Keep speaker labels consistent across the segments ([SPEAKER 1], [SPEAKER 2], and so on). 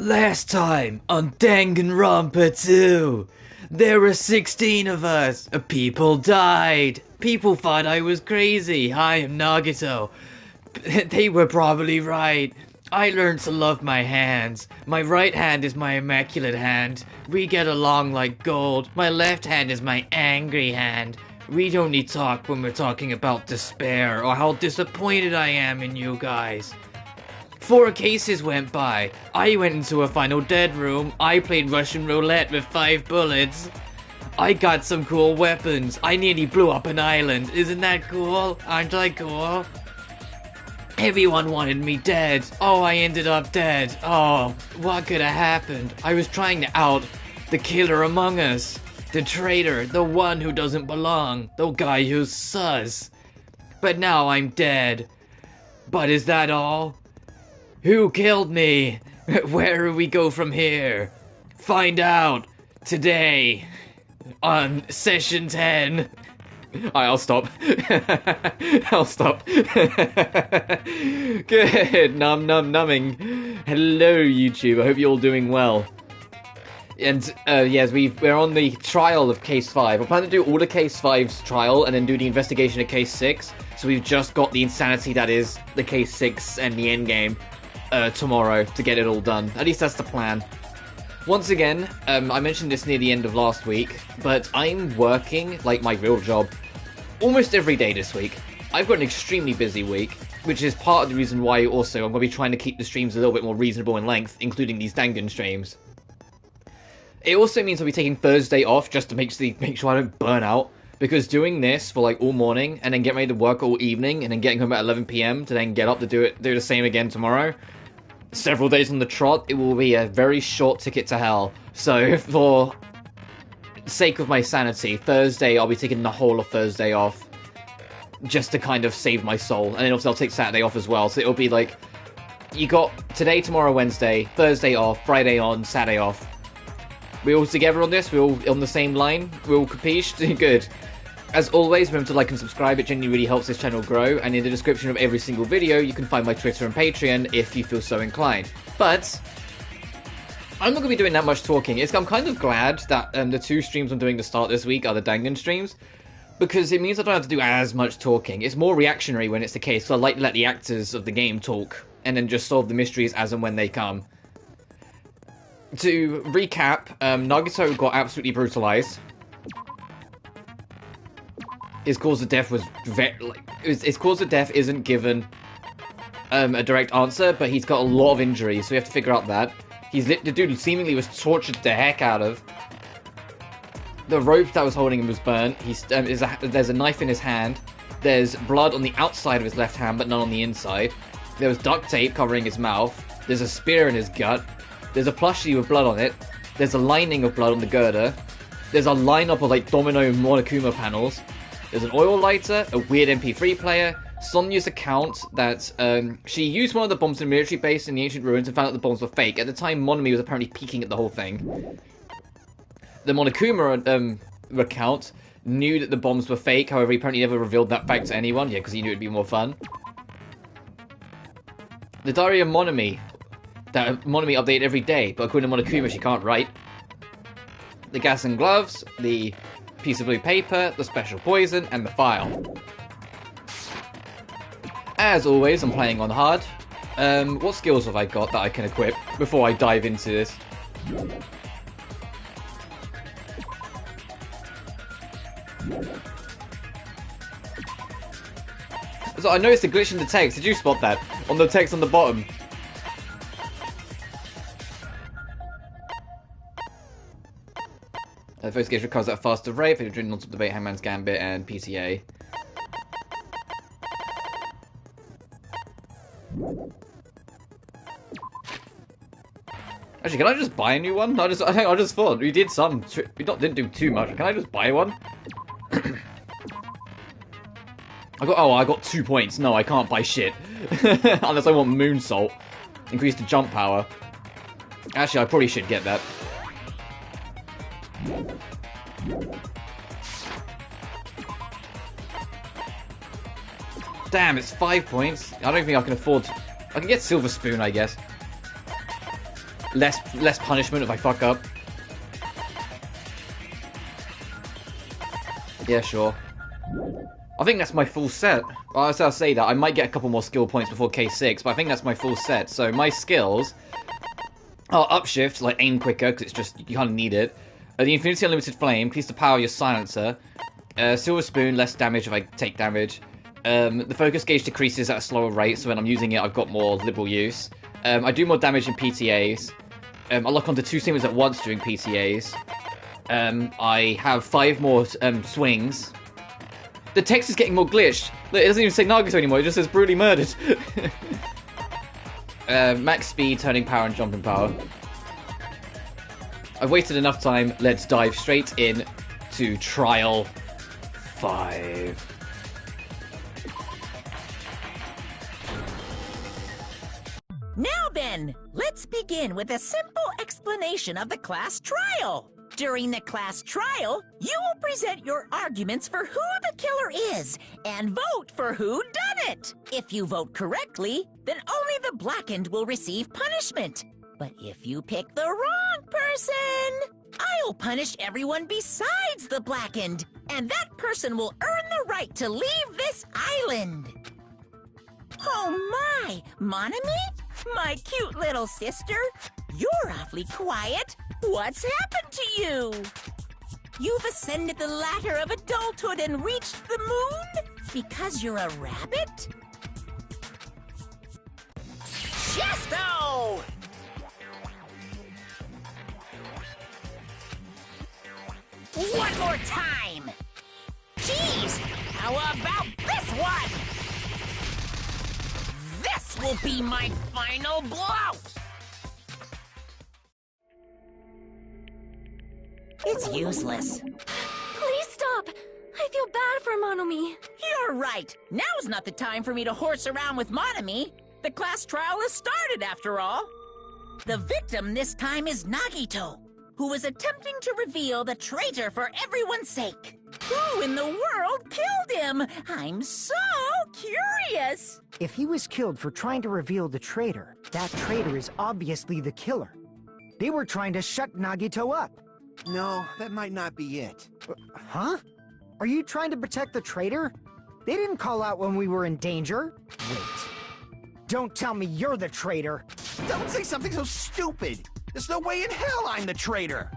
[SPEAKER 1] Last time on Danganronpa 2, there were 16 of us. People died. People thought I was crazy. I am Nagito. They were probably right. I learned to love my hands. My right hand is my immaculate hand. We get along like gold. My left hand is my angry hand. We don't need talk when we're talking about despair or how disappointed I am in you guys. 4 cases went by. I went into a final dead room. I played Russian roulette with 5 bullets. I got some cool weapons. I nearly blew up an island. Isn't that cool? Aren't I cool? Everyone wanted me dead. Oh, I ended up dead. Oh, what could have happened? I was trying to out the killer among us. The traitor, the one who doesn't belong. The guy who's sus. But now I'm dead. But is that all? Who killed me? Where do we go from here? Find out today on session 10. I'll stop. I'll stop. Good. Numbing. Hello, YouTube. I hope you're all doing well. And, yes, we're on the trial of Case 5. We're planning to do all the Case 5's trial and then do the investigation of Case 6. So we've just got the insanity that is the Case 6 and the endgame tomorrow to get it all done. At least that's the plan. Once again, I mentioned this near the end of last week, but I'm working, like my real job, almost every day this week. I've got an extremely busy week, which is part of the reason why also I'm going to be trying to keep the streams a little bit more reasonable in length, including these Dangan streams. It also means I'll be taking Thursday off just to make sure I don't burn out, because doing this for like all morning, and then getting ready to work all evening, and then getting home at 11 PM to then get up to do the same again tomorrow, several days on the trot, it will be a very short ticket to hell. So, for sake of my sanity, Thursday, I'll be taking the whole of Thursday off, just to kind of save my soul. And then also I'll take Saturday off as well, so it'll be like, you got today, tomorrow, Wednesday, Thursday off, Friday on, Saturday off. We all together on this? We all on the same line? We all capished? Good. As always, remember to like and subscribe, it genuinely really helps this channel grow, and in the description of every single video, you can find my Twitter and Patreon if you feel so inclined. But I'm not going to be doing that much talking. I'm kind of glad that the 2 streams I'm doing to start this week are the Dangan streams, because it means I don't have to do as much talking. It's more reactionary when it's the case, so I like to let the actors of the game talk, and then just solve the mysteries as and when they come. To recap, Nagito got absolutely brutalized. His cause of death was his cause of death isn't given a direct answer, but he's got a lot of injuries, so we have to figure out that. The dude seemingly was tortured the heck out of. The rope that was holding him was burnt. There's a knife in his hand. There's blood on the outside of his left hand, but none on the inside. There was duct tape covering his mouth. There's a spear in his gut. There's a plushie with blood on it. There's a lining of blood on the girder. There's a lineup of like domino Monokuma panels. There's an oil lighter, a weird MP3 player, Sonya's account that she used one of the bombs in a military base in the ancient ruins and found out the bombs were fake. At the time, Monomi was apparently peeking at the whole thing. The Monokuma account knew that the bombs were fake, however, he apparently never revealed that fact to anyone, yeah, because he knew it'd be more fun. The diary of Monomi, that Monomi updated every day, but according to Monokuma, she can't write. The gas and gloves, the piece of blue paper, the special poison, and the file. As always, I'm playing on hard. What skills have I got that I can equip before I dive into this? So I noticed a glitch in the text. Did you spot that? On the text on the bottom. The first gauge recovers at a faster rate, if you're on top of debate, Hangman's Gambit, and PTA. Actually, can I just buy a new one? I just thought we did some. We didn't do too much. Can I just buy one? I got 2 points. No, I can't buy shit. Unless I want Moonsault. Increase the jump power. Actually, I probably should get that. Damn, it's 5 points. I don't think I can afford to... I can get Silver Spoon, I guess. less punishment if I fuck up. Yeah, sure. I think that's my full set. Well, I'll say that. I might get a couple more skill points before K6, but I think that's my full set. So my skills are upshift, like aim quicker, because it's just, you kind of need it. The Infinity Unlimited Flame, increase the power of your silencer. Silver Spoon, less damage if I take damage. The focus gauge decreases at a slower rate, so when I'm using it, I've got more liberal use. I do more damage in PTAs. I lock onto 2 signals at once during PTAs. I have 5 more swings. The text is getting more glitched. Look, it doesn't even say Nagito anymore, it just says brutally murdered. Max speed, turning power, and jumping power. I've wasted enough time. Let's dive straight in to Trial 5.
[SPEAKER 2] Now then, let's begin with a simple explanation of the class trial. During the class trial, you will present your arguments for who the killer is and vote for who done it. If you vote correctly, then only the blackened will receive punishment. But if you pick the wrong person, I'll punish everyone besides the blackened, and that person will earn the right to leave this island. Oh my, Monami? My cute little sister? You're awfully quiet. What's happened to you? You've ascended the ladder of adulthood and reached the moon? Because you're a rabbit? Chesto! One more time! Jeez! How about this one? This will be my final blow! It's useless.
[SPEAKER 3] Please stop! I feel bad for Monomi.
[SPEAKER 2] You're right. Now's not the time for me to horse around with Monami. The class trial has started, after all. The victim this time is Nagito, who is attempting to reveal the traitor for everyone's sake. Who in the world killed him? I'm so curious.
[SPEAKER 4] If he was killed for trying to reveal the traitor, that traitor is obviously the killer. They were trying to shut Nagito up.
[SPEAKER 5] No, that might not be it.
[SPEAKER 4] Huh? Are you trying to protect the traitor? They didn't call out when we were in danger. Wait. Don't tell me you're the traitor.
[SPEAKER 5] Don't say something so stupid! There's no way in hell I'm the traitor!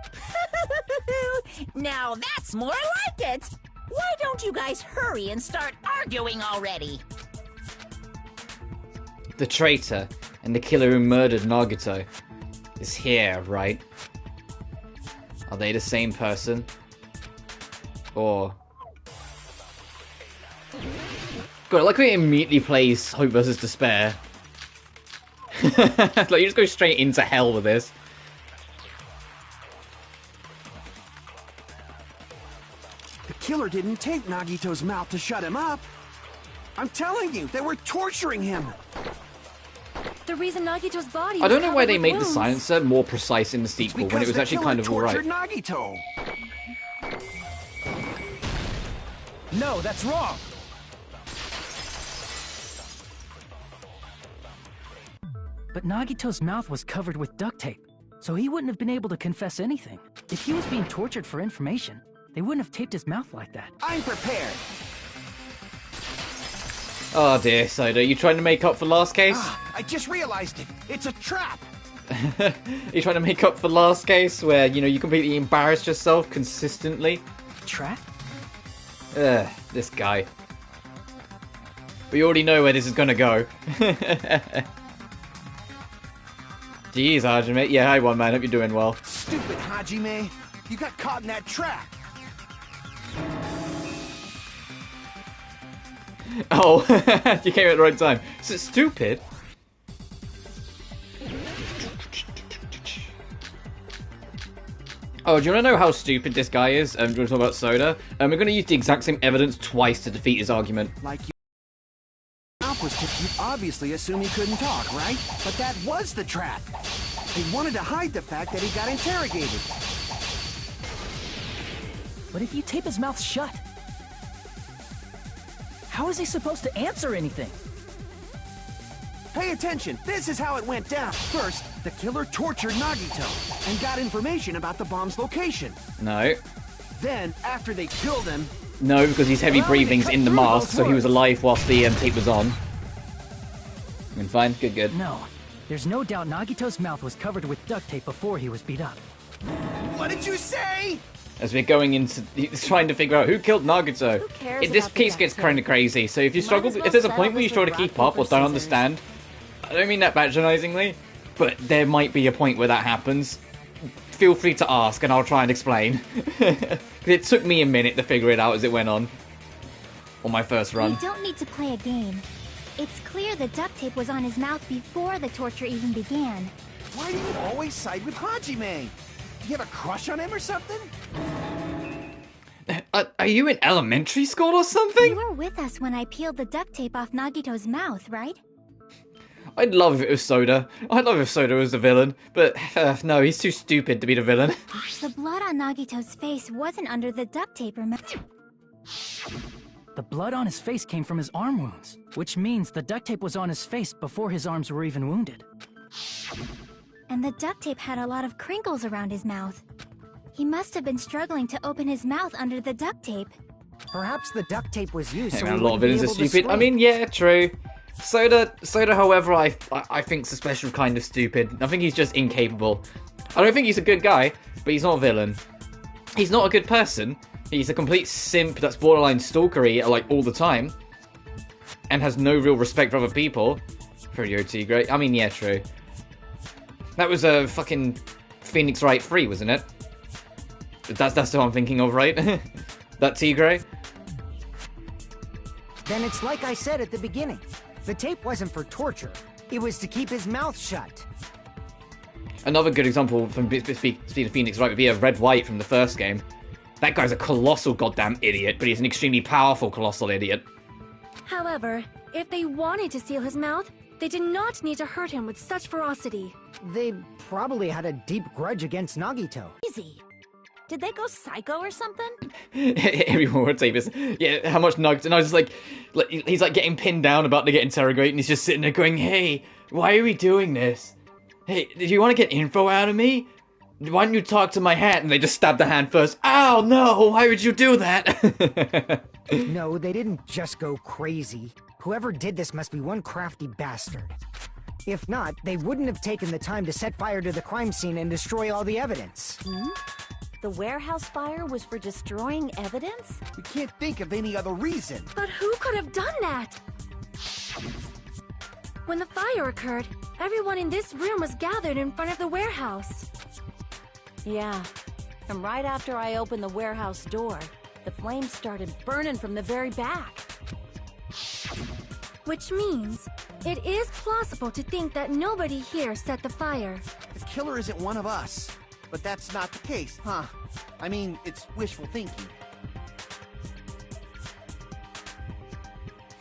[SPEAKER 2] Now that's more like it! Why don't you guys hurry and start arguing already?
[SPEAKER 1] The traitor and the killer who murdered Nagito is here, right? Are they the same person? Or... God, I like how it immediately plays Hope vs. Despair. Like, you just go straight into hell with this.
[SPEAKER 5] The killer didn't take Nagito's mouth to shut him up. I'm telling you, they were torturing him.
[SPEAKER 3] The reason Nagito's body
[SPEAKER 1] I don't know
[SPEAKER 3] was
[SPEAKER 1] why they
[SPEAKER 3] covered
[SPEAKER 1] made
[SPEAKER 3] with
[SPEAKER 1] the
[SPEAKER 3] wounds.
[SPEAKER 1] silencer more precise in the sequel when it was actually kind of alright.
[SPEAKER 5] Nagito.
[SPEAKER 4] No, that's wrong.
[SPEAKER 6] But Nagito's mouth was covered with duct tape, so he wouldn't have been able to confess anything. If he was being tortured for information, they wouldn't have taped his mouth like that.
[SPEAKER 5] I'm prepared.
[SPEAKER 1] Oh dear, Soda, you trying to make up for last case?
[SPEAKER 5] I just realized it. It's a trap.
[SPEAKER 1] You trying to make up for last case where, you know, you completely embarrassed yourself consistently?
[SPEAKER 6] Trap?
[SPEAKER 1] Ugh, this guy. We already know where this is gonna go. Jeez, Hajime. Yeah, hi, one man. Hope you're doing well.
[SPEAKER 5] Stupid Hajime. You got caught in that trap.
[SPEAKER 1] Oh, you came at the right time. Is it stupid? Oh, do you want to know how stupid this guy is? Do you want to talk about Soda? We're going to use the exact same evidence twice to defeat his argument.
[SPEAKER 5] Like you. You obviously assume he couldn't talk, right? But that was the trap. They wanted to hide the fact that he got interrogated.
[SPEAKER 6] But if you tape his mouth shut, how is he supposed to answer anything?
[SPEAKER 5] Pay attention, this is how it went down. First, the killer tortured Nagito and got information about the bomb's location.
[SPEAKER 1] No.
[SPEAKER 5] Then, after they killed him...
[SPEAKER 1] No, because he's heavy breathing's in the mask, so he was alive whilst the tape was on. Fine, good.
[SPEAKER 6] No. There's no doubt Nagito's mouth was covered with duct tape before he was beat up.
[SPEAKER 5] What did you say?
[SPEAKER 1] As we're going into trying to figure out who killed Nagito.
[SPEAKER 3] Who cares
[SPEAKER 1] This
[SPEAKER 3] about
[SPEAKER 1] case
[SPEAKER 3] the
[SPEAKER 1] gets
[SPEAKER 3] duct
[SPEAKER 1] kind of crazy, so if you
[SPEAKER 3] Might
[SPEAKER 1] struggle,
[SPEAKER 3] as well
[SPEAKER 1] if there's a
[SPEAKER 3] settle
[SPEAKER 1] point where you
[SPEAKER 3] this
[SPEAKER 1] try to
[SPEAKER 3] with
[SPEAKER 1] keep
[SPEAKER 3] rock,
[SPEAKER 1] up or
[SPEAKER 3] paper,
[SPEAKER 1] don't
[SPEAKER 3] scissors.
[SPEAKER 1] understand, I don't mean that patronizingly, but there might be a point where that happens. Feel free to ask and I'll try and explain. It took me a minute to figure it out as it went on my first run.
[SPEAKER 7] We don't need to play a game. It's clear the duct tape was on his mouth before the torture even began.
[SPEAKER 5] Why do you always side with Hajime? Do you have a crush on him or something?
[SPEAKER 1] Are you in elementary school or
[SPEAKER 7] You
[SPEAKER 1] something?
[SPEAKER 7] were with us when I peeled the duct tape off Nagito's mouth, right?
[SPEAKER 1] I'd love if it was Soda. I'd love if Soda was the villain, but no, he's too stupid to be the villain.
[SPEAKER 7] The blood on Nagito's face wasn't under the duct tape, remember?
[SPEAKER 6] The blood on his face came from his arm wounds, which means the duct tape was on his face before his arms were even wounded.
[SPEAKER 7] And the duct tape had a lot of crinkles around his mouth. He must have been struggling to open his mouth under the duct tape.
[SPEAKER 4] Perhaps the duct tape was used
[SPEAKER 1] Hey,
[SPEAKER 4] so
[SPEAKER 1] man,
[SPEAKER 4] he
[SPEAKER 1] a lot of
[SPEAKER 4] wouldn't be
[SPEAKER 1] villains are
[SPEAKER 4] able to
[SPEAKER 1] stupid. I
[SPEAKER 4] swim.
[SPEAKER 1] mean, yeah, true. Soda, however, I think's a special kind of stupid. I think he's just incapable. I don't think he's a good guy, but he's not a villain. He's not a good person. He's a complete simp that's borderline stalkery, like, all the time. And has no real respect for other people. Pretty OT, great. I mean, yeah, true. That was a fucking Phoenix Wright 3, wasn't it? That's who I'm thinking of, right? That Tigre?
[SPEAKER 4] Then it's like I said at the beginning. The tape wasn't for torture. It was to keep his mouth shut.
[SPEAKER 1] Another good example from speaking of Phoenix Wright would be a Red White from the first game. That guy's a colossal goddamn idiot, but he's an extremely powerful colossal idiot.
[SPEAKER 3] However, if they wanted to seal his mouth, they did not need to hurt him with such ferocity.
[SPEAKER 4] They probably had a deep grudge against Nagito.
[SPEAKER 2] Easy. Did they go psycho or something?
[SPEAKER 1] Everyone would say this. Yeah, how much Nugget? And I was just like, he's like getting pinned down, about to get interrogated, and he's just sitting there going, "Hey, why are we doing this? Hey, do you want to get info out of me? Why don't you talk to my hand?" And they just stab the hand first. Ow, no! Why would you do that?
[SPEAKER 4] No, they didn't just go crazy. Whoever did this must be one crafty bastard. If not, they wouldn't have taken the time to set fire to the crime scene and destroy all the evidence.
[SPEAKER 2] The warehouse fire was for destroying evidence?
[SPEAKER 5] We can't think of any other reason.
[SPEAKER 3] But who could have done that? When the fire occurred, everyone in this room was gathered in front of the warehouse.
[SPEAKER 2] Yeah. And right after I opened the warehouse door, the flames started burning from the very back.
[SPEAKER 3] Which means, it is plausible to think that nobody here set the fire.
[SPEAKER 5] The killer isn't one of us. But that's not the case, huh? I mean, it's wishful thinking.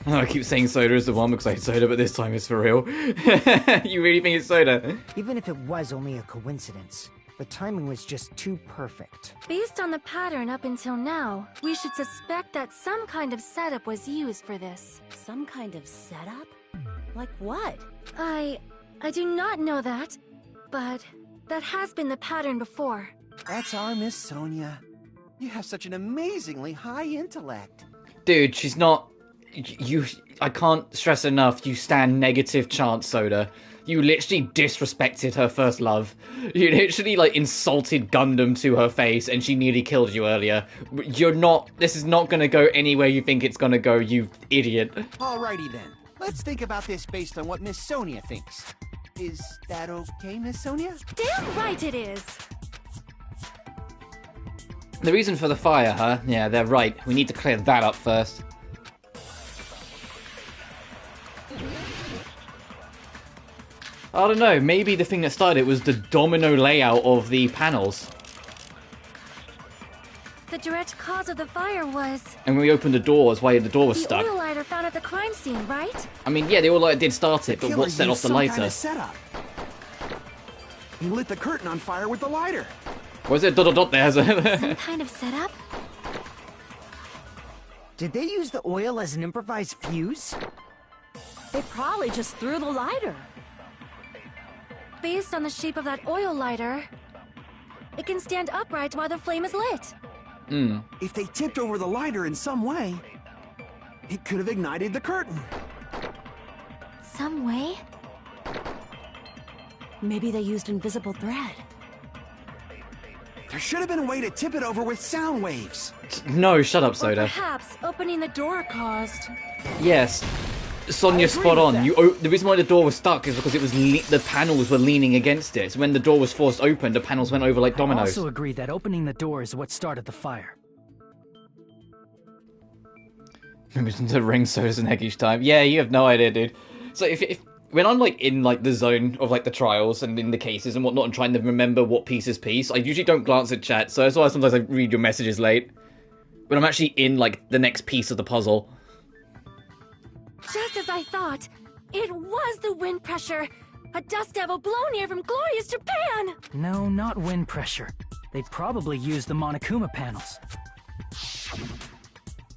[SPEAKER 1] Oh, I keep saying Soda is the one because I hate Soda, but this time it's for real. You really think it's Soda?
[SPEAKER 4] Even if it was only a coincidence, the timing was just too perfect.
[SPEAKER 3] Based on the pattern up until now, we should suspect that some kind of setup was used for this.
[SPEAKER 2] Some kind of setup? Like what?
[SPEAKER 3] I do not know that, but that has been the pattern before.
[SPEAKER 5] That's our Miss Sonia. You have such an amazingly high intellect.
[SPEAKER 1] Dude, she's not... I can't stress enough, you stand negative chance, Soda. You literally disrespected her first love. You literally, like, insulted Gundam to her face, and she nearly killed you earlier. This is not gonna go anywhere you think it's gonna go, you idiot.
[SPEAKER 5] Alrighty then. Let's think about this based on what Miss Sonia thinks. Is that okay, Miss Sonia?
[SPEAKER 3] Damn right it is!
[SPEAKER 1] The reason for the fire, huh? Yeah, they're right. We need to clear that up first. I don't know, maybe the thing that started it was the domino layout of the panels.
[SPEAKER 3] The direct cause of the fire was
[SPEAKER 1] And when we opened the doors, why the door was
[SPEAKER 3] the
[SPEAKER 1] stuck.
[SPEAKER 3] oil lighter found at the crime scene, right?
[SPEAKER 1] I mean, yeah, the oil lighter did start it, but
[SPEAKER 5] Killer
[SPEAKER 1] what set off
[SPEAKER 5] used
[SPEAKER 1] the
[SPEAKER 5] some
[SPEAKER 1] lighter?
[SPEAKER 5] kind of setup. He lit the curtain on fire with the lighter.
[SPEAKER 1] Was it dot dot dot there?
[SPEAKER 7] Some kind of setup?
[SPEAKER 4] Did they use the oil as an improvised fuse?
[SPEAKER 8] They probably just threw the lighter.
[SPEAKER 3] Based on the shape of that oil lighter, it can stand upright while the flame is lit.
[SPEAKER 5] If they tipped over the lighter in some way, it could have ignited the curtain.
[SPEAKER 7] Some way?
[SPEAKER 8] Maybe they used invisible thread.
[SPEAKER 5] There should have been a way to tip it over with sound waves.
[SPEAKER 1] No, shut up,
[SPEAKER 3] Or
[SPEAKER 1] Soda.
[SPEAKER 3] perhaps opening the door caused.
[SPEAKER 1] Yes, Sonia's spot on. The reason why the door was stuck is because it was the panels were leaning against it. So when the door was forced open, the panels went over like
[SPEAKER 6] I
[SPEAKER 1] dominoes.
[SPEAKER 6] also agree that opening the door is what started the fire.
[SPEAKER 1] Maybe to ring Soda's an egg each time. Yeah, you have no idea, dude. So if when I'm like in like the zone of like the trials and in the cases and whatnot and trying to remember what piece is piece, I usually don't glance at chat. So that's why sometimes I read your messages late. But I'm actually in like the next piece of the puzzle.
[SPEAKER 3] Just as I thought, it was the wind pressure. A dust devil blown here from glorious Japan.
[SPEAKER 6] No, not wind pressure. They probably used the Monokuma panels.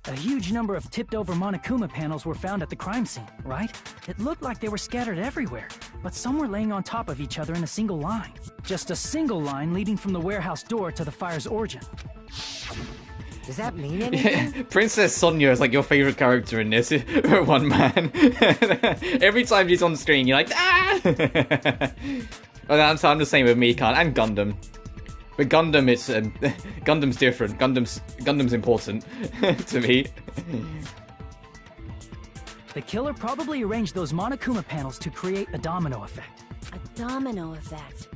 [SPEAKER 6] A huge number of tipped-over Monokuma panels were found at the crime scene, right? It looked like they were scattered everywhere, but some were laying on top of each other in a single line. Just a single line leading from the warehouse door to the fire's origin.
[SPEAKER 4] Does that mean anything?
[SPEAKER 1] Princess Sonia is like your favorite character in this. One man. Every time she's on screen, you're like, ah! Well, I'm the same with Mikan and Gundam. But Gundam, it's Gundam's different. Gundam's important to me.
[SPEAKER 6] The killer probably arranged those Monokuma panels to create a domino effect.
[SPEAKER 8] A domino effect.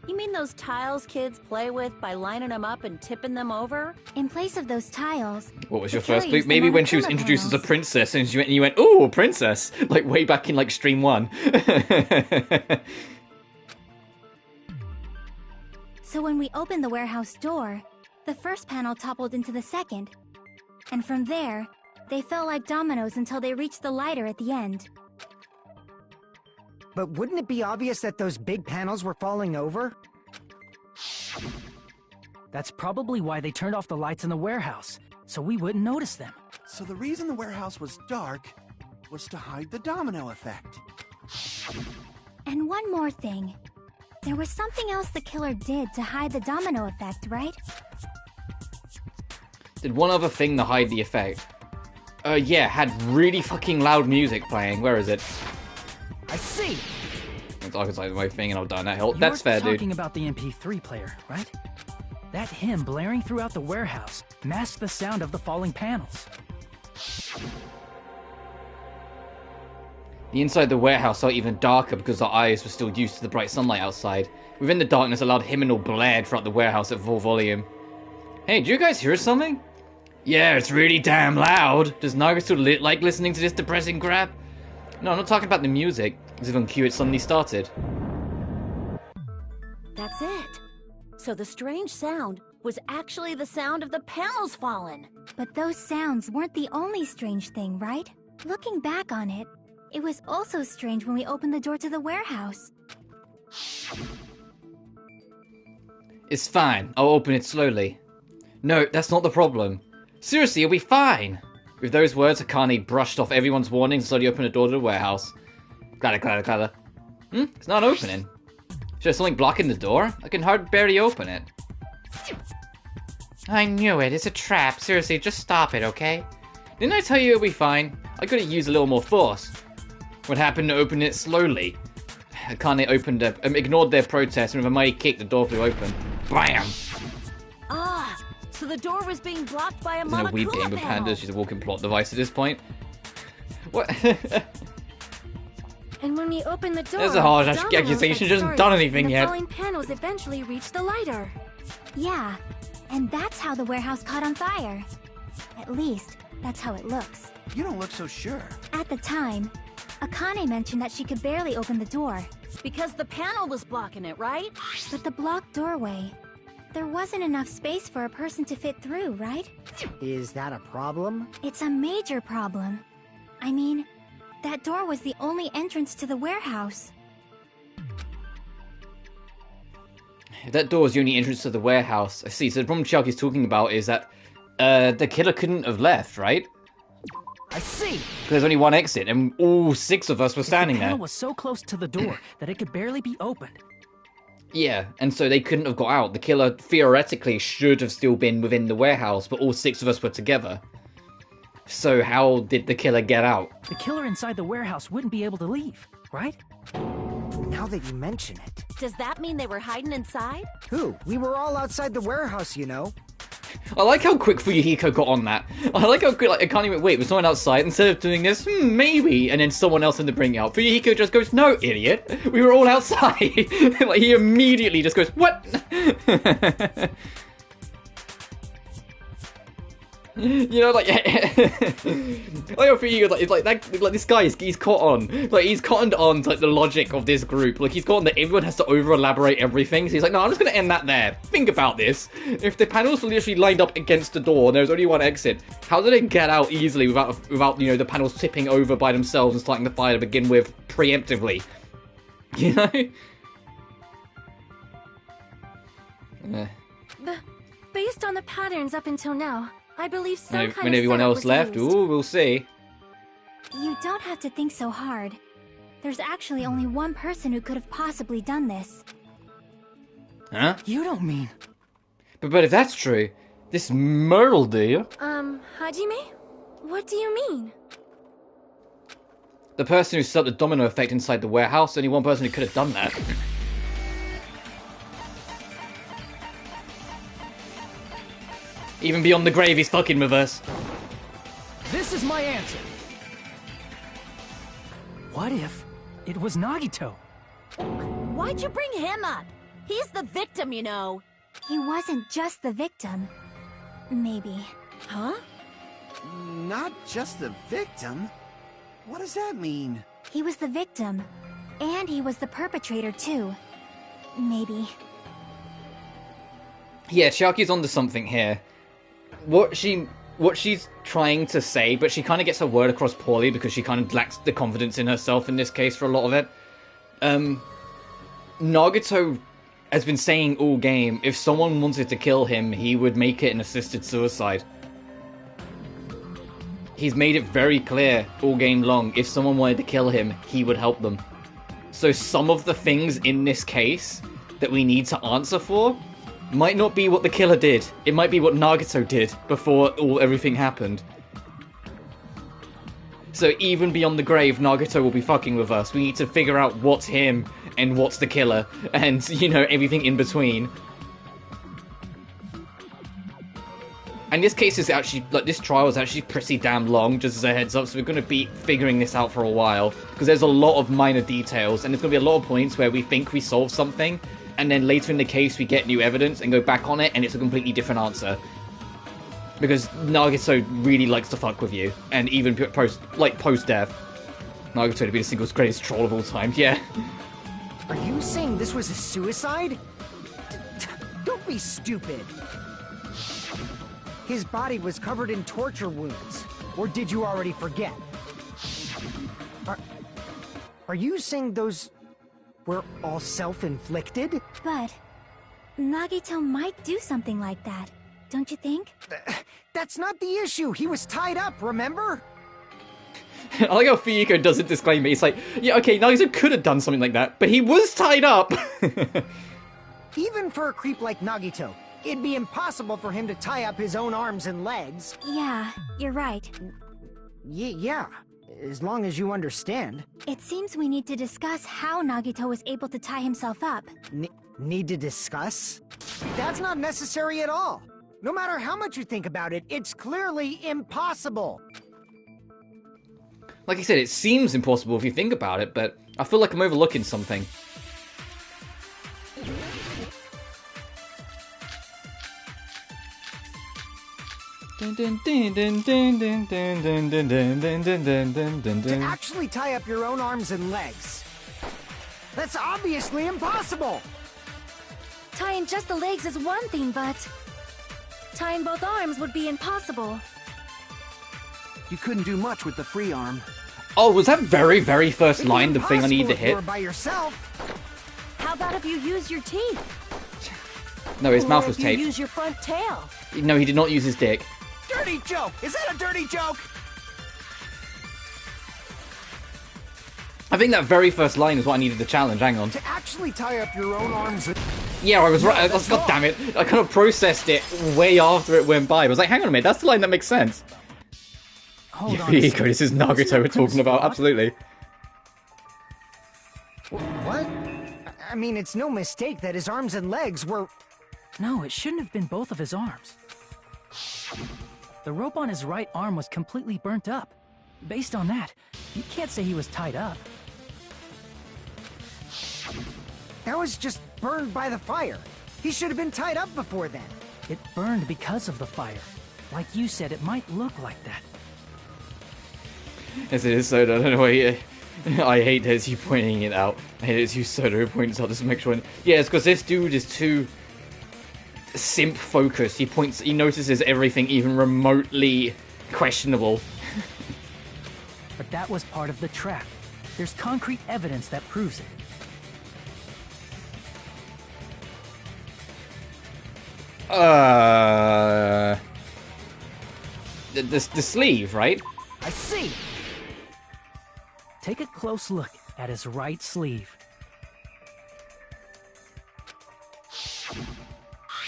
[SPEAKER 8] You mean those tiles kids play with by lining them up and tipping them over?
[SPEAKER 7] In place of those tiles,
[SPEAKER 1] What was
[SPEAKER 7] the
[SPEAKER 1] your first
[SPEAKER 7] killer
[SPEAKER 1] clue?
[SPEAKER 7] used the
[SPEAKER 1] Maybe when she was
[SPEAKER 7] Monokuma
[SPEAKER 1] introduced as a
[SPEAKER 7] panels.
[SPEAKER 1] princess and you went, ooh, princess! Like way back in like stream 1.
[SPEAKER 7] So when we opened the warehouse door, the first panel toppled into the second. And from there, they fell like dominoes until they reached the lighter at the end.
[SPEAKER 4] But wouldn't it be obvious that those big panels were falling over?
[SPEAKER 6] That's probably why they turned off the lights in the warehouse, so we wouldn't notice them.
[SPEAKER 5] So the reason the warehouse was dark was to hide the domino effect.
[SPEAKER 7] And one more thing. There was something else the killer did to hide the domino effect, right?
[SPEAKER 1] Did one other thing to hide the effect. Yeah, had really fucking loud music playing. Where is it?
[SPEAKER 6] I see!
[SPEAKER 1] It's opposite my thing and I'll down that hill.
[SPEAKER 6] You
[SPEAKER 1] That's fair,
[SPEAKER 6] weren't talking
[SPEAKER 1] dude.
[SPEAKER 6] about the MP3 player, right? That hymn blaring throughout the warehouse masked the sound of the falling panels.
[SPEAKER 1] The inside of the warehouse felt even darker because our eyes were still used to the bright sunlight outside. Within the darkness, a loud hymnal blared throughout the warehouse at full volume. Hey, do you guys hear something? Yeah, it's really damn loud. Does Nagito like listening to this depressing crap? No, I'm not talking about the music. As if on cue it suddenly started.
[SPEAKER 8] That's it. So the strange sound was actually the sound of the panels falling.
[SPEAKER 7] But those sounds weren't the only strange thing, right? Looking back on it, it was also strange when we opened the door to the warehouse.
[SPEAKER 1] It's fine. I'll open it slowly. No, that's not the problem. Seriously, you'll be fine. With those words, Akane brushed off everyone's warnings and slowly opened the door to the warehouse. Clatter. It's not opening. Is there something blocking the door? I can barely open it. I knew it. It's a trap. Seriously, just stop it, okay? Didn't I tell you it'll be fine? I could have used a little more force. What happened to open it slowly? Akane ignored their protest, and with a mighty kick, the door flew open. Bam!
[SPEAKER 8] Ah, so the door was being blocked by a
[SPEAKER 1] This isn't a weed game
[SPEAKER 8] Monokuma
[SPEAKER 1] with
[SPEAKER 8] panel.
[SPEAKER 1] pandas. She's a walking plot device at this point. What?
[SPEAKER 3] And when we opened the door,
[SPEAKER 1] There's a harsh
[SPEAKER 3] dominoes
[SPEAKER 1] accusation.
[SPEAKER 3] had
[SPEAKER 1] She hasn't
[SPEAKER 3] started,
[SPEAKER 1] done anything
[SPEAKER 3] and
[SPEAKER 1] yet.
[SPEAKER 3] The falling panels eventually reached the lighter.
[SPEAKER 7] Yeah, and that's how the warehouse caught on fire. At least, that's how it looks.
[SPEAKER 5] You don't look so sure.
[SPEAKER 7] At the time, Akane mentioned that she could barely open the door.
[SPEAKER 8] Because the panel was blocking it, right?
[SPEAKER 7] But the blocked doorway, there wasn't enough space for a person to fit through, right?
[SPEAKER 4] Is that a problem?
[SPEAKER 7] It's a major problem. I mean, that door was the only entrance to the warehouse.
[SPEAKER 1] If that door was the only entrance to the warehouse, I see. So the problem Chiaki's talking about is that the killer couldn't have left, right?
[SPEAKER 4] I see.
[SPEAKER 1] There's only one exit, and all 6 of us were standing
[SPEAKER 6] The
[SPEAKER 1] there.
[SPEAKER 6] panel was so close to the door that it could barely be opened.
[SPEAKER 1] Yeah, and so they couldn't have got out. The killer theoretically should have still been within the warehouse, but all 6 of us were together. So how did the killer get out?
[SPEAKER 6] The killer inside the warehouse wouldn't be able to leave, right?
[SPEAKER 4] Now that you mention it.
[SPEAKER 8] Does that mean they were hiding inside?
[SPEAKER 4] Who? We were all outside the warehouse, you know.
[SPEAKER 1] I like how quick Fuyuhiko got on that. I like how quick, like, I can't even wait, was someone outside, instead of doing this, maybe, and then someone else in the bring out. Fuyuhiko just goes, no, idiot, we were all outside. Like, he immediately just goes, what? You know, like, like for you, like, it's like that, like this guy, he's caught on, like he's cottoned on to, like the logic of this group. Like he's caught on that everyone has to over elaborate everything. So he's like, no, I'm just gonna end that there. Think about this. If the panels were literally lined up against the door and there's only one exit, how do they get out easily without you know the panels tipping over by themselves and starting the fire to begin with preemptively? You know.
[SPEAKER 3] Based on the patterns up until now, I believe some kind of
[SPEAKER 1] When everyone
[SPEAKER 3] setup
[SPEAKER 1] else
[SPEAKER 3] was
[SPEAKER 1] left,
[SPEAKER 3] used.
[SPEAKER 1] ooh, we'll see.
[SPEAKER 7] You don't have to think so hard. There's actually only one person who could have possibly done this.
[SPEAKER 1] Huh?
[SPEAKER 6] You don't mean...
[SPEAKER 1] But if that's true, this Merle, do you?
[SPEAKER 3] Hajime? What do you mean?
[SPEAKER 1] The person who set up the domino effect inside the warehouse, only one person who could have done that. Even beyond the grave, he's fucking with us.
[SPEAKER 6] This is my answer. What if it was Nagito?
[SPEAKER 8] Why'd you bring him up? He's the victim, you know.
[SPEAKER 7] He wasn't just the victim. Maybe.
[SPEAKER 8] Huh?
[SPEAKER 5] Not just the victim? What does that mean?
[SPEAKER 7] He was the victim. And he was the perpetrator, too. Maybe.
[SPEAKER 1] Yeah, Chiaki's onto something here. What she's trying to say, but she kind of gets her word across poorly because she kind of lacks the confidence in herself in this case for a lot of it. Nagito has been saying all game, if someone wanted to kill him, he would make it an assisted suicide. He's made it very clear all game long, if someone wanted to kill him, he would help them. So some of the things in this case that we need to answer for might not be what the killer did. It might be what Nagito did before everything happened. So even beyond the grave, Nagito will be fucking with us. We need to figure out what's him and what's the killer, and, you know, everything in between. And this case is actually, like, this trial is actually pretty damn long, just as a heads up, so we're going to be figuring this out for a while, because there's a lot of minor details, and there's going to be a lot of points where we think we solved something, and then later in the case we get new evidence and go back on it, and it's a completely different answer. Because Nagito really likes to fuck with you, and even post-death. Nagito to be the single greatest troll of all time, yeah.
[SPEAKER 4] Are you saying this was a suicide? Don't be stupid. His body was covered in torture wounds. Or did you already forget? Are you saying those were all self-inflicted?
[SPEAKER 7] But Nagito might do something like that, don't you think?
[SPEAKER 4] That's not the issue. He was tied up, remember?
[SPEAKER 1] I like how Fuyuhiko doesn't disclaim it. He's like, yeah, okay, Nagito could have done something like that, but he was tied up.
[SPEAKER 4] Even for a creep like Nagito, it'd be impossible for him to tie up his own arms and legs.
[SPEAKER 7] Yeah, you're right.
[SPEAKER 4] Yeah, as long as you understand.
[SPEAKER 7] It seems we need to discuss how Nagito was able to tie himself up.
[SPEAKER 4] Need to discuss? That's not necessary at all. No matter how much you think about it, it's clearly impossible.
[SPEAKER 1] Like I said, it seems impossible if you think about it, but I feel like I'm overlooking something.
[SPEAKER 4] To actually tie up your own arms and legs. That's obviously impossible!
[SPEAKER 3] Tying just the legs is one thing, but tying both arms would be impossible.
[SPEAKER 5] You couldn't do much with the free arm.
[SPEAKER 1] Oh, was that very, very first
[SPEAKER 4] It'd be
[SPEAKER 1] line the thing I needed to
[SPEAKER 4] impossible if you
[SPEAKER 1] hit?
[SPEAKER 4] were by yourself.
[SPEAKER 8] How about if you use your teeth?
[SPEAKER 1] No, his mouth
[SPEAKER 8] Or
[SPEAKER 1] was
[SPEAKER 8] if you
[SPEAKER 1] taped.
[SPEAKER 8] use your front tail?
[SPEAKER 1] No, he did not use his dick.
[SPEAKER 5] Dirty joke! Is that a dirty joke?
[SPEAKER 1] I think that very first line is what I needed to challenge. Hang on.
[SPEAKER 5] To actually tie up your own arms.
[SPEAKER 1] Yeah, I was right. God damn it. I kind of processed it way after it went by. I was like, hang on a minute, that's the line that makes sense.
[SPEAKER 6] Hold on.
[SPEAKER 1] Yuriko, this is Nagito we're talking about, absolutely.
[SPEAKER 4] What? I mean, it's no mistake that his arms and legs were...
[SPEAKER 6] No, it shouldn't have been both of his arms. The rope on his right arm was completely burnt up. Based on that, you can't say he was tied up.
[SPEAKER 4] That was just burned by the fire. He should have been tied up before then.
[SPEAKER 6] It burned because of the fire. Like you said, it might look like that.
[SPEAKER 1] Yes, it is Soda. I don't know why. I hate as you pointing it out. I hate as you Soda who points out just to make sure. Yeah, it's because this dude is too simp focused. He notices everything even remotely questionable.
[SPEAKER 6] But that was part of the trap. There's concrete evidence that proves it.
[SPEAKER 1] The sleeve, right?
[SPEAKER 4] I see.
[SPEAKER 6] Take a close look at his right sleeve.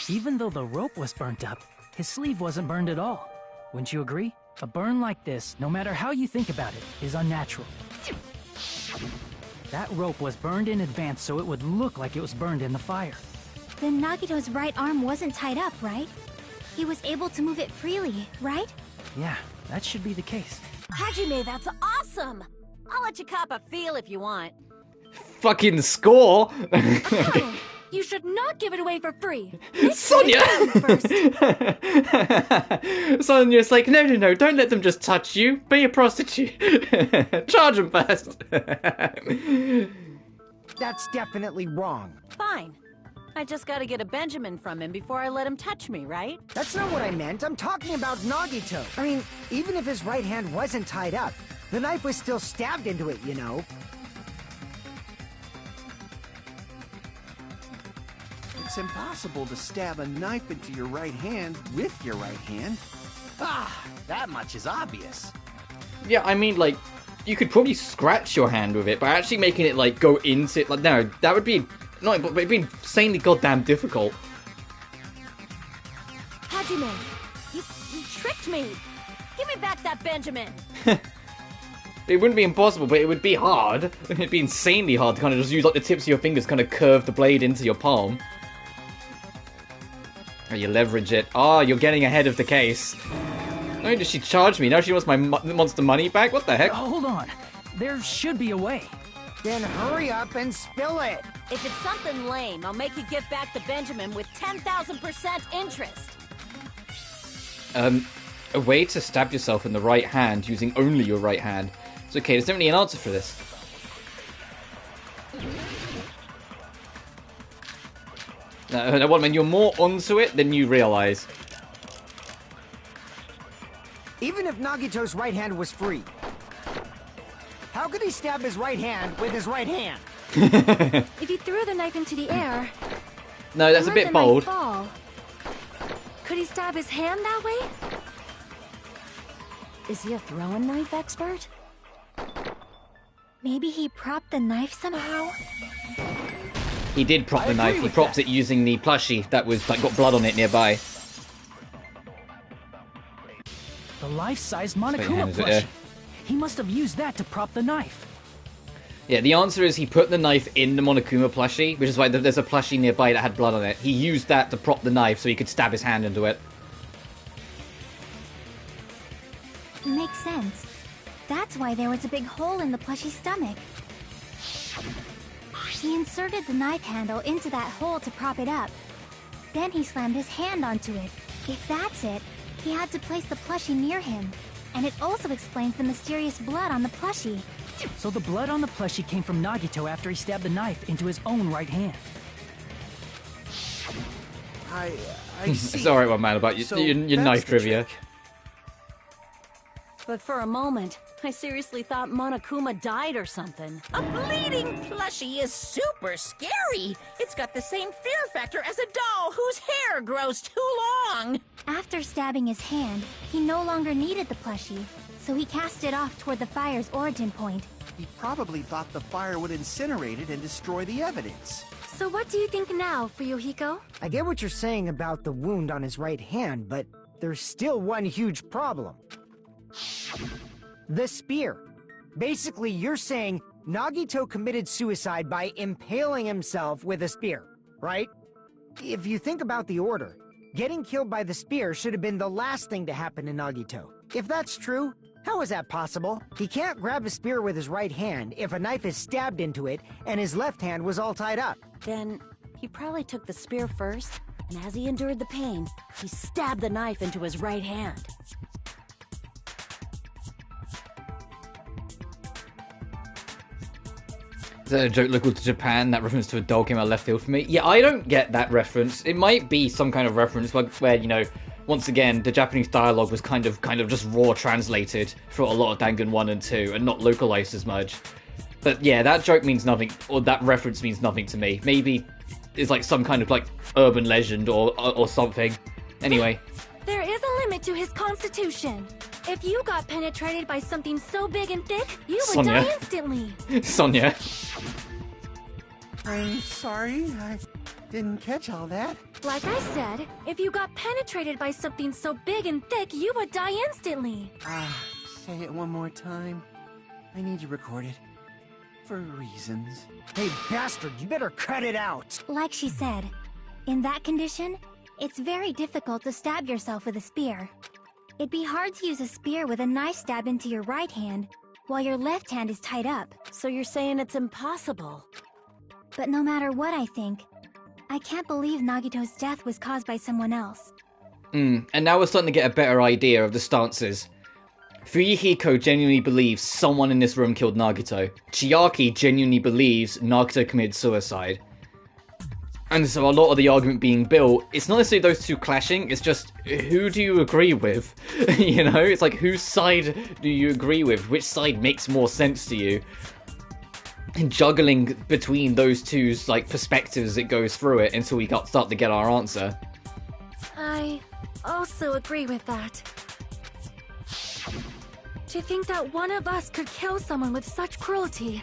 [SPEAKER 6] Even though the rope was burnt up, his sleeve wasn't burned at all. Wouldn't you agree? A burn like this, no matter how you think about it, is unnatural. That rope was burned in advance so it would look like it was burned in the fire.
[SPEAKER 7] Then Nagito's right arm wasn't tied up, right? He was able to move it freely, right?
[SPEAKER 6] Yeah, that should be the case.
[SPEAKER 8] Hajime, that's awesome! I'll let you cop a feel if you want.
[SPEAKER 1] Fucking score!
[SPEAKER 3] Oh, you should not give it away for free.
[SPEAKER 1] Sonia!
[SPEAKER 3] First.
[SPEAKER 1] Sonia's like, no, don't let them just touch you. Be a prostitute. Charge them first.
[SPEAKER 4] That's definitely wrong.
[SPEAKER 8] Fine. I just gotta get a Benjamin from him before I let him touch me, right?
[SPEAKER 4] That's not what I meant. I'm talking about Nagito. I mean, even if his right hand wasn't tied up, the knife was still stabbed into it, you know.
[SPEAKER 5] It's impossible to stab a knife into your right hand with your right hand.
[SPEAKER 9] Ah, that much is obvious.
[SPEAKER 1] Yeah, I mean, like, you could probably scratch your hand with it, but actually making it, like, go into it, like, no, that would be, not, but it'd be insanely goddamn difficult.
[SPEAKER 8] Hajime, you tricked me. Give me back that Benjamin.
[SPEAKER 1] It wouldn't be impossible, but it would be hard. It'd be insanely hard to kind of just use, like, the tips of your fingers, kind of curve the blade into your palm. Oh, you leverage it. Oh, you're getting ahead of the case. Not only does she charge me, now she wants my monster money back? What the heck?
[SPEAKER 6] Hold on. There should be a way.
[SPEAKER 4] Then hurry up and spill it.
[SPEAKER 8] If it's something lame, I'll make you give back the Benjamin with 10,000% interest.
[SPEAKER 1] A way to stab yourself in the right hand using only your right hand. It's okay, there's definitely an answer for this. When you're more onto it than you realize.
[SPEAKER 4] Even if Nagito's right hand was free, how could he stab his right hand with his right hand?
[SPEAKER 3] If he threw the knife into the air...
[SPEAKER 1] No, that's a
[SPEAKER 3] and
[SPEAKER 1] bit
[SPEAKER 3] let the
[SPEAKER 1] bold.
[SPEAKER 3] knife fall, could he stab his hand that way?
[SPEAKER 8] Is he a throwing knife expert?
[SPEAKER 7] Maybe he propped the knife somehow?
[SPEAKER 1] He did prop the knife. He propped it using the plushie that was got blood on it nearby.
[SPEAKER 6] The life-size Monokuma plushie. He must have used that to prop the knife.
[SPEAKER 1] Yeah, the answer is he put the knife in the Monokuma plushie, which is why there's a plushie nearby that had blood on it. He used that to prop the knife so he could stab his hand into it.
[SPEAKER 7] Makes sense. That's why there was a big hole in the plushie's stomach. He inserted the knife handle into that hole to prop it up. Then he slammed his hand onto it. If that's it, he had to place the plushie near him. And it also explains the mysterious blood on the plushie.
[SPEAKER 6] So the blood on the plushie came from Nagito after he stabbed the knife into his own right hand.
[SPEAKER 5] I see.
[SPEAKER 1] It's alright, one man, about your knife trivia.
[SPEAKER 5] Trick.
[SPEAKER 8] But for a moment, I seriously thought Monokuma died or something.
[SPEAKER 2] A bleeding plushie is super scary. It's got the same fear factor as a doll whose hair grows too long.
[SPEAKER 7] After stabbing his hand, he no longer needed the plushie, so he cast it off toward the fire's origin point.
[SPEAKER 5] He probably thought the fire would incinerate it and destroy the evidence.
[SPEAKER 3] So what do you think now, Fuyuhiko?
[SPEAKER 4] I get what you're saying about the wound on his right hand, but there's still one huge problem. The spear. Basically, you're saying Nagito committed suicide by impaling himself with a spear, right? If you think about the order, getting killed by the spear should have been the last thing to happen to Nagito. If that's true, how is that possible? He can't grab a spear with his right hand if a knife is stabbed into it and his left hand was all tied up.
[SPEAKER 8] Then he probably took the spear first, and as he endured the pain, he stabbed the knife into his right hand.
[SPEAKER 1] Is that a joke local to Japan? That reference to a doll came out left field for me. Yeah, I don't get that reference. It might be some kind of reference where you know, once again, the Japanese dialogue was kind of just raw translated for a lot of Dangan 1 and 2 and not localized as much. But yeah, that joke means nothing, or that reference means nothing to me. Maybe it's like some kind of like urban legend or something. Anyway.
[SPEAKER 3] There is a limit to his constitution. If you got penetrated by something so big and thick, you would die instantly.
[SPEAKER 1] Sonia.
[SPEAKER 5] I'm sorry, I didn't catch all that.
[SPEAKER 3] Like I said, if you got penetrated by something so big and thick, you would die instantly.
[SPEAKER 5] Say it one more time. I need you recorded. For reasons.
[SPEAKER 4] Hey, bastard, you better cut it out!
[SPEAKER 7] Like she said, in that condition, it's very difficult to stab yourself with a spear. It'd be hard to use a spear with a knife stabbed into your right hand, while your left hand is tied up.
[SPEAKER 8] So you're saying it's impossible?
[SPEAKER 7] But no matter what I think, I can't believe Nagito's death was caused by someone else.
[SPEAKER 1] And now we're starting to get a better idea of the stances. Fuyuhiko genuinely believes someone in this room killed Nagito. Chiaki genuinely believes Nagito committed suicide. And so a lot of the argument being built, it's not necessarily those two clashing, it's just, who do you agree with? You know, it's like, whose side do you agree with? Which side makes more sense to you? And juggling between those two's, like, perspectives as it goes through it until we start to get our answer.
[SPEAKER 3] I also agree with that. To think that one of us could kill someone with such cruelty,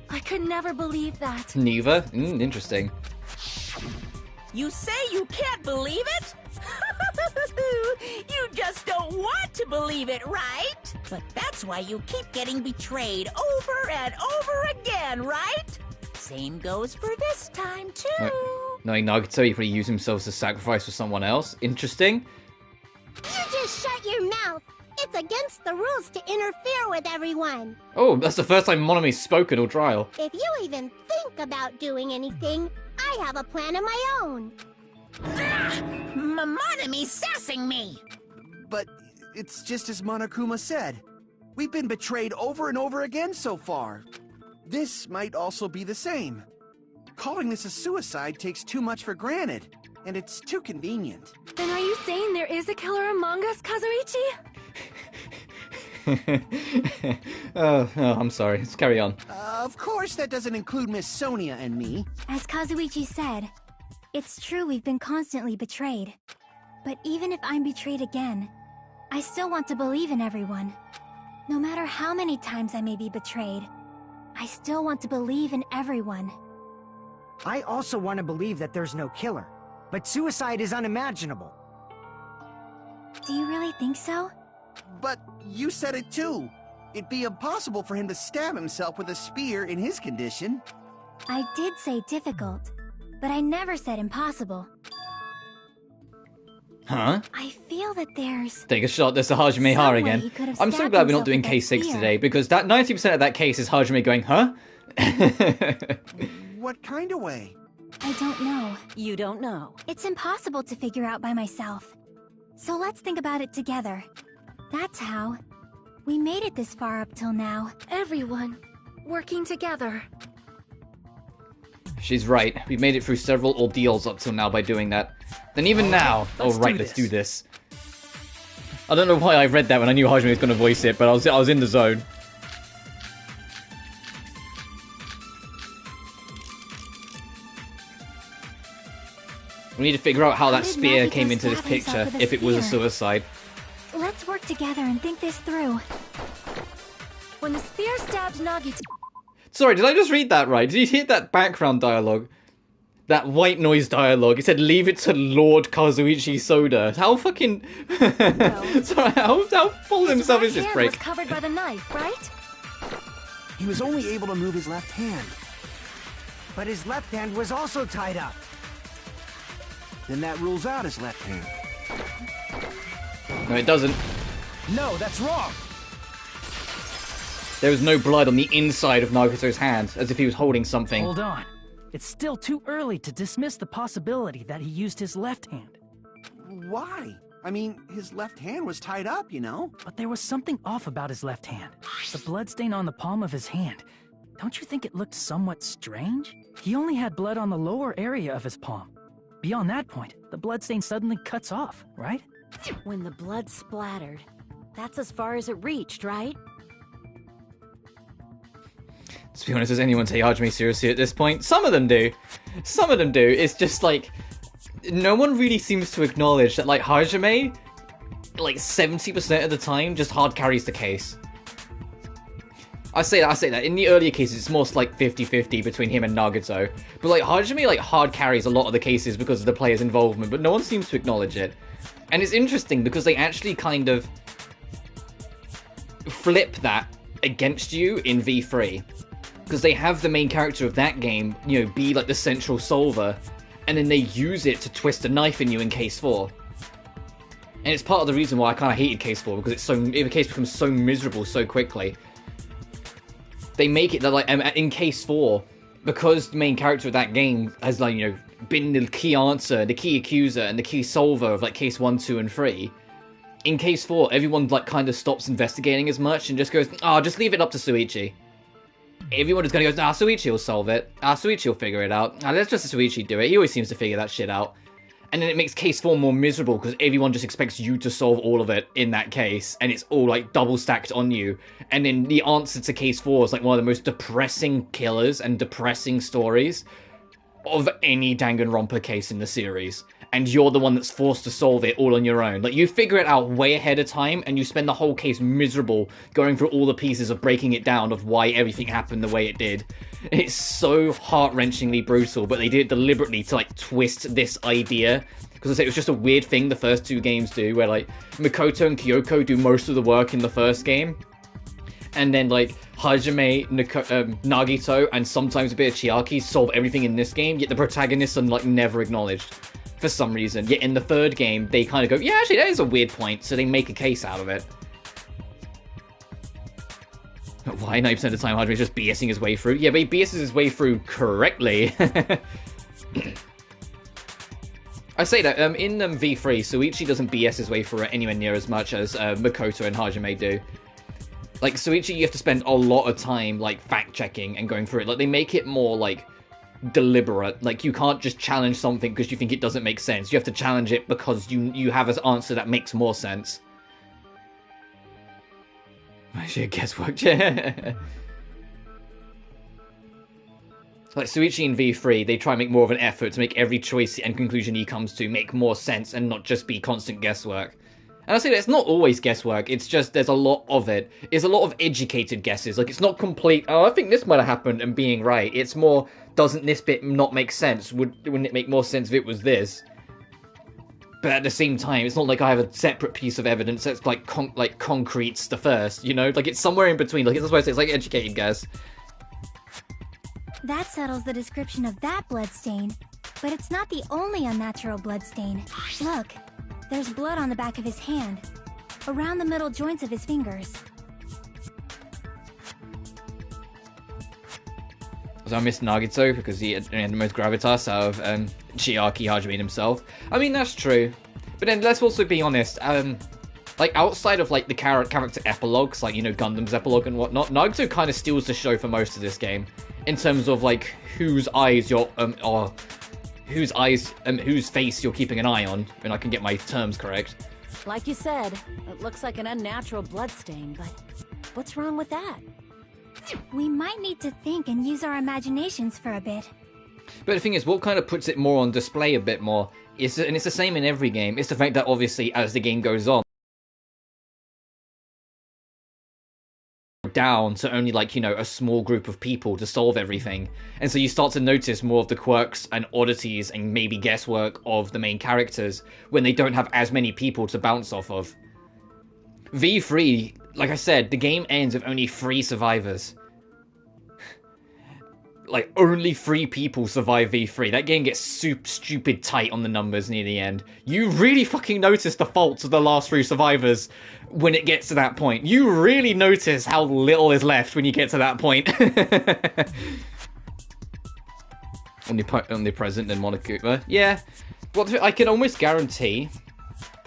[SPEAKER 3] I could never believe that.
[SPEAKER 1] Neither? Interesting.
[SPEAKER 2] You say you can't believe it? You just don't want to believe it, right? But that's why you keep getting betrayed over and over again, right? Same goes for this time, too.
[SPEAKER 1] Right. Knowing Nagito, he probably used himself as a sacrifice for someone else. Interesting.
[SPEAKER 10] You just shut your mouth. It's against the rules to interfere with everyone.
[SPEAKER 1] Oh, that's the first time Monomi's spoken all trial.
[SPEAKER 10] If you even think about doing anything, I have a plan of my own.
[SPEAKER 2] Monomi's sassing me.
[SPEAKER 5] But it's just as Monokuma said. We've been betrayed over and over again so far. This might also be the same. Calling this a suicide takes too much for granted, and it's too convenient.
[SPEAKER 3] Then are you saying there is a killer among us, Kazuichi?
[SPEAKER 1] I'm sorry. Let's carry on.
[SPEAKER 5] Of course that doesn't include Miss Sonia and me.
[SPEAKER 7] As Kazuichi said, it's true we've been constantly betrayed. But even if I'm betrayed again, I still want to believe in everyone. No matter how many times I may be betrayed, I still want to believe in everyone.
[SPEAKER 4] I also want to believe that there's no killer, but suicide is unimaginable.
[SPEAKER 7] Do you really think so?
[SPEAKER 5] But you said it too. It'd be impossible for him to stab himself with a spear in his condition.
[SPEAKER 7] I did say difficult, but I never said impossible.
[SPEAKER 1] Huh?
[SPEAKER 7] I feel that there's...
[SPEAKER 1] Take a shot, there's a Hajime Har again. I'm so glad we're not doing case 6 today, because that 90% of that case is Hajime going, huh?
[SPEAKER 5] What kind of way?
[SPEAKER 7] I don't know.
[SPEAKER 8] You don't know.
[SPEAKER 7] It's impossible to figure out by myself. So let's think about it together. That's how. We made it this far up till now.
[SPEAKER 3] Everyone working together.
[SPEAKER 1] She's right. We've made it through several ordeals up till now by doing that. Then even now... Let's do this. I don't know why I read that when I knew Hajime was going to voice it, but I was in the zone. We need to figure out how that spear came into this picture, if it was a suicide.
[SPEAKER 7] Let's work together and think this through.
[SPEAKER 3] When the spear stabbed Nagito...
[SPEAKER 1] Sorry, did I just read that right? Did you hear that background dialogue? That white noise dialogue. It said, leave it to Lord Kazuichi Soda. How fucking... Sorry, how full of himself is this prick?
[SPEAKER 3] Was covered by the knife, right?
[SPEAKER 5] He was only able to move his left hand.
[SPEAKER 4] But his left hand was also tied up.
[SPEAKER 5] Then that rules out his left hand.
[SPEAKER 1] No, it doesn't.
[SPEAKER 6] No, that's wrong.
[SPEAKER 1] There was no blood on the inside of Nagito's hand, as if he was holding something.
[SPEAKER 6] Hold on. It's still too early to dismiss the possibility that he used his left hand.
[SPEAKER 5] Why? I mean, his left hand was tied up, you know?
[SPEAKER 6] But there was something off about his left hand. The bloodstain on the palm of his hand. Don't you think it looked somewhat strange? He only had blood on the lower area of his palm. Beyond that point, the bloodstain suddenly cuts off, right?
[SPEAKER 8] When the blood splattered, that's as far as it reached, right?
[SPEAKER 1] To be honest, does anyone take Hajime seriously at this point? Some of them do. Some of them do. It's just like, no one really seems to acknowledge that, like, Hajime, like, 70% of the time just hard carries the case. I say that. In the earlier cases, it's more like 50-50 between him and Nagito. But, like, Hajime, like, hard carries a lot of the cases because of the player's involvement, but no one seems to acknowledge it. And it's interesting because they actually kind of flip that against you in V3. Because they have the main character of that game, you know, be like the central solver, and then they use it to twist a knife in you in Case 4. And it's part of the reason why I kind of hated Case 4, because the case becomes so miserable so quickly. They make it that, like, in Case 4, because the main character of that game has, like, you know, been the key answer, the key accuser, and the key solver of, like, Case 1, 2, and 3, in Case 4, everyone, like, kind of stops investigating as much and just goes, just leave it up to Shuichi. Everyone is going to go, Shuichi will solve it. Shuichi will figure it out. Let's just Shuichi do it. He always seems to figure that shit out. And then it makes Case 4 more miserable because everyone just expects you to solve all of it in that case. And it's all, like, double stacked on you. And then the answer to Case 4 is, like, one of the most depressing killers and depressing stories of any Danganronpa case in the series. And you're the one that's forced to solve it all on your own. Like, you figure it out way ahead of time, and you spend the whole case miserable going through all the pieces of breaking it down of why everything happened the way it did. It's so heart-wrenchingly brutal, but they did it deliberately to, like, twist this idea. Because I say it was just a weird thing the first two games do, where, like, Mikoto and Kyoko do most of the work in the first game. And then, like, Hajime, Nagito, and sometimes a bit of Chiaki solve everything in this game, yet the protagonists are, like, never acknowledged. For some reason. Yet in the third game, they kind of go, yeah, actually, that is a weird point, so they make a case out of it. Why 90% of the time Hajime is just BSing his way through? Yeah, but he BSes his way through correctly. I say that, in V3, Shuichi doesn't BS his way through it anywhere near as much as Mikoto and Hajime do. Like, Shuichi, you have to spend a lot of time, like, fact-checking and going through it. Like, they make it more, like, deliberate. Like, you can't just challenge something because you think it doesn't make sense. You have to challenge it because you have an answer that makes more sense. Actually, guesswork. Like, Shuichi in V3, they try and make more of an effort to make every choice and conclusion he comes to make more sense and not just be constant guesswork. And I say that it's not always guesswork, it's just there's a lot of it. It's a lot of educated guesses. Like, it's not complete, I think this might have happened and being right. It's more, doesn't this bit not make sense? Wouldn't it make more sense if it was this? But at the same time, it's not like I have a separate piece of evidence that's, like, concretes the first, you know? Like, it's somewhere in between. Like, that's why I say it's like educated guess.
[SPEAKER 7] That settles the description of that bloodstain. But it's not the only unnatural bloodstain. Look, there's blood on the back of his hand, around the middle joints of his fingers.
[SPEAKER 1] So I missed Nagito because he had the most gravitas out of Chiaki, Hajime himself. I mean, that's true. But then let's also be honest, like, outside of, like, the character epilogues, like, you know, Gundam's epilogue and whatnot, Nagito kind of steals the show for most of this game. In terms of, like, whose eyes you're, whose face you're keeping an eye on, and I can get my terms correct.
[SPEAKER 8] Like you said, it looks like an unnatural bloodstain, but what's wrong with that?
[SPEAKER 7] We might need to think and use our imaginations for a bit.
[SPEAKER 1] But the thing is, what kind of puts it more on display a bit more, and it's the same in every game, it's the fact that obviously as the game goes on, down to only like, you know, a small group of people to solve everything. And so you start to notice more of the quirks and oddities and maybe guesswork of the main characters when they don't have as many people to bounce off of. V3, like I said, the game ends with only 3 survivors. Like, only 3 people survive V3. That game gets stupid tight on the numbers near the end. You really fucking notice the faults of the last 3 survivors when it gets to that point. You really notice how little is left when you get to that point. Omnipresent and Monokuma. Yeah, well, I can almost guarantee...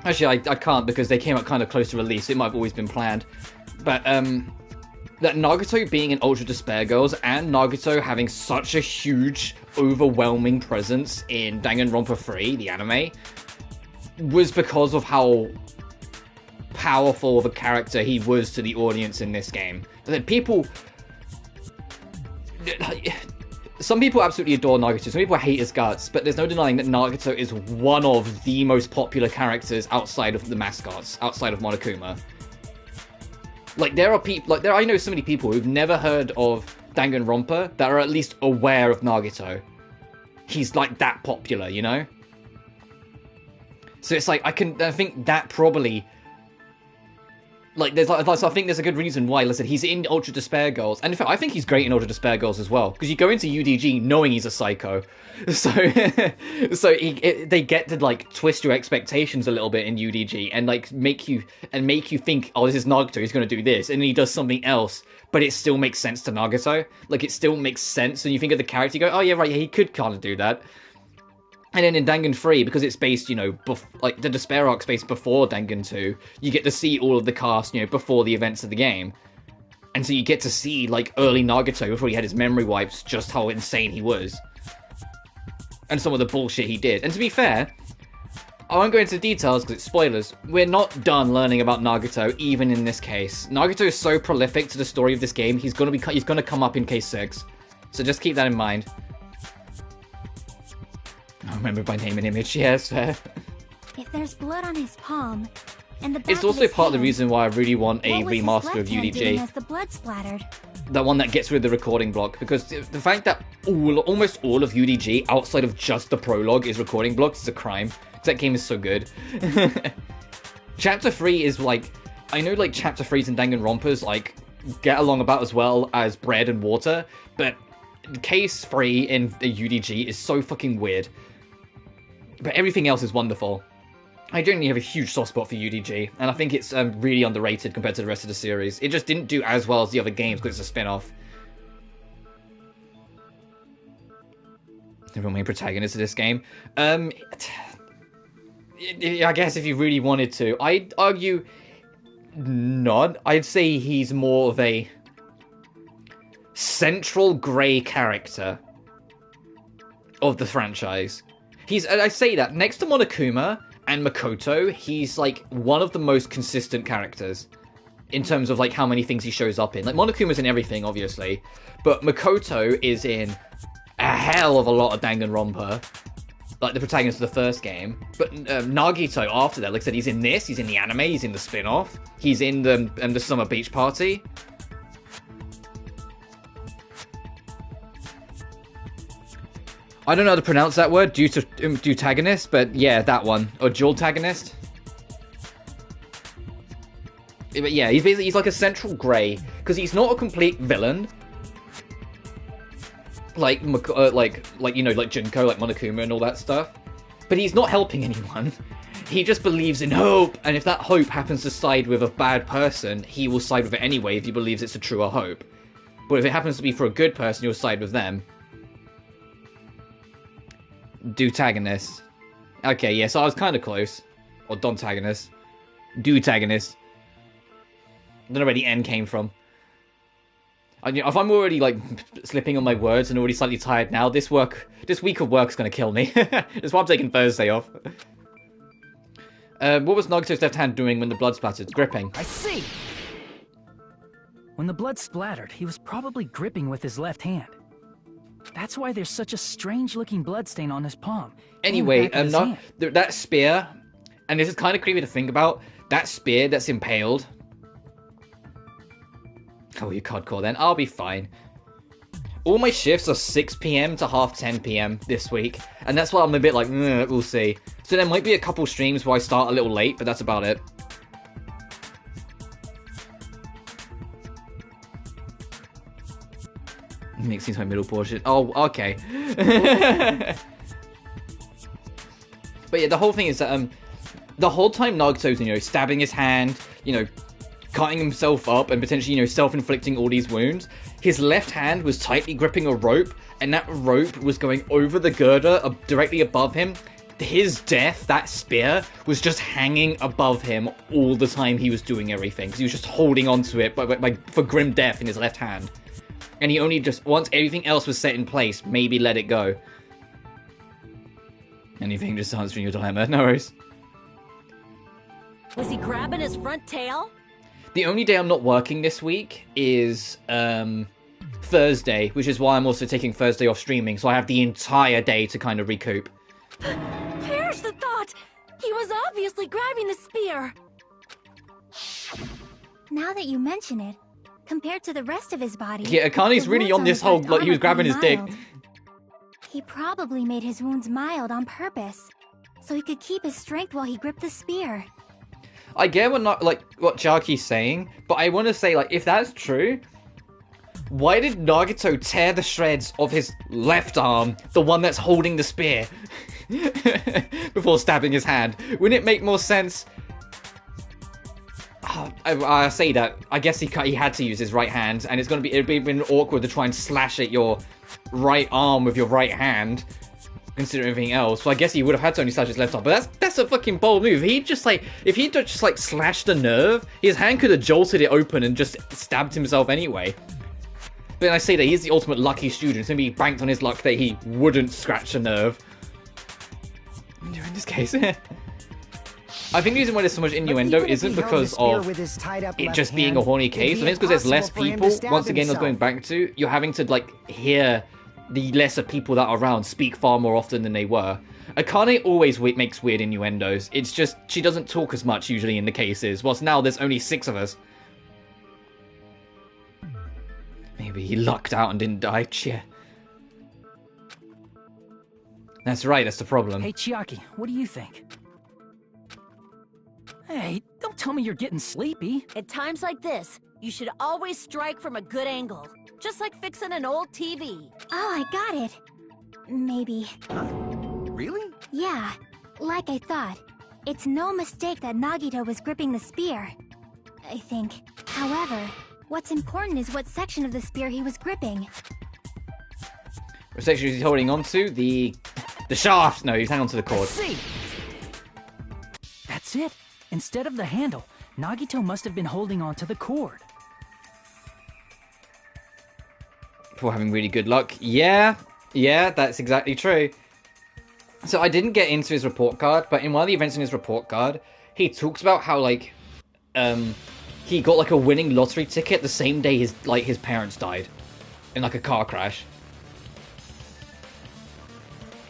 [SPEAKER 1] Actually, I can't because they came out kind of close to release. It might have always been planned. But, that Nagito being in Ultra Despair Girls and Nagito having such a huge, overwhelming presence in Danganronpa 3, the anime, was because of how powerful of a character he was to the audience in this game. That people... Some people absolutely adore Nagito, some people hate his guts, but there's no denying that Nagito is one of the most popular characters outside of the mascots, outside of Monokuma. Like, there are people, like, I know so many people who've never heard of Danganronpa that are at least aware of Nagito. He's, like, that popular, you know? So it's like, I think that probably... Like, so I think there's a good reason why, listen, he's in Ultra Despair Girls, and in fact, I think he's great in Ultra Despair Girls as well, because you go into UDG knowing he's a psycho, so they get to, like, twist your expectations a little bit in UDG, and, like, make you think, oh, this is Nagito, he's gonna do this, and then he does something else, but it still makes sense to Nagito, like, it still makes sense, and you think of the character, you go, oh yeah, right, yeah, he could kind of do that. And then in Dangan 3, because it's based, you know, like, the Despair arc's based before Dangan 2, you get to see all of the cast, you know, before the events of the game. And so you get to see, like, early Nagito, before he had his memory wipes, just how insane he was. And some of the bullshit he did. And to be fair, I won't go into details because it's spoilers, we're not done learning about Nagito, even in this case. Nagito is so prolific to the story of this game, he's gonna come up in case 6. So just keep that in mind. I remember by name and image, yes, fair.
[SPEAKER 7] If there's blood on his palm, and the back
[SPEAKER 1] it's also part of the reason why I really want a remaster of UDG.
[SPEAKER 7] As the blood splattered?
[SPEAKER 1] That one that gets rid of the recording block, because the fact that almost all of UDG, outside of just the prologue, is recording blocks is a crime. Because that game is so good. Chapter 3 is like... I know, like, Chapter 3s and Danganronpas, like, get along about as well as bread and water, but Case 3 in the UDG is so fucking weird. But everything else is wonderful. I generally have a huge soft spot for UDG, and I think it's really underrated compared to the rest of the series. It just didn't do as well as the other games because it's a spin-off. The real main protagonist of this game. I guess if you really wanted to. I'd argue not. I'd say he's more of a central grey character of the franchise. I say that, next to Monokuma and Makoto, he's, like, one of the most consistent characters in terms of, like, how many things he shows up in. Like, Monokuma's in everything, obviously, but Makoto is in a hell of a lot of Danganronpa, like, the protagonist of the first game. But Nagito, after that, like I said, he's in this, he's in the anime, he's in the spin-off, he's in the Summer Beach Party. I don't know how to pronounce that word, deutagonist, but yeah, that one. Or dual-tagonist. But yeah, he's like a central grey, because he's not a complete villain. Like, you know, like Junko, like Monokuma and all that stuff. But he's not helping anyone. He just believes in hope, and if that hope happens to side with a bad person, he will side with it anyway if he believes it's a truer hope. But if it happens to be for a good person, he'll side with them. Deutagonist. Okay, yeah, so I was kind of close. Or dontagonist. Deutagonist. I don't know where the N came from. If I'm already, like, slipping on my words and already slightly tired now, this week of work's gonna kill me. That's why I'm taking Thursday off. What was Nagito's left hand doing when the blood splattered? Gripping.
[SPEAKER 6] I see! When the blood splattered, he was probably gripping with his left hand. That's why there's such a strange-looking bloodstain on his palm.
[SPEAKER 1] Anyway, that spear, and this is kind of creepy to think about, that spear that's impaled, Oh, you hardcore then. I'll be fine. All my shifts are 6 PM to half 10 PM this week, and that's why I'm a bit like, we'll see. So there might be a couple streams where I start a little late, but that's about it. Mixing my middle portion. Oh, okay. But yeah, the whole thing is that the whole time Nagito's, stabbing his hand, cutting himself up and potentially, self-inflicting all these wounds, his left hand was tightly gripping a rope, and that rope was going over the girder directly above him. His death, that spear, was just hanging above him all the time he was doing everything, because he was just holding onto it for grim death in his left hand. And he only just, once everything else was set in place, maybe let it go. Anything, just answering your dilemma, no worries.
[SPEAKER 8] Was he grabbing his front tail?
[SPEAKER 1] The only day I'm not working this week is Thursday, which is why I'm also taking Thursday off streaming, so I have the entire day to kind of recoup.
[SPEAKER 3] Perish the thought! He was obviously grabbing the spear!
[SPEAKER 7] Now that you mention it, compared to the rest of his body...
[SPEAKER 1] Yeah, Akane's really on this whole, like, he was grabbing his dick.
[SPEAKER 7] He probably made his wounds mild on purpose, so he could keep his strength while he gripped the spear.
[SPEAKER 1] I get what Jaki's saying, but I want to say, if that's true, why did Nagito tear the shreds of his left arm, the one that's holding the spear, before stabbing his hand? Wouldn't it make more sense? I say that, I guess he had to use his right hand, and it'd be even awkward to try and slash at your right arm with your right hand, considering everything else. So I guess he would have had to only slash his left arm, but that's a fucking bold move. If he'd just slashed the nerve, his hand could have jolted it open and just stabbed himself anyway. But then I say that he's the ultimate lucky student, so he banked on his luck that he wouldn't scratch a nerve. In this case, I think the reason why there's so much innuendo isn't because of it just being a horny case. I think it's because there's less people. Once again, I was going back to, you're having to hear the lesser people that are around speak far more often than they were. Akane always makes weird innuendos. It's just she doesn't talk as much usually in the cases. Whilst now there's only 6 of us. Maybe he lucked out and didn't die. Cheer. That's right. That's the problem.
[SPEAKER 6] Hey Chiaki, what do you think? Hey, don't tell me you're getting sleepy.
[SPEAKER 8] At times like this, you should always strike from a good angle. Just like fixing an old TV.
[SPEAKER 7] Oh, I got it. Maybe.
[SPEAKER 5] Really?
[SPEAKER 7] Yeah, like I thought. It's no mistake that Nagito was gripping the spear, I think. However, what's important is what section of the spear he was gripping.
[SPEAKER 1] What section is he holding onto? The shaft! No, he's hanging onto the cord.
[SPEAKER 6] See. That's it. Instead of the handle, Nagito must have been holding onto the cord.
[SPEAKER 1] For having really good luck. Yeah, that's exactly true. So I didn't get into his report card, but in one of the events in his report card, he talks about how, he got, a winning lottery ticket the same day his parents died. In, a car crash.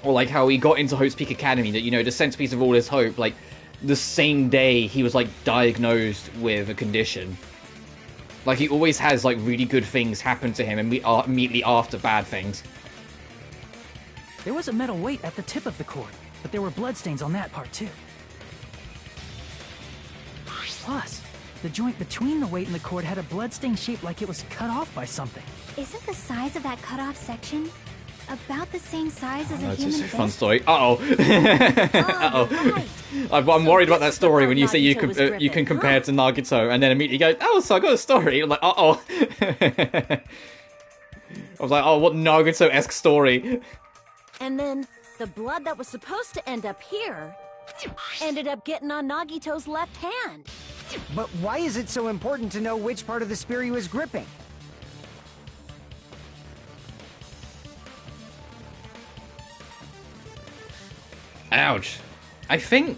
[SPEAKER 1] Or, how he got into Hope's Peak Academy, that, the centerpiece of all his hope, the same day he was, diagnosed with a condition. He always has, really good things happen to him immediately after bad things.
[SPEAKER 6] There was a metal weight at the tip of the cord, but there were bloodstains on that part, too. Plus, the joint between the weight and the cord had a bloodstain shaped like it was cut off by something.
[SPEAKER 7] Isn't the size of that cut-off section about the same size as a
[SPEAKER 1] That's
[SPEAKER 7] human
[SPEAKER 1] just a
[SPEAKER 7] fist?
[SPEAKER 1] fun story. Uh-oh. I'm worried about that story when you say you can compare it to Nagito, and then immediately go, oh, so I got a story. I'm like, uh-oh. I was like, oh, what Nagito-esque story?
[SPEAKER 8] And then, the blood that was supposed to end up here ended up getting on Nagito's left hand.
[SPEAKER 4] But why is it so important to know which part of the spear he was gripping?
[SPEAKER 1] Ouch. I think...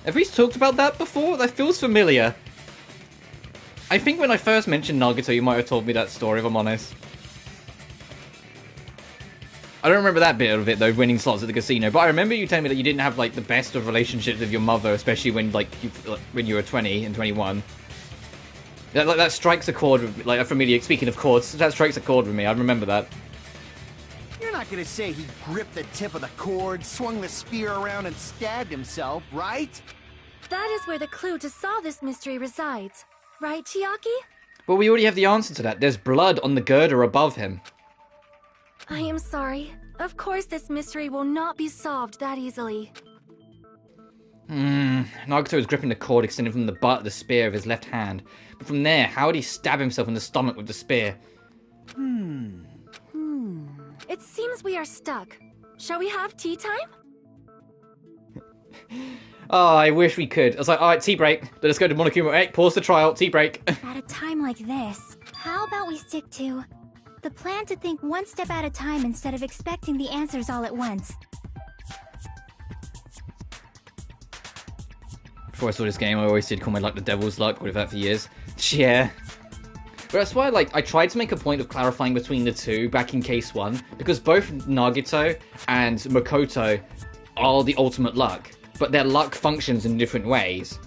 [SPEAKER 1] Have we talked about that before? That feels familiar. I think when I first mentioned Nagito, you might have told me that story, if I'm honest. I don't remember that bit of it, though, winning slots at the casino. But I remember you telling me that you didn't have, the best of relationships with your mother, especially when, when you were 20 and 21. That strikes a chord with me, like, for me, speaking of chords, that strikes a chord with me, I remember that.
[SPEAKER 5] You're not gonna say he gripped the tip of the cord, swung the spear around, and stabbed himself, right?
[SPEAKER 3] That is where the clue to solve this mystery resides. Right, Chiaki?
[SPEAKER 1] But we already have the answer to that. There's blood on the girder above him.
[SPEAKER 3] I am sorry. Of course this mystery will not be solved that easily.
[SPEAKER 1] Nagito was gripping the cord extending from the butt of the spear of his left hand. But from there, how would he stab himself in the stomach with the spear?
[SPEAKER 3] It seems we are stuck. Shall we have tea time?
[SPEAKER 1] Oh, I wish we could. I was like, alright, tea break. Let us go to Monokuma. Hey, pause the trial, tea break.
[SPEAKER 7] At a time like this, how about we stick to the plan to think one step at a time instead of expecting the answers all at once?
[SPEAKER 1] Before I saw this game, I always did call my luck the devil's luck. What have that for years? Yeah. But that's why, like, I tried to make a point of clarifying between the two back in Case 1, because both Nagito and Makoto are the ultimate luck, but their luck functions in different ways.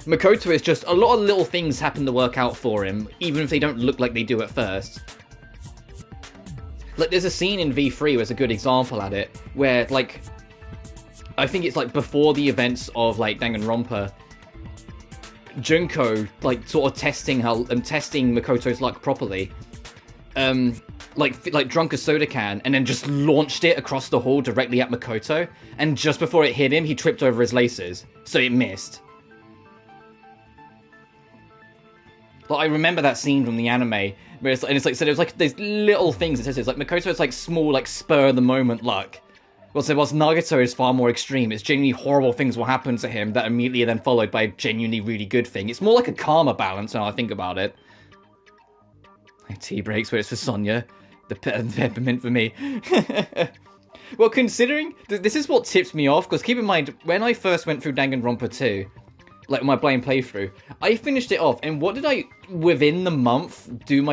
[SPEAKER 1] Makoto is just a lot of little things happen to work out for him, even if they don't look like they do at first. Like, there's a scene in V3 where it's a good example at it, where, like, I think it's, like, before the events of, like, Danganronpa, Junko, like, sort of testing Makoto's luck properly, like drunk a soda can and then just launched it across the hall directly at Makoto, and just before it hit him, he tripped over his laces, so it missed. Like, I remember that scene from the anime, where it's like, so there's like these little things. It says it's like Makoto's like small, like spur of the moment luck. Well, so whilst Nagito is far more extreme, it's genuinely horrible things will happen to him that immediately are then followed by a genuinely really good thing. It's more like a karma balance now I think about it. Like tea breaks where it's for Sonya, the peppermint for me. Well, considering, this is what tips me off, because keep in mind, when I first went through Danganronpa 2, like my blind playthrough, I finished it off, and what did I, within the month,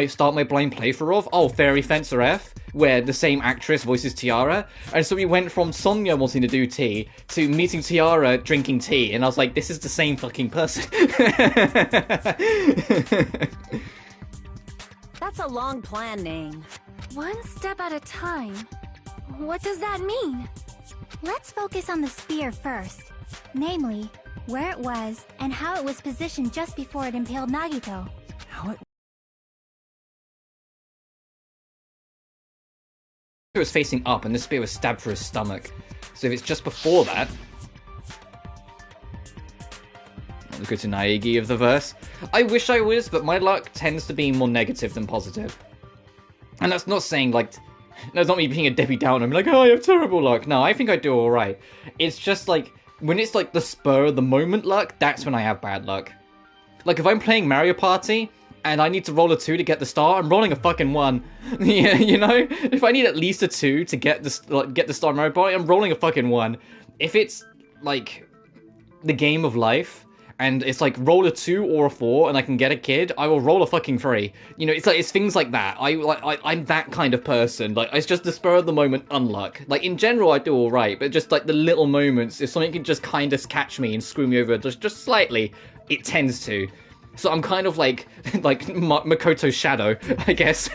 [SPEAKER 1] start my blind playthrough of? Oh, Fairy Fencer F, where the same actress voices Tiara, and so we went from Sonya wanting to do tea, to meeting Tiara drinking tea, and I was like, this is the same fucking person.
[SPEAKER 8] That's a long plan name.
[SPEAKER 3] One step at a time. What does that mean?
[SPEAKER 7] Let's focus on the spear first. Namely, where it was, and how it was positioned just before it impaled Nagito.
[SPEAKER 1] It was facing up, and the spear was stabbed through his stomach. So if it's just before that... Not the good to Naegi of the verse. I wish I was, but my luck tends to be more negative than positive. And that's not saying, like... That's not me being a Debbie Downer. I'm like, oh, I have terrible luck. No, I think I do alright. It's just like... When it's like the spur of the moment luck, that's when I have bad luck. Like if I'm playing Mario Party and I need to roll a 2 to get the star, I'm rolling a fucking 1. Yeah, you know? If I need at least a 2 to get the star in Mario Party, I'm rolling a fucking 1. If it's like the game of life and it's like roll a 2 or a 4 and I can get a kid, I will roll a fucking 3. You know, it's things like that. I'm that kind of person. Like, it's just the spur of the moment unluck. Like, in general, I do alright, but just like the little moments, if something can just kind of catch me and screw me over just slightly, it tends to. So I'm kind of like Makoto's shadow, I guess.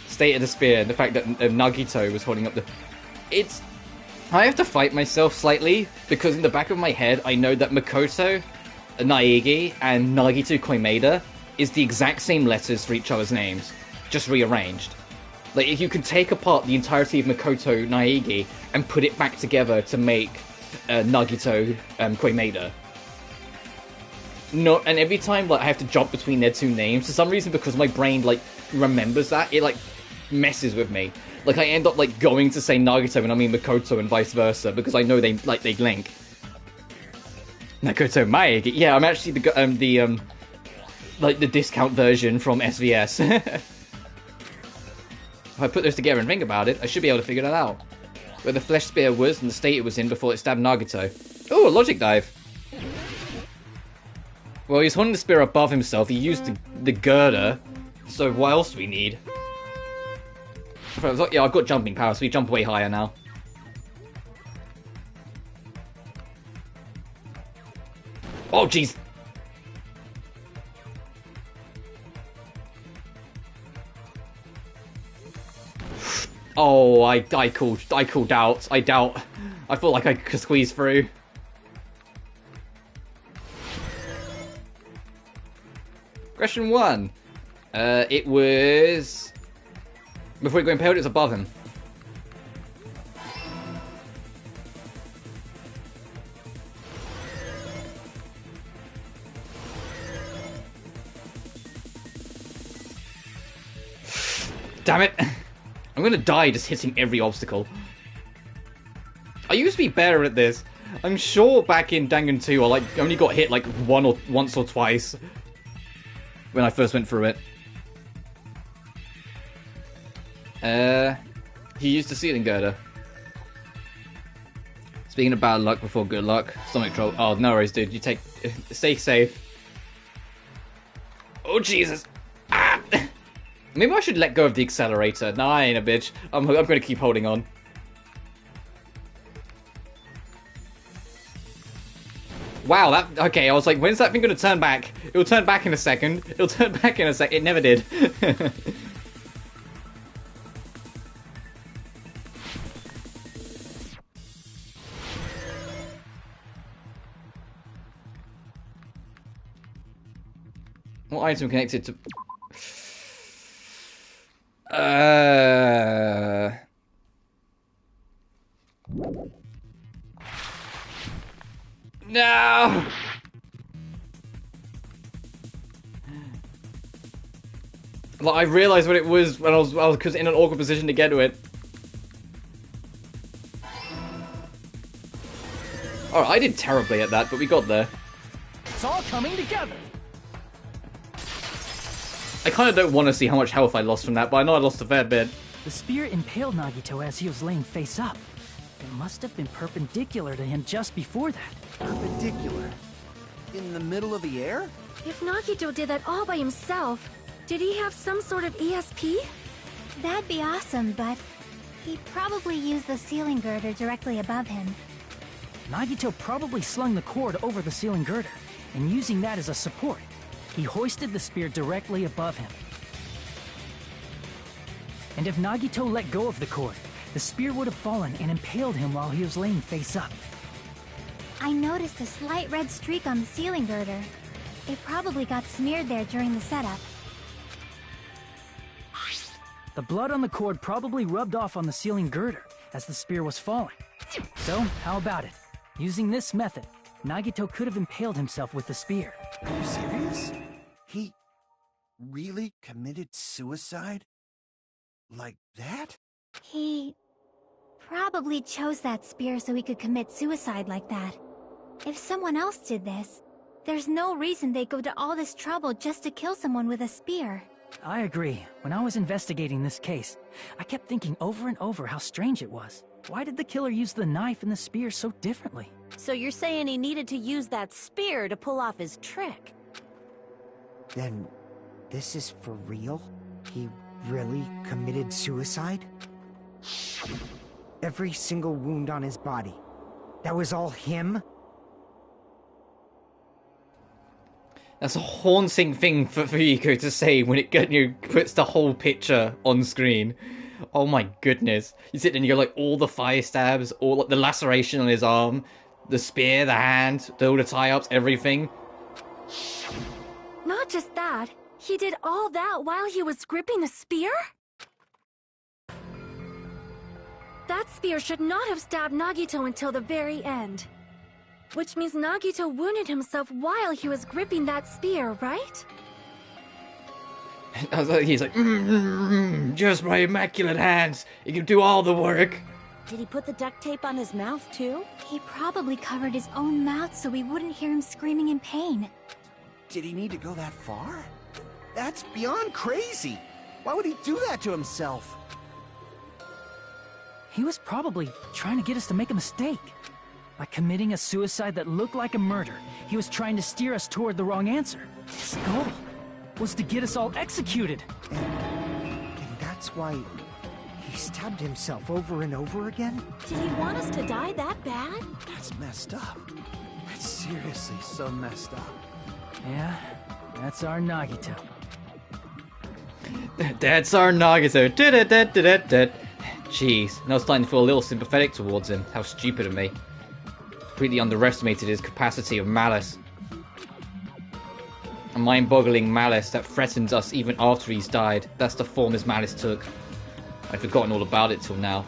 [SPEAKER 1] State of the spear, and the fact that Nagito was holding up the... I have to fight myself slightly, because in the back of my head, I know that Makoto Naegi and Nagito Koimeda is the exact same letters for each other's names, just rearranged. Like, if you could take apart the entirety of Makoto Naegi and put it back together to make Nagito Koimeda. No, and every time like I have to jump between their two names, for some reason, because my brain like remembers that, it like messes with me. Like I end up like going to say Nagito when I mean Makoto and vice versa, because I know they link. Makoto Maegi. Yeah, I'm actually the discount version from SVS. If I put those together and think about it, I should be able to figure that out. Where the flesh spear was and the state it was in before it stabbed Nagito. Oh, a logic dive. Well, he's holding the spear above himself. He used the girder. So what else do we need? Yeah, I've got jumping power, so we jump way higher now. Oh, jeez. Oh, I called out. I doubt. I felt like I could squeeze through. Question 1. It was... Before he got impaled, it's above him. Damn it! I'm gonna die just hitting every obstacle. I used to be better at this. I'm sure back in Dangan 2 I like only got hit like once or twice when I first went through it. He used the ceiling girder. Speaking of bad luck before good luck, stomach trouble. Oh, no worries, dude. You stay safe. Oh Jesus! Ah! Maybe I should let go of the accelerator. Nah, I ain't a bitch. I'm gonna keep holding on. Wow, that... Okay, I was like, when's that thing gonna turn back? It'll turn back in a second. It'll turn back in a sec. It never did. What item connected to... No! Like, I realized what it was when I was in an awkward position to get to it. Alright, I did terribly at that, but we got there.
[SPEAKER 6] It's all coming together.
[SPEAKER 1] I kind of don't want to see how much health I lost from that, but I know I lost a fair bit.
[SPEAKER 6] The spear impaled Nagito as he was laying face up. It must have been perpendicular to him just before that.
[SPEAKER 5] Perpendicular? In the middle of the air?
[SPEAKER 3] If Nagito did that all by himself, did he have some sort of ESP?
[SPEAKER 7] That'd be awesome, but he probably used the ceiling girder directly above him.
[SPEAKER 6] Nagito probably slung the cord over the ceiling girder, and using that as a support, he hoisted the spear directly above him. And if Nagito let go of the cord, the spear would have fallen and impaled him while he was laying face up.
[SPEAKER 7] I noticed a slight red streak on the ceiling girder. It probably got smeared there during the setup.
[SPEAKER 6] The blood on the cord probably rubbed off on the ceiling girder as the spear was falling. So, how about it? Using this method, Nagito could have impaled himself with the spear.
[SPEAKER 5] Are you serious? He really committed suicide? Like that?
[SPEAKER 7] He probably chose that spear so he could commit suicide like that. If someone else did this, there's no reason they'd go to all this trouble just to kill someone with a spear.
[SPEAKER 6] I agree. When I was investigating this case, I kept thinking over and over how strange it was. Why did the killer use the knife and the spear so differently?
[SPEAKER 8] So you're saying he needed to use that spear to pull off his trick?
[SPEAKER 4] Then, this is for real? He really committed suicide? Every single wound on his body. That was all him?
[SPEAKER 1] That's a haunting thing for Yuko to say when it puts the whole picture on screen. Oh my goodness. You sit there and you go like all the fire stabs, all like the laceration on his arm, the spear, the hand, all the tie-ups, everything.
[SPEAKER 3] Not just that, he did all that while he was gripping the spear? That spear should not have stabbed Nagito until the very end. Which means Nagito wounded himself while he was gripping that spear, right?
[SPEAKER 1] He's like, just my immaculate hands. You can do all the work.
[SPEAKER 8] Did he put the duct tape on his mouth too?
[SPEAKER 7] He probably covered his own mouth so we wouldn't hear him screaming in pain.
[SPEAKER 5] Did he need to go that far? That's beyond crazy. Why would he do that to himself?
[SPEAKER 6] He was probably trying to get us to make a mistake. By committing a suicide that looked like a murder, he was trying to steer us toward the wrong answer. His goal was to get us all executed.
[SPEAKER 4] And that's why he stabbed himself over and over again?
[SPEAKER 8] Did he want us to die that bad?
[SPEAKER 5] That's messed up. That's seriously so messed up.
[SPEAKER 6] Yeah, that's our Nagito.
[SPEAKER 1] That's our Nagito. Jeez, now I'm starting to feel a little sympathetic towards him. How stupid of me. Completely underestimated his capacity of malice. A mind-boggling malice that threatens us even after he's died. That's the form his malice took. I'd forgotten all about it till now.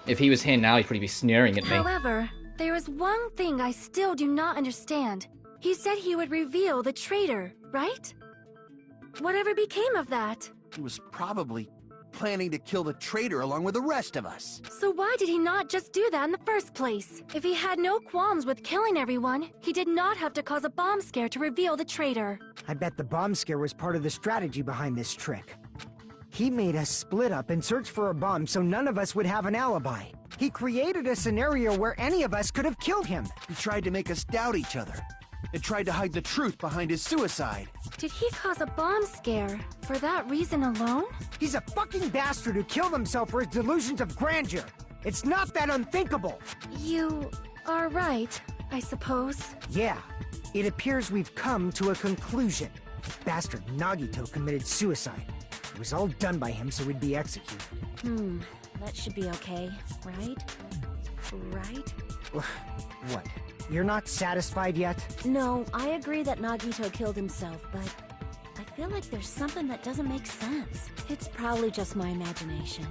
[SPEAKER 1] If he was here now, he'd probably be sneering at me.
[SPEAKER 3] However, there is one thing I still do not understand. He said he would reveal the traitor, right? Whatever became of that?
[SPEAKER 5] He was probably planning to kill the traitor along with the rest of us.
[SPEAKER 3] So why did he not just do that in the first place? If he had no qualms with killing everyone, he did not have to cause a bomb scare to reveal the traitor.
[SPEAKER 4] I bet the bomb scare was part of the strategy behind this trick. He made us split up and search for a bomb so none of us would have an alibi. He created a scenario where any of us could have killed him.
[SPEAKER 5] He tried to make us doubt each other. And tried to hide the truth behind his suicide.
[SPEAKER 3] Did he cause a bomb scare for that reason alone?
[SPEAKER 4] He's a fucking bastard who killed himself for his delusions of grandeur. It's not that unthinkable.
[SPEAKER 3] You are right, I suppose.
[SPEAKER 4] Yeah, it appears we've come to a conclusion. Bastard Nagito committed suicide. It was all done by him so he'd be executed.
[SPEAKER 8] That should be okay, right? Right?
[SPEAKER 4] What? You're not satisfied yet?
[SPEAKER 8] No, I agree that Nagito killed himself, but I feel like there's something that doesn't make sense. It's probably just my imagination.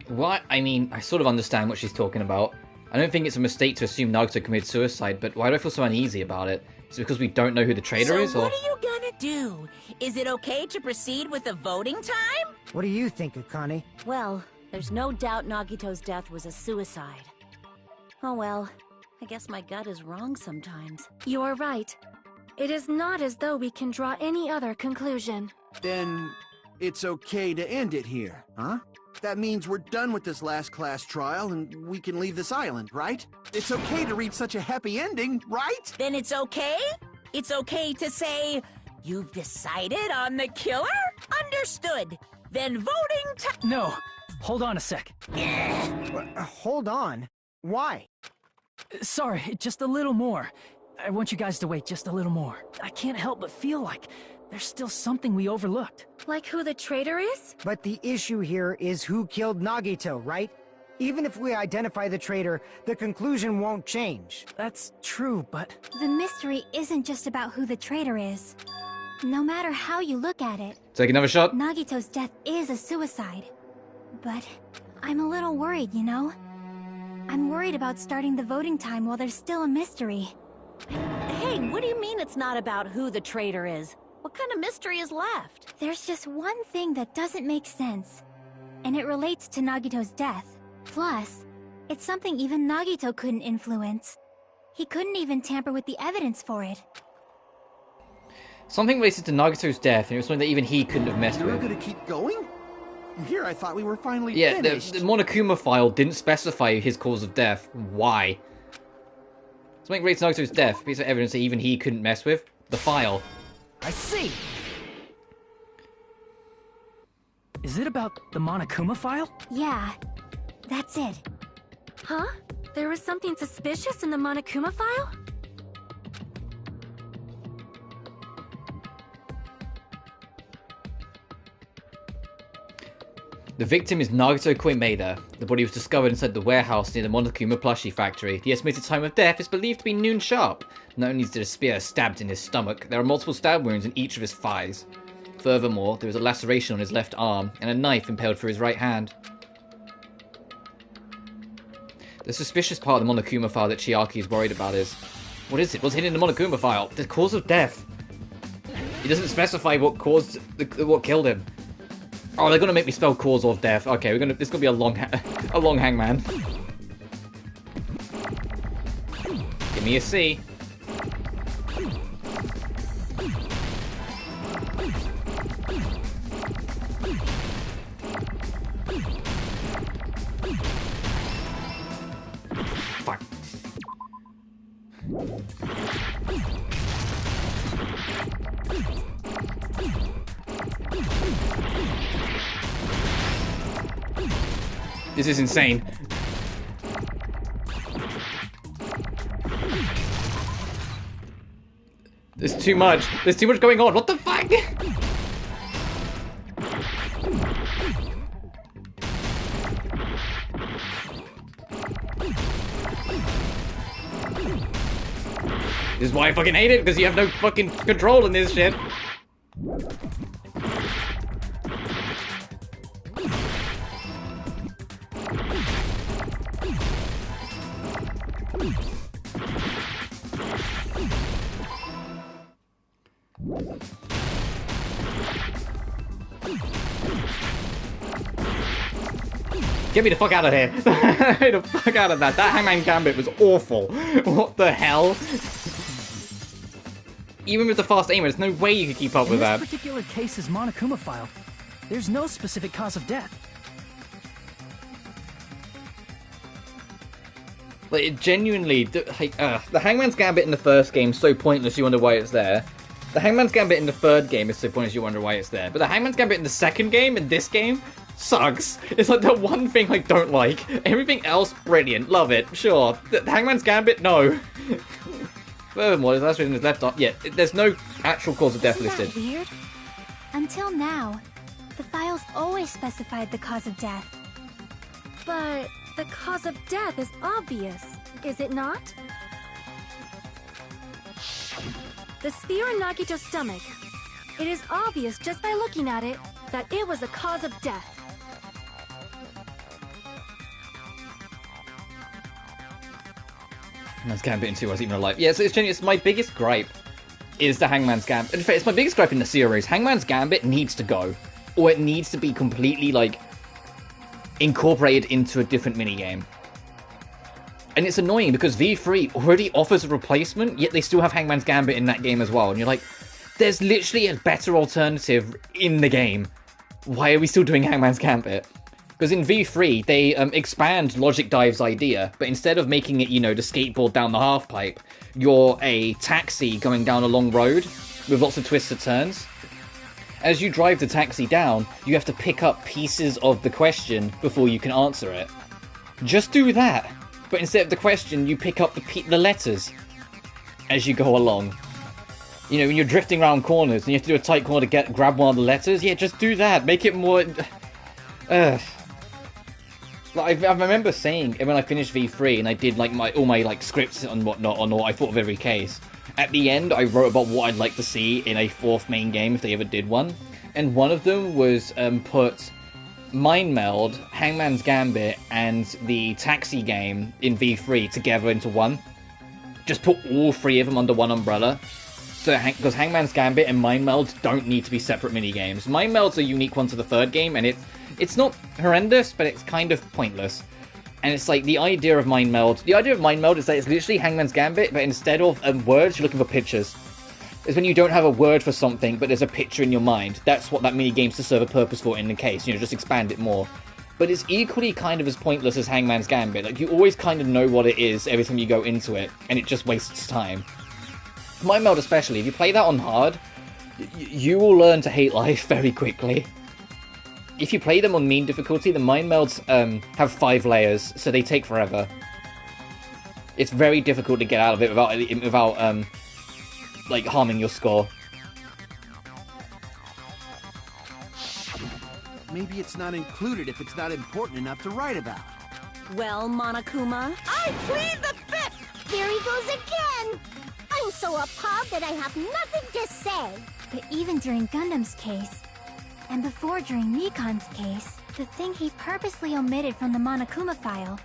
[SPEAKER 1] What? I mean, I sort of understand what she's talking about. I don't think it's a mistake to assume Nagito committed suicide, but why do I feel so uneasy about it? Is it because we don't know who the traitor is,
[SPEAKER 2] So
[SPEAKER 1] or...?
[SPEAKER 2] what are you gonna do? Is it okay to proceed with the voting time?
[SPEAKER 4] What do you think, Akane?
[SPEAKER 8] Well, there's no doubt Nagito's death was a suicide. Oh well, I guess my gut is wrong sometimes.
[SPEAKER 3] You are right. It is not as though we can draw any other conclusion.
[SPEAKER 5] Then it's okay to end it here, huh? That means we're done with this last class trial and we can leave this island, right? It's okay to reach such a happy ending, right?
[SPEAKER 2] Then it's okay? It's okay to say, you've decided on the killer? Understood. Then voting time.
[SPEAKER 6] No, hold on a sec.
[SPEAKER 4] Hold on. Why?
[SPEAKER 6] Sorry, just a little more. I want you guys to wait just a little more. I can't help but feel like there's still something we overlooked.
[SPEAKER 3] Like who the traitor is?
[SPEAKER 4] But the issue here is who killed Nagito, right? Even if we identify the traitor, the conclusion won't change.
[SPEAKER 6] That's true, but...
[SPEAKER 7] The mystery isn't just about who the traitor is. No matter how you look at it,
[SPEAKER 1] Take another shot?
[SPEAKER 7] Nagito's death is a suicide. But I'm a little worried, you know? I'm worried about starting the voting time while there's still a mystery.
[SPEAKER 8] Hey, what do you mean it's not about who the traitor is? What kind of mystery is left?
[SPEAKER 7] There's just one thing that doesn't make sense, and it relates to Nagito's death. Plus, it's something even Nagito couldn't influence. He couldn't even tamper with the evidence for it.
[SPEAKER 1] Something related to Nagito's death, and it was something that even he couldn't have messed
[SPEAKER 5] You're
[SPEAKER 1] with.
[SPEAKER 5] gonna keep going? Here I thought we were finally
[SPEAKER 1] Yeah,
[SPEAKER 5] finished.
[SPEAKER 1] the Monokuma file didn't specify his cause of death. Why? Something related to Nagito's death, piece of evidence that even he couldn't mess with. The file.
[SPEAKER 4] I see!
[SPEAKER 6] Is it about the Monokuma file?
[SPEAKER 7] Yeah, that's it.
[SPEAKER 3] Huh? There was something suspicious in the Monokuma file?
[SPEAKER 1] The victim is Nagito Koimeda. The body was discovered inside the warehouse near the Monokuma plushie factory. The estimated time of death is believed to be noon sharp. Not only is there a spear stabbed in his stomach, there are multiple stab wounds in each of his thighs. Furthermore, there is a laceration on his left arm, and a knife impaled through his right hand. The suspicious part of the Monokuma file that Chiaki is worried about is... What is it? What's hidden in the Monokuma file? The cause of death. It doesn't specify what caused... what killed him. Oh, they're gonna make me spell cause of death. Okay, this is gonna be a long hangman. Give me a C. Fuck. This is insane. There's too much. There's too much going on. What the fuck? This is why I fucking hate it, because you have no fucking control in this shit. Get me the fuck out of here. Get me the fuck out of that. That Hangman Gambit was awful. What the hell? Even with the fast aim, there's no way you could keep up with that.
[SPEAKER 6] In this particular case's Monokuma file, there's no specific cause of death.
[SPEAKER 1] Like, it genuinely, the Hangman's Gambit in the first game is so pointless you wonder why it's there. The Hangman's Gambit in the third game is so pointless you wonder why it's there. But the Hangman's Gambit in the second game, in this game, sucks. It's like the one thing I don't like. Everything else, brilliant. Love it. Sure. The Hangman's Gambit, no. Furthermore, that's written his left arm. Yeah, there's no actual cause of death listed.
[SPEAKER 7] Isn't that weird? Until now, the files always specified the cause of death.
[SPEAKER 3] But the cause of death is obvious, is it not? The spear in Nagito's stomach. It is obvious just by looking at it that it was the cause of death.
[SPEAKER 1] Hangman's Gambit in 2 wasn't even alive. Yeah, so it's my biggest gripe is the Hangman's Gambit. In fact, it's my biggest gripe in the series. Hangman's Gambit needs to go. Or it needs to be completely, like, incorporated into a different minigame. And it's annoying because V3 already offers a replacement, yet they still have Hangman's Gambit in that game as well. And you're like, there's literally a better alternative in the game. Why are we still doing Hangman's Gambit? Because in V3, they expand Logic Dive's idea, but instead of making it, you know, the skateboard down the halfpipe, you're a taxi going down a long road with lots of twists and turns. As you drive the taxi down, you have to pick up pieces of the question before you can answer it. Just do that. But instead of the question, you pick up the letters as you go along. You know, when you're drifting around corners and you have to do a tight corner to grab one of the letters, yeah, just do that. Make it more... Like, I remember saying when I finished V3 and I did like all my like scripts and whatnot on what I thought of every case. At the end, I wrote about what I'd like to see in a fourth main game if they ever did one, and one of them was put Mind Meld, Hangman's Gambit, and the Taxi game in V3 together into one. Just put all three of them under one umbrella. So, because Hangman's Gambit and Mind Meld don't need to be separate minigames. Mind Meld's a unique one to the third game, and it's not horrendous, but it's kind of pointless. And it's like, the idea of Mind Meld is that it's literally Hangman's Gambit, but instead of words, you're looking for pictures. It's when you don't have a word for something, but there's a picture in your mind. That's what that minigame's to serve a purpose for in the case, you know, just expand it more. But it's equally kind of as pointless as Hangman's Gambit. Like, you always kind of know what it is every time you go into it, and it just wastes time. Mind Meld especially, if you play that on hard, you will learn to hate life very quickly. If you play them on mean difficulty, the Mind Melds have 5 layers, so they take forever. It's very difficult to get out of it without like, harming your score.
[SPEAKER 5] Maybe it's not included if it's not important enough to write about.
[SPEAKER 8] Well, Monokuma,
[SPEAKER 10] I plead the fifth! There he goes again! I'm so appalled that I have nothing to say.
[SPEAKER 7] But even during Gundam's case, and before during Nikon's case, the thing he purposely omitted from the Monokuma file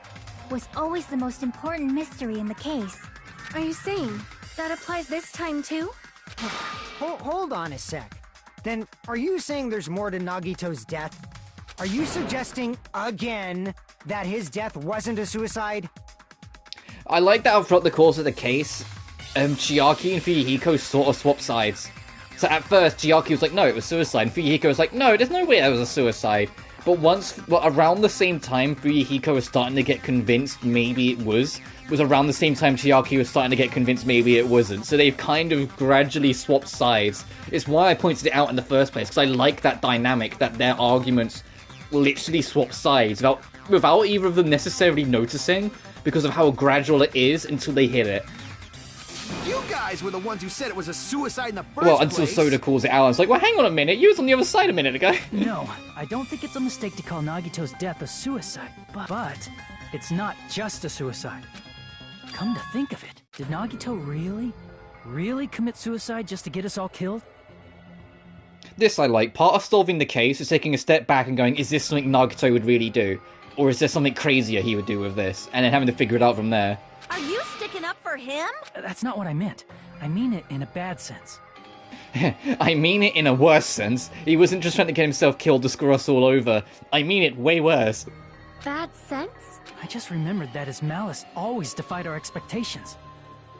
[SPEAKER 7] was always the most important mystery in the case.
[SPEAKER 3] Are you saying that applies this time too?
[SPEAKER 4] Hold on a sec. Then, are you saying there's more to Nagito's death? Are you suggesting, again, that his death wasn't a suicide?
[SPEAKER 1] I like that throughout the course of the case, Chiaki and Fuyuhiko sort of swap sides. So at first, Chiaki was like, no, it was suicide, and Fuyuhiko was like, no, there's no way that was a suicide. But around the same time Fuyuhiko was starting to get convinced maybe it was around the same time Chiaki was starting to get convinced maybe it wasn't. So they've kind of gradually swapped sides. It's why I pointed it out in the first place, because I like that dynamic, that their arguments literally swap sides without either of them necessarily noticing, because of how gradual it is until they hit it.
[SPEAKER 5] You guys were the ones who said it was a suicide in the first place.
[SPEAKER 1] Well, until Soda calls it out. It's like, well, hang on a minute. You was on the other side a minute ago.
[SPEAKER 6] No, I don't think it's a mistake to call Nagito's death a suicide. But it's not just a suicide. Come to think of it, Did Nagito really commit suicide just to get us all killed?
[SPEAKER 1] This I like. Part of solving the case is taking a step back and going, is this something Nagito would really do? Or is there something crazier he would do with this? And then having to figure it out from there.
[SPEAKER 2] Are you sticking up for him?
[SPEAKER 6] That's not what I meant. I mean it in a bad sense.
[SPEAKER 1] I mean it in a worse sense. He wasn't just trying to get himself killed to screw us all over. I mean it way worse.
[SPEAKER 3] Bad sense?
[SPEAKER 6] I just remembered that his malice always defied our expectations.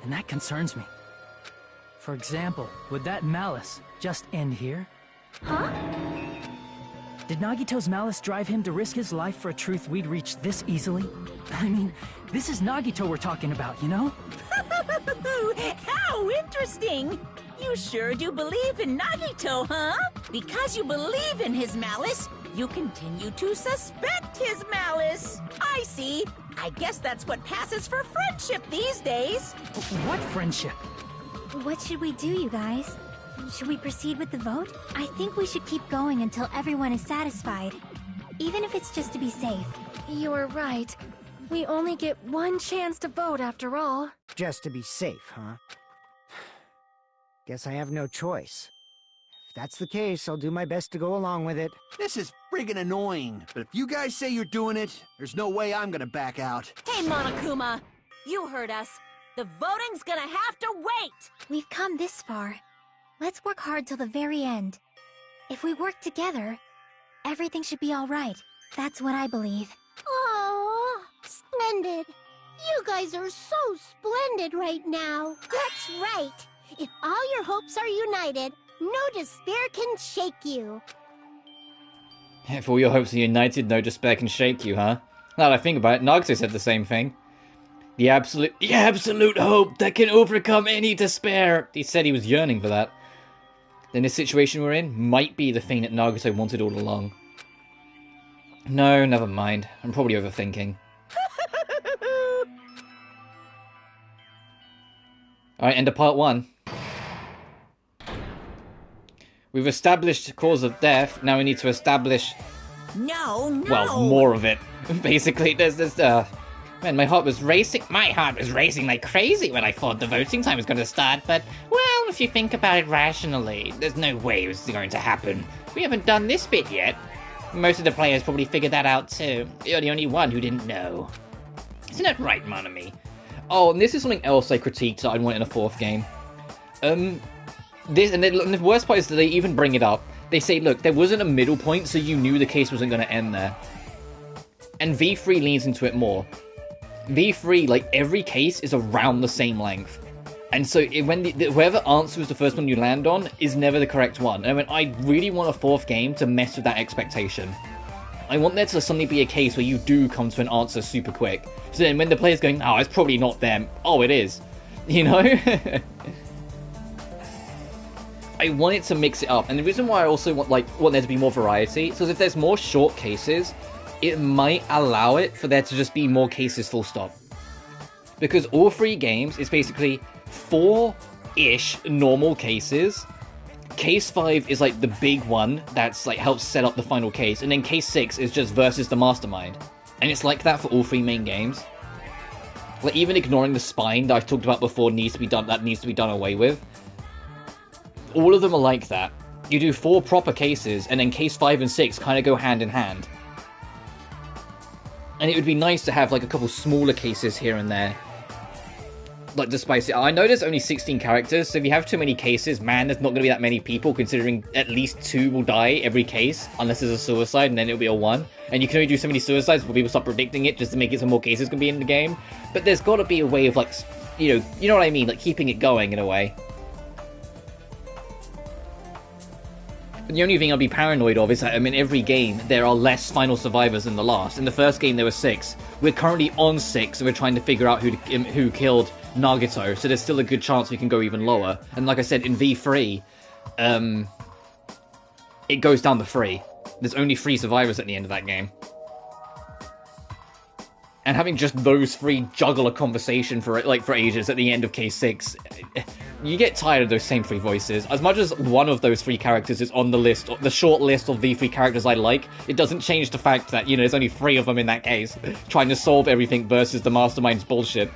[SPEAKER 6] And that concerns me. For example, would that malice just end here?
[SPEAKER 3] Huh?
[SPEAKER 6] Did Nagito's malice drive him to risk his life for a truth we'd reach this easily? I mean, this is Nagito we're talking about, you know?
[SPEAKER 2] How interesting! You sure do believe in Nagito, huh? Because you believe in his malice, you continue to suspect his malice. I see. I guess that's what passes for friendship these days.
[SPEAKER 6] What friendship?
[SPEAKER 7] What should we do, you guys? Should we proceed with the vote? I think we should keep going until everyone is satisfied. Even if it's just to be safe.
[SPEAKER 3] You're right. We only get one chance to vote after all.
[SPEAKER 4] Just to be safe, huh? Guess I have no choice. If that's the case, I'll do my best to go along with it.
[SPEAKER 5] This is friggin' annoying, but if you guys say you're doing it, there's no way I'm gonna back out.
[SPEAKER 8] Hey, Monokuma! You heard us. The voting's gonna have to wait!
[SPEAKER 7] We've come this far. Let's work hard till the very end. If we work together, everything should be all right. That's what I believe.
[SPEAKER 10] Oh, splendid. You guys are so splendid right now. That's right. If all your hopes are united, no despair can shake you.
[SPEAKER 1] If all your hopes are united, no despair can shake you, huh? Now that I think about it, Nagito said the same thing. The absolute hope that can overcome any despair. He said he was yearning for that. Then the situation we're in might be the thing that Nagito wanted all along. No, never mind. I'm probably overthinking. Alright, end of part 1. We've established cause of death, now we need to establish...
[SPEAKER 2] No.
[SPEAKER 1] Well, more of it. Basically, there's man, my heart was racing like crazy when I thought the voting time was going to start, but, well, if you think about it rationally, there's no way it was going to happen. We haven't done this bit yet. Most of the players probably figured that out too. You're the only one who didn't know. Isn't that right, Monami? Oh, and this is something else I critiqued that I'd want in a 4th game. And the worst part is that they even bring it up. They say, look, there wasn't a middle point, so you knew the case wasn't going to end there. And V3 leans into it more. V3, like, every case is around the same length. And so when whoever answer was the first one you land on is never the correct one. And I really want a 4th game to mess with that expectation. I want there to suddenly be a case where you do come to an answer super quick. So then when the player's going, oh, it's probably not them. Oh, it is. You know? I want it to mix it up. And the reason why I also want there to be more variety, so if there's more short cases, it might allow it for there to just be more cases full stop. Because all 3 games is basically 4-ish normal cases. Case 5 is like the big one that's like helps set up the final case, and then case 6 is just versus the mastermind. And it's like that for all 3 main games. Like, even ignoring the spine that I've talked about before needs to be done away with. All of them are like that. You do 4 proper cases, and then case 5 and 6 kind of go hand in hand. And it would be nice to have like a couple smaller cases here and there. Like to spice it. I know there's only 16 characters, so if you have too many cases, man, there's not going to be that many people, considering at least 2 will die every case, unless there's a suicide, and then it'll be a 1. And you can only do so many suicides before people start predicting it, just to make it so more cases can be in the game. But there's got to be a way of, like, you know what I mean, like keeping it going in a way. But the only thing I'll be paranoid of is that, in every game, there are less final survivors than the last. In the first game, there were 6. We're currently on 6, and we're trying to figure out who killed Nagito, so there's still a good chance we can go even lower. And like I said, in V3, it goes down to 3. There's only 3 survivors at the end of that game. And having just those 3 juggle a conversation for ages at the end of case 6, you get tired of those same 3 voices. As much as one of those 3 characters is on the list, the short list of V3 characters I like, it doesn't change the fact that, there's only 3 of them in that case, trying to solve everything versus the mastermind's bullshit.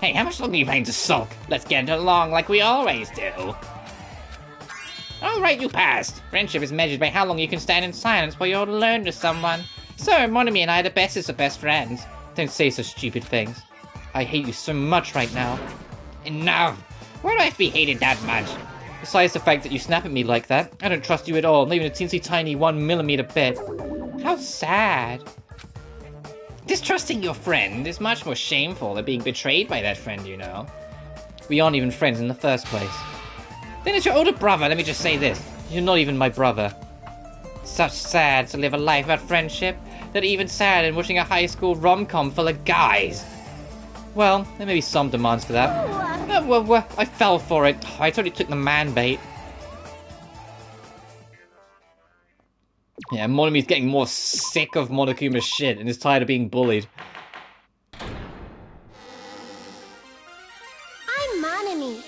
[SPEAKER 11] Hey, how much longer are you planning to sulk? Let's get along like we always do. Alright, you passed. Friendship is measured by how long you can stand in silence while you're alone with someone. So, Monami and I are the bestest of best friends. Don't say such stupid things. I hate you so much right now. Enough! Why do I have to be hated that much? Besides the fact that you snap at me like that, I don't trust you at all, not even a teensy tiny 1mm bit. How sad. Distrusting your friend is much more shameful than being betrayed by that friend, you know. We aren't even friends in the first place. Then it's your older brother, let me just say this. You're not even my brother. Such sad to live a life without friendship, that even sadder than watching a high school rom-com full of guys. Well, there may be some demands for that. Well, I fell for it. I totally took the man bait. Yeah, Monami's getting more sick of Monokuma's shit and is tired of being bullied.
[SPEAKER 10] I'm Monami.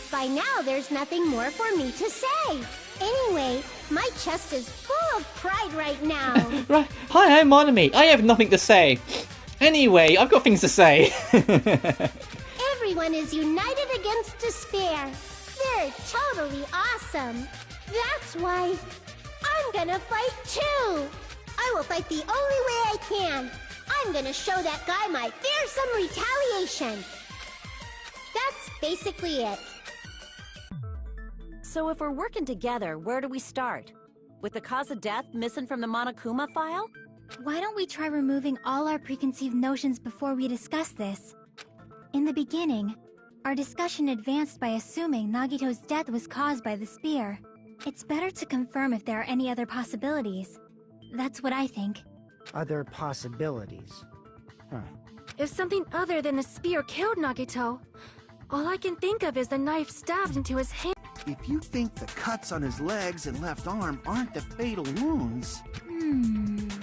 [SPEAKER 10] By now, there's nothing more for me to say. Anyway, my chest is full of pride right now.
[SPEAKER 1] Right. Hi, I'm Monami. I have nothing to say. Anyway, I've got things to say.
[SPEAKER 10] Everyone is united against despair. They're totally awesome. That's why I'm gonna fight too. I will fight the only way I can. I'm gonna show that guy my fearsome retaliation. That's basically it.
[SPEAKER 8] So if we're working together, where do we start? With the cause of death missing from the Monokuma file?
[SPEAKER 7] Why don't we try removing all our preconceived notions before we discuss this? In the beginning, our discussion advanced by assuming Nagito's death was caused by the spear. It's better to confirm if there are any other possibilities. That's what I think.
[SPEAKER 4] Other possibilities? Huh.
[SPEAKER 3] If something other than the spear killed Nagito, all I can think of is the knife stabbed into his hand.
[SPEAKER 5] If you think the cuts on his legs and left arm aren't the fatal wounds...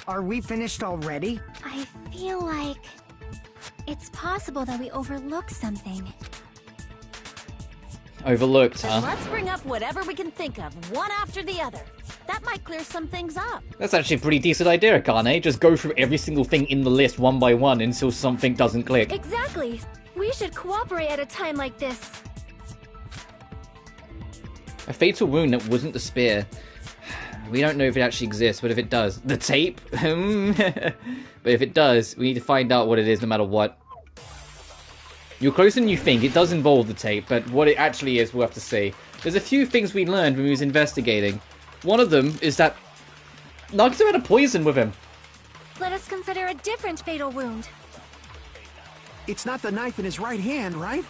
[SPEAKER 4] Are we finished already?
[SPEAKER 7] I feel like... it's possible that we overlooked something.
[SPEAKER 1] Overlooked,
[SPEAKER 8] Then
[SPEAKER 1] huh?
[SPEAKER 8] let's bring up whatever we can think of, one after the other. That might clear some things up.
[SPEAKER 1] That's actually a pretty decent idea, Akane. Just go through every single thing in the list one by one until something doesn't click.
[SPEAKER 3] Exactly. We should cooperate at a time like this.
[SPEAKER 1] A fatal wound that wasn't the spear. We don't know if it actually exists, but if it does... The tape? But if it does, we need to find out what it is no matter what. You're closer than you think. It does involve the tape, but what it actually is, we'll have to see. There's a few things we learned when we was investigating. One of them is that Nagito had a poison with him.
[SPEAKER 3] Let us consider a different fatal wound.
[SPEAKER 5] It's not the knife in his right hand, right?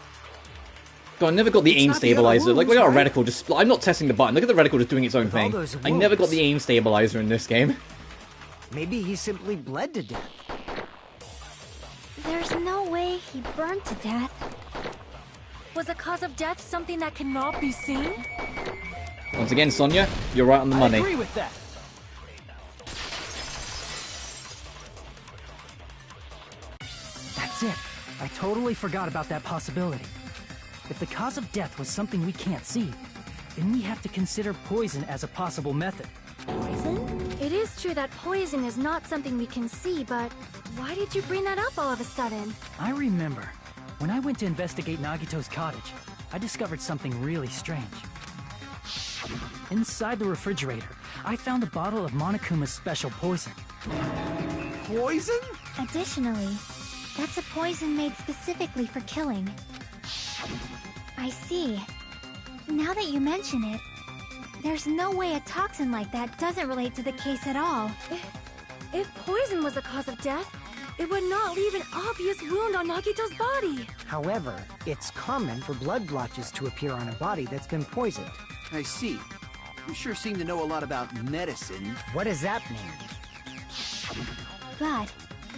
[SPEAKER 1] God, I never got the
[SPEAKER 5] It's
[SPEAKER 1] aim
[SPEAKER 5] not the other
[SPEAKER 1] stabilizer. Like,
[SPEAKER 5] wounds,
[SPEAKER 1] look at
[SPEAKER 5] right?
[SPEAKER 1] reticle just... I'm not testing the button. Look at the reticle just doing its own
[SPEAKER 4] With all
[SPEAKER 1] thing.
[SPEAKER 4] those
[SPEAKER 1] I never got
[SPEAKER 4] wounds.
[SPEAKER 1] the aim stabilizer in this game.
[SPEAKER 4] Maybe he simply bled to death.
[SPEAKER 7] There's no way he burned to death.
[SPEAKER 3] Was the cause of death something that cannot be seen?
[SPEAKER 1] Once again, Sonia, you're right on the
[SPEAKER 6] I
[SPEAKER 1] money.
[SPEAKER 6] agree with that. That's it. I totally forgot about that possibility. If the cause of death was something we can't see, then we have to consider poison as a possible method.
[SPEAKER 8] Poison?
[SPEAKER 3] It is true that poison is not something we can see, but why did you bring that up all of a sudden?
[SPEAKER 6] I remember, when I went to investigate Nagito's cottage, I discovered something really strange. Inside the refrigerator, I found a bottle of Monokuma's special poison.
[SPEAKER 5] Poison?
[SPEAKER 7] Additionally, that's a poison made specifically for killing. I see. Now that you mention it, there's no way a toxin like that doesn't relate to the case at all.
[SPEAKER 3] If poison was the cause of death, it would not leave an obvious wound on Nagito's body.
[SPEAKER 4] However, it's common for blood blotches to appear on a body that's been poisoned.
[SPEAKER 5] I see. You sure seem to know a lot about medicine.
[SPEAKER 4] What does that mean?
[SPEAKER 7] But,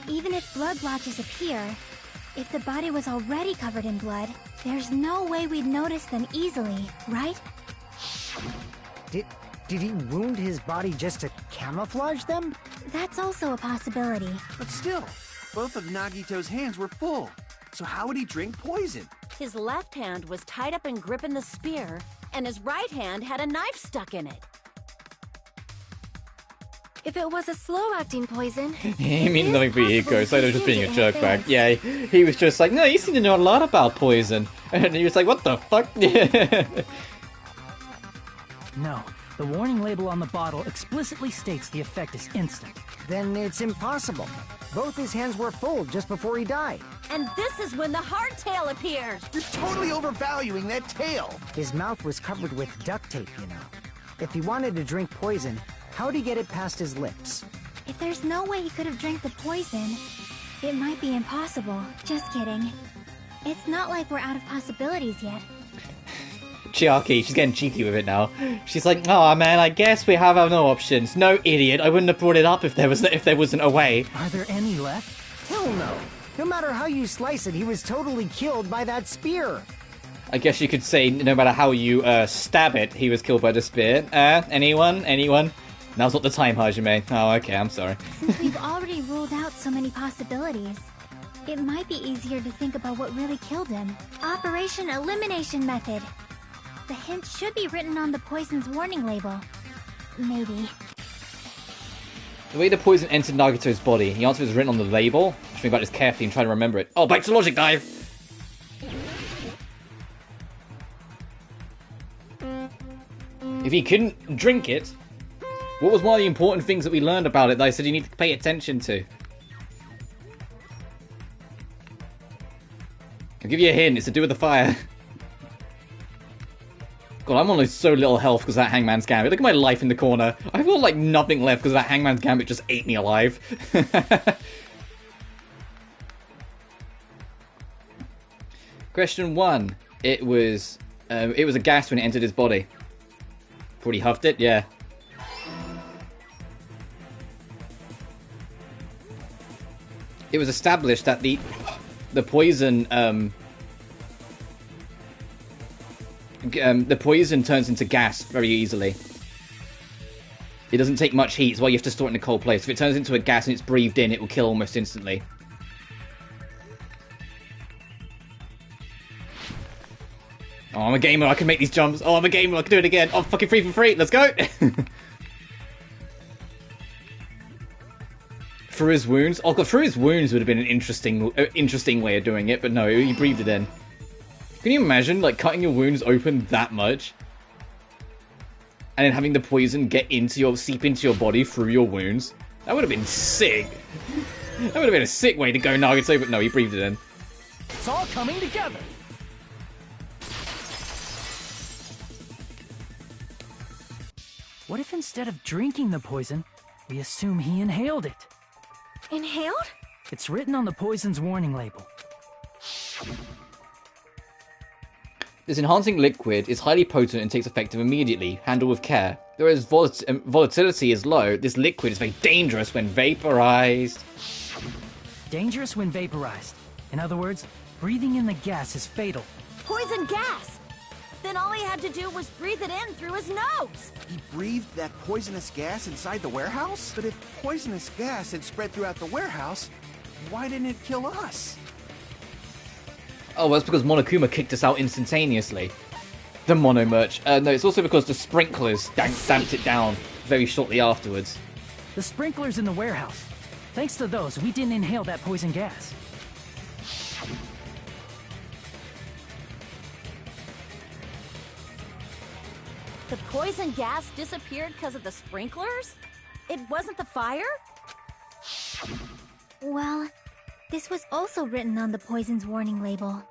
[SPEAKER 7] even if blood blotches appear, if the body was already covered in blood, there's no way we'd notice them easily, right?
[SPEAKER 4] Did he wound his body just to camouflage them?
[SPEAKER 7] That's also a possibility.
[SPEAKER 5] But still, both of Nagito's hands were full. So how would he drink poison?
[SPEAKER 8] His left hand was tied up and gripping the spear, and his right hand had a knife stuck in it.
[SPEAKER 3] If it was a slow-acting poison...
[SPEAKER 1] He means nothing for
[SPEAKER 3] possible
[SPEAKER 1] Iko, so
[SPEAKER 3] he
[SPEAKER 1] they're just being a
[SPEAKER 3] consumed it in
[SPEAKER 1] jerkbag.
[SPEAKER 3] advance.
[SPEAKER 1] Yeah, he was just like, no, you seem to know a lot about poison. And he was like, what the fuck?
[SPEAKER 6] No, the warning label on the bottle explicitly states the effect is instant.
[SPEAKER 4] Then it's impossible. Both his hands were full just before he died.
[SPEAKER 8] And this is when the hardtail appears.
[SPEAKER 5] You're totally overvaluing that tail.
[SPEAKER 4] His mouth was covered with duct tape, you know. If he wanted to drink poison, how'd he get it past his lips?
[SPEAKER 7] If there's no way he could have drank the poison, it might be impossible. Just kidding. It's not like we're out of possibilities yet.
[SPEAKER 1] Chiaki, she's getting cheeky with it now. She's like, oh man, I guess we have no options. No, idiot, I wouldn't have brought it up if there wasn't a way.
[SPEAKER 6] Are there any left?
[SPEAKER 4] Hell no. No matter how you slice it, he was totally killed by that spear.
[SPEAKER 1] I guess you could say no matter how you stab it, he was killed by the spear. Anyone? Now's not the time, Hajime. Oh, okay, I'm sorry.
[SPEAKER 7] Since we've already ruled out so many possibilities, it might be easier to think about what really killed him. Operation Elimination Method. The hint should be written on the poison's warning label. Maybe.
[SPEAKER 1] The way the poison entered Nagito's body, the answer is written on the label. I should think about this carefully and try to remember it. Oh, back to logic dive! If he couldn't drink it, what was one of the important things that we learned about it that I said you need to pay attention to? I'll give you a hint, it's to do with the fire. God, I'm on so little health because of that Hangman's Gambit. Look at my life in the corner. I've got like nothing left because that Hangman's Gambit just ate me alive. Question 1. It was a gas when it entered his body. Pretty huffed it, yeah. It was established that the poison the poison turns into gas very easily. It doesn't take much heat, that's why you have to store it in a cold place. If it turns into a gas and it's breathed in, it will kill almost instantly. Oh, I'm a gamer, I can make these jumps. Oh, I'm a gamer, I can do it again. Oh, fucking free for free, let's go! Through his wounds? Oh god, through his wounds would have been an interesting way of doing it, but no, he breathed it in. Can you imagine, like, cutting your wounds open that much? And then having the poison seep into your body through your wounds? That would have been sick. That would have been a sick way to go Nagito, but no, he breathed it in.
[SPEAKER 6] It's all coming together. What if instead of drinking the poison, we assume he inhaled it?
[SPEAKER 3] Inhaled?
[SPEAKER 6] It's written on the poison's warning label.
[SPEAKER 1] This enhancing liquid is highly potent and takes effect immediately. Handle with care. Whereas volatility is low, this liquid is very dangerous when vaporized.
[SPEAKER 6] Dangerous when vaporized. In other words, breathing in the gas is fatal.
[SPEAKER 8] Poison gas! Then all he had to do was breathe it in through his nose!
[SPEAKER 5] He breathed that poisonous gas inside the warehouse? But if poisonous gas had spread throughout the warehouse, why didn't it kill us?
[SPEAKER 1] Oh, well, that's because Monokuma kicked us out instantaneously. The Mono merch. No, it's also because the sprinklers damped it down very shortly afterwards.
[SPEAKER 6] The sprinklers in the warehouse. Thanks to those, we didn't inhale that poison gas.
[SPEAKER 8] The poison gas disappeared because of the sprinklers? It wasn't the fire?
[SPEAKER 7] Well, this was also written on the poison's warning label.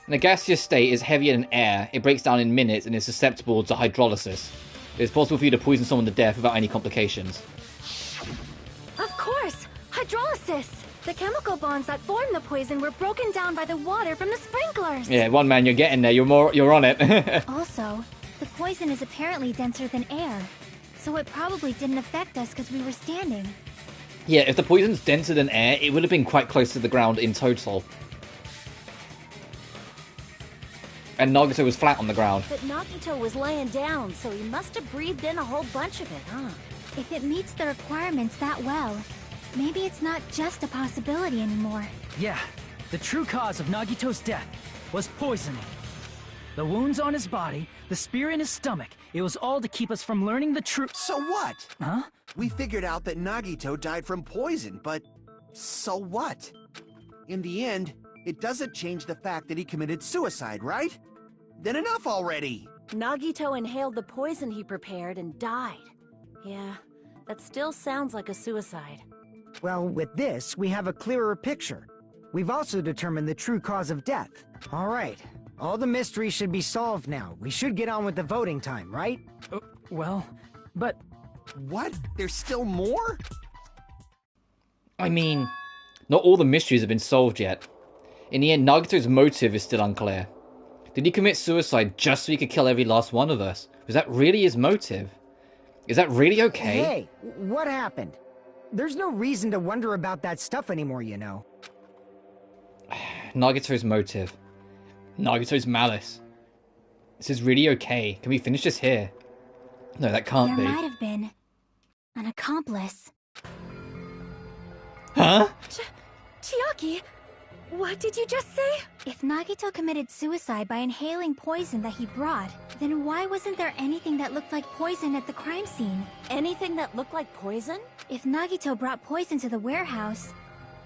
[SPEAKER 1] In a gaseous state is heavier than air. It breaks down in minutes and is susceptible to hydrolysis. It is possible for you to poison someone to death without any complications.
[SPEAKER 3] Of course! Hydrolysis! The chemical bonds that form the poison were broken down by the water from the sprinklers!
[SPEAKER 1] Yeah, one man, you're getting there. You're on it.
[SPEAKER 7] Also, the poison is apparently denser than air, so it probably didn't affect us because we were standing.
[SPEAKER 1] Yeah, if the poison's denser than air, it would have been quite close to the ground in total. And Nagito was flat on the ground.
[SPEAKER 8] But Nagito was laying down, so he must have breathed in a whole bunch of it, huh?
[SPEAKER 7] If it meets the requirements that well, maybe it's not just a possibility anymore.
[SPEAKER 6] Yeah, the true cause of Nagito's death was poisoning. The wounds on his body, the spear in his stomach, it was all to keep us from learning the truth.
[SPEAKER 5] So what?
[SPEAKER 6] Huh?
[SPEAKER 5] We figured out that Nagito died from poison, but so what? In the end, it doesn't change the fact that he committed suicide, right? Then enough already!
[SPEAKER 8] Nagito inhaled the poison he prepared and died. Yeah, that still sounds like a suicide.
[SPEAKER 4] Well, with this, we have a clearer picture. We've also determined the true cause of death. All right. All the mysteries should be solved now. We should get on with the voting time, right?
[SPEAKER 6] Well, but...
[SPEAKER 5] What? There's still more?
[SPEAKER 1] I mean, not all the mysteries have been solved yet. In the end, Nagito's motive is still unclear. Did he commit suicide just so he could kill every last one of us? Was that really his motive? Is that really okay?
[SPEAKER 4] Hey, what happened? There's no reason to wonder about that stuff anymore, you know.
[SPEAKER 1] Nagito's motive. Nagito's malice. This is really okay. Can we finish this here? No, that can't be.
[SPEAKER 7] There might have been an accomplice.
[SPEAKER 1] Huh?
[SPEAKER 3] Chiaki, what did you just say?
[SPEAKER 7] If Nagito committed suicide by inhaling poison that he brought, then why wasn't there anything that looked like poison at the crime scene?
[SPEAKER 8] Anything that looked like poison?
[SPEAKER 7] If Nagito brought poison to the warehouse,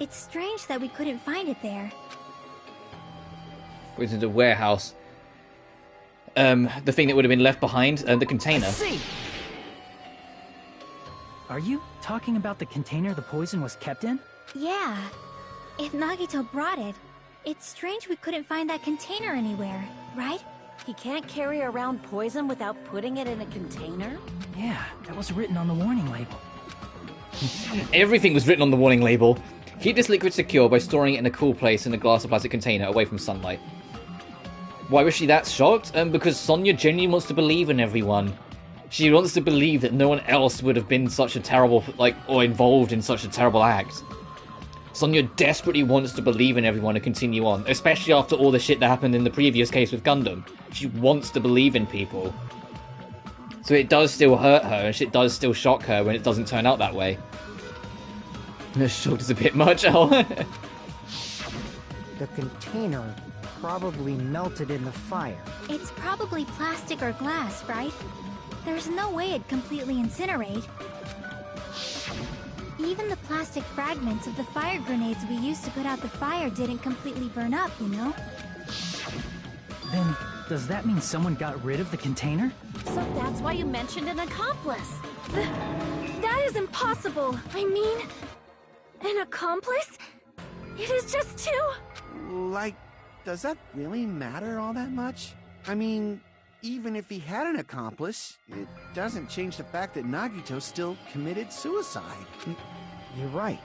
[SPEAKER 7] it's strange that we couldn't find it there.
[SPEAKER 1] Went into the warehouse. The thing that would have been left behind, the container.
[SPEAKER 6] I see. Are you talking about the container the poison was kept in?
[SPEAKER 7] Yeah. If Nagito brought it, it's strange we couldn't find that container anywhere, right?
[SPEAKER 8] He can't carry around poison without putting it in a container?
[SPEAKER 6] Yeah, that was written on the warning label.
[SPEAKER 1] Everything was written on the warning label. Keep this liquid secure by storing it in a cool place in a glass or plastic container away from sunlight. Why was she that shocked? Because Sonia genuinely wants to believe in everyone. She wants to believe that no one else would have been such a terrible, or involved in such a terrible act. Sonia desperately wants to believe in everyone and continue on, especially after all the shit that happened in the previous case with Gundam. She wants to believe in people. So it does still hurt her, and shit does still shock her when it doesn't turn out that way. Shocked is a bit much,
[SPEAKER 4] The container probably melted in the fire.
[SPEAKER 7] It's probably plastic or glass, right? There's no way it'd completely incinerate. Even the plastic fragments of the fire grenades we used to put out the fire didn't completely burn up, you know?
[SPEAKER 6] Then, does that mean someone got rid of the container?
[SPEAKER 8] So that's why you mentioned an accomplice.
[SPEAKER 3] That is impossible. I mean, an accomplice? It is just too...
[SPEAKER 5] Does that really matter all that much? I mean, even if he had an accomplice, it doesn't change the fact that Nagito still committed suicide.
[SPEAKER 4] You're right.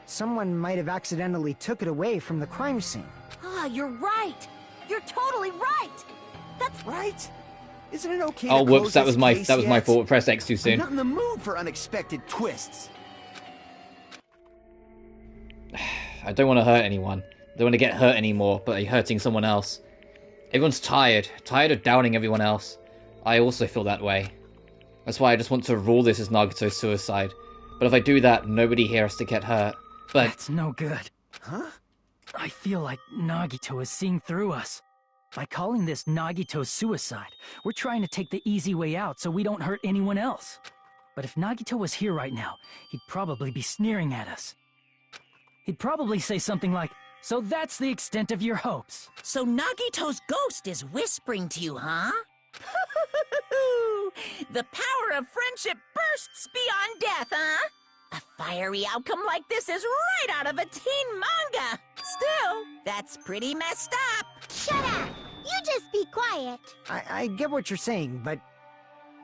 [SPEAKER 4] Someone might have accidentally took it away from the crime scene.
[SPEAKER 8] Ah, you're right. You're totally right. That's
[SPEAKER 5] right. Isn't it okay?
[SPEAKER 1] Oh,
[SPEAKER 5] to
[SPEAKER 1] whoops!
[SPEAKER 5] close
[SPEAKER 1] That
[SPEAKER 5] this
[SPEAKER 1] was my
[SPEAKER 5] case
[SPEAKER 1] my
[SPEAKER 5] yet?
[SPEAKER 1] fault. Press X too
[SPEAKER 5] I'm
[SPEAKER 1] soon.
[SPEAKER 5] not in the mood for unexpected twists.
[SPEAKER 1] I don't want to hurt anyone. I don't want to get hurt anymore, but hurting someone else. Everyone's tired of doubting everyone else. I also feel that way. That's why I just want to rule this as Nagito's suicide. But if I do that, nobody here has to get hurt. But
[SPEAKER 6] That's no good.
[SPEAKER 5] Huh?
[SPEAKER 6] I feel like Nagito is seeing through us. By calling this Nagito's suicide, we're trying to take the easy way out so we don't hurt anyone else. But if Nagito was here right now, he'd probably be sneering at us. He'd probably say something like, "So that's the extent of your hopes."
[SPEAKER 2] So Nagito's ghost is whispering to you, huh? The power of friendship bursts beyond death, huh? A fiery outcome like this is right out of a teen manga. Still, that's pretty messed up.
[SPEAKER 10] Shut up! You just be quiet.
[SPEAKER 4] I get what you're saying, but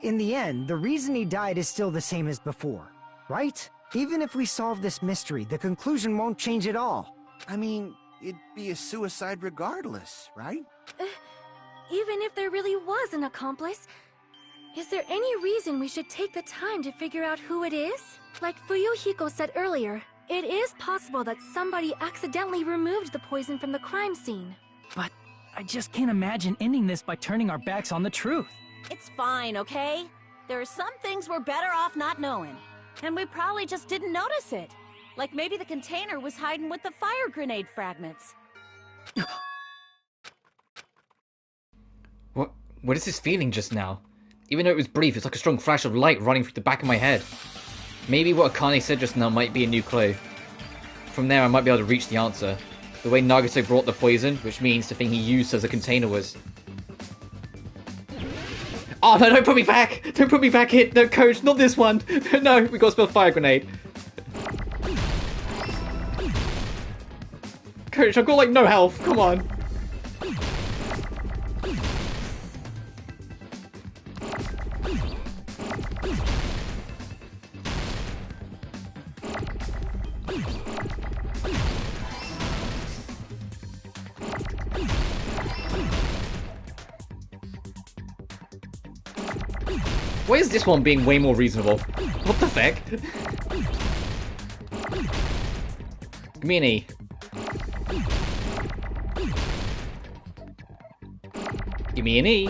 [SPEAKER 4] in the end, the reason he died is still the same as before, right? Even if we solve this mystery, the conclusion won't change at all.
[SPEAKER 5] I mean, it'd be a suicide regardless, right?
[SPEAKER 3] Even if there really was an accomplice, is there any reason we should take the time to figure out who it is? Like Fuyuhiko said earlier, it is possible that somebody accidentally removed the poison from the crime scene.
[SPEAKER 6] But I just can't imagine ending this by turning our backs on the truth.
[SPEAKER 8] It's fine, okay? There are some things we're better off not knowing. And we probably just didn't notice it. Like maybe the container was hiding with the fire grenade fragments.
[SPEAKER 1] What is this feeling just now? Even though it was brief, it's like a strong flash of light running through the back of my head. Maybe what Akane said just now might be a new clue. From there, I might be able to reach the answer. The way Nagito brought the poison, which means the thing he used as a container was... Oh no, don't put me back! Don't put me back in! No, coach, not this one! No, we gotta spell fire grenade. Coach, I've got like no health, come on. Why is this one being way more reasonable? What the heck? Give me an E. Give me an E.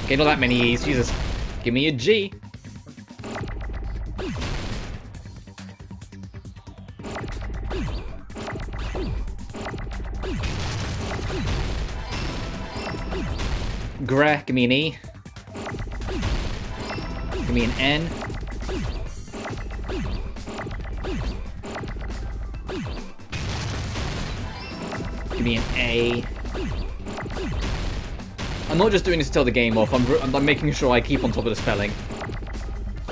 [SPEAKER 1] Okay, not that many E's, Jesus. Give me a G. Greh, give me an E. Give me an N. Give me an A. I'm not just doing this to tell the game off, I'm making sure I keep on top of the spelling.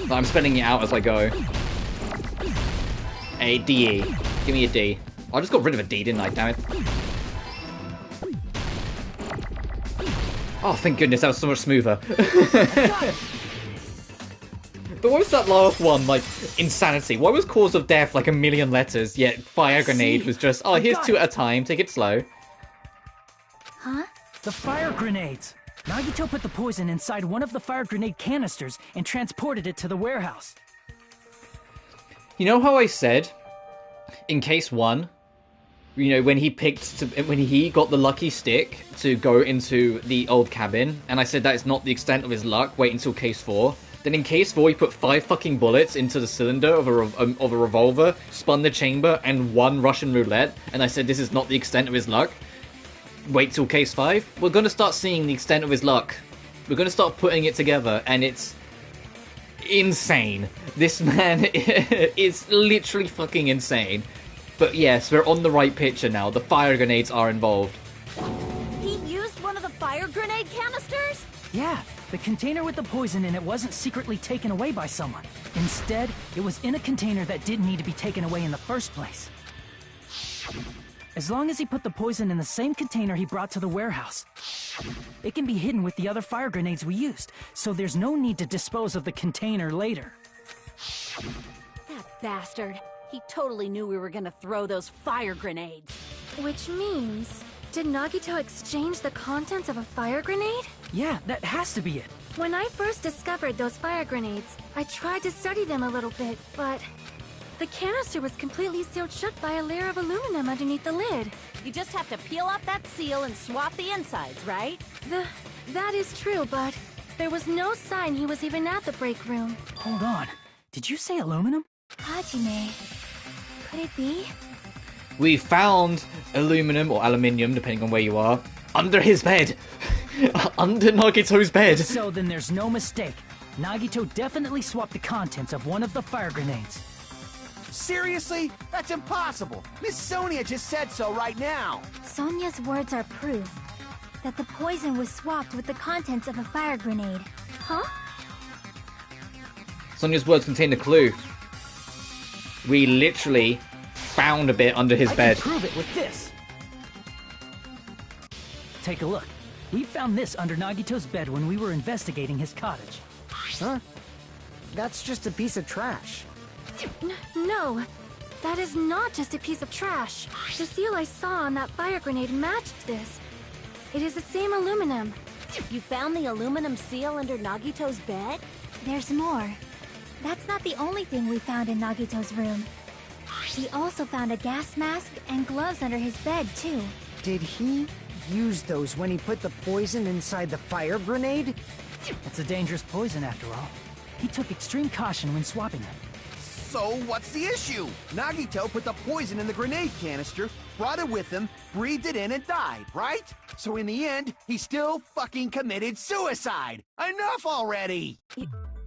[SPEAKER 1] I'm spelling it out as I go. A, D, E. Give me a D. Oh, I just got rid of a D, didn't I? Damn it. Oh, thank goodness, that was so much smoother. But what was that last one, like, insanity? Why was cause of death like a million letters, yet fire grenade was just, oh, here's two at a time, take it slow.
[SPEAKER 7] Huh?
[SPEAKER 6] The fire grenades! Nagito put the poison inside one of the fire grenade canisters and transported it to the warehouse.
[SPEAKER 1] You know how I said, in case 1, you know, when he got the lucky stick to go into the old cabin, and I said that is not the extent of his luck, wait until case 4. Then in case 4, he put 5 fucking bullets into the cylinder of a revolver, spun the chamber, and 1 Russian roulette, and I said this is not the extent of his luck. Wait till case 5. We're gonna start seeing the extent of his luck. We're gonna start putting it together, and it's insane. This man is literally fucking insane. But yes, we're on the right picture now. The fire grenades are involved.
[SPEAKER 8] He used one of the fire grenade canisters?
[SPEAKER 6] Yeah, the container with the poison in it wasn't secretly taken away by someone. Instead, it was in a container that didn't need to be taken away in the first place. As long as he put the poison in the same container he brought to the warehouse, it can be hidden with the other fire grenades we used, so there's no need to dispose of the container later.
[SPEAKER 8] That bastard. He totally knew we were gonna throw those fire grenades.
[SPEAKER 3] Which means, did Nagito exchange the contents of a fire grenade?
[SPEAKER 6] Yeah, that has to be it.
[SPEAKER 3] When I first discovered those fire grenades, I tried to study them a little bit, but the canister was completely sealed shut by a layer of aluminum underneath the lid.
[SPEAKER 8] You just have to peel off that seal and swap the insides, right?
[SPEAKER 3] That is true, but there was no sign he was even at the break room.
[SPEAKER 6] Hold on. Did you say aluminum?
[SPEAKER 7] Hajime. Could it be?
[SPEAKER 1] We found aluminum, or aluminium, depending on where you are, under his bed. Under Nagito's bed.
[SPEAKER 6] So then there's no mistake. Nagito definitely swapped the contents of one of the fire grenades.
[SPEAKER 9] Seriously? That's impossible. Miss Sonia just said so right now.
[SPEAKER 7] Sonia's words are proof that the poison was swapped with the contents of a fire grenade.
[SPEAKER 3] Huh?
[SPEAKER 1] Sonia's words contain a clue. We literally found a bit under his bed.
[SPEAKER 6] I can prove it with this. Take a look. We found this under Nagito's bed when we were investigating his cottage.
[SPEAKER 4] Huh? That's just a piece of trash.
[SPEAKER 3] No, that is not just a piece of trash. The seal I saw on that fire grenade matched this. It is the same aluminum.
[SPEAKER 8] You found the aluminum seal under Nagito's bed?
[SPEAKER 7] There's more. That's not the only thing we found in Nagito's room. We also found a gas mask and gloves under his bed, too.
[SPEAKER 4] Did he use those when he put the poison inside the fire grenade?
[SPEAKER 6] It's a dangerous poison, after all. He took extreme caution when swapping them.
[SPEAKER 5] So, what's the issue? Nagito put the poison in the grenade canister, brought it with him, breathed it in, and died, right? So in the end, he still fucking committed suicide! Enough already!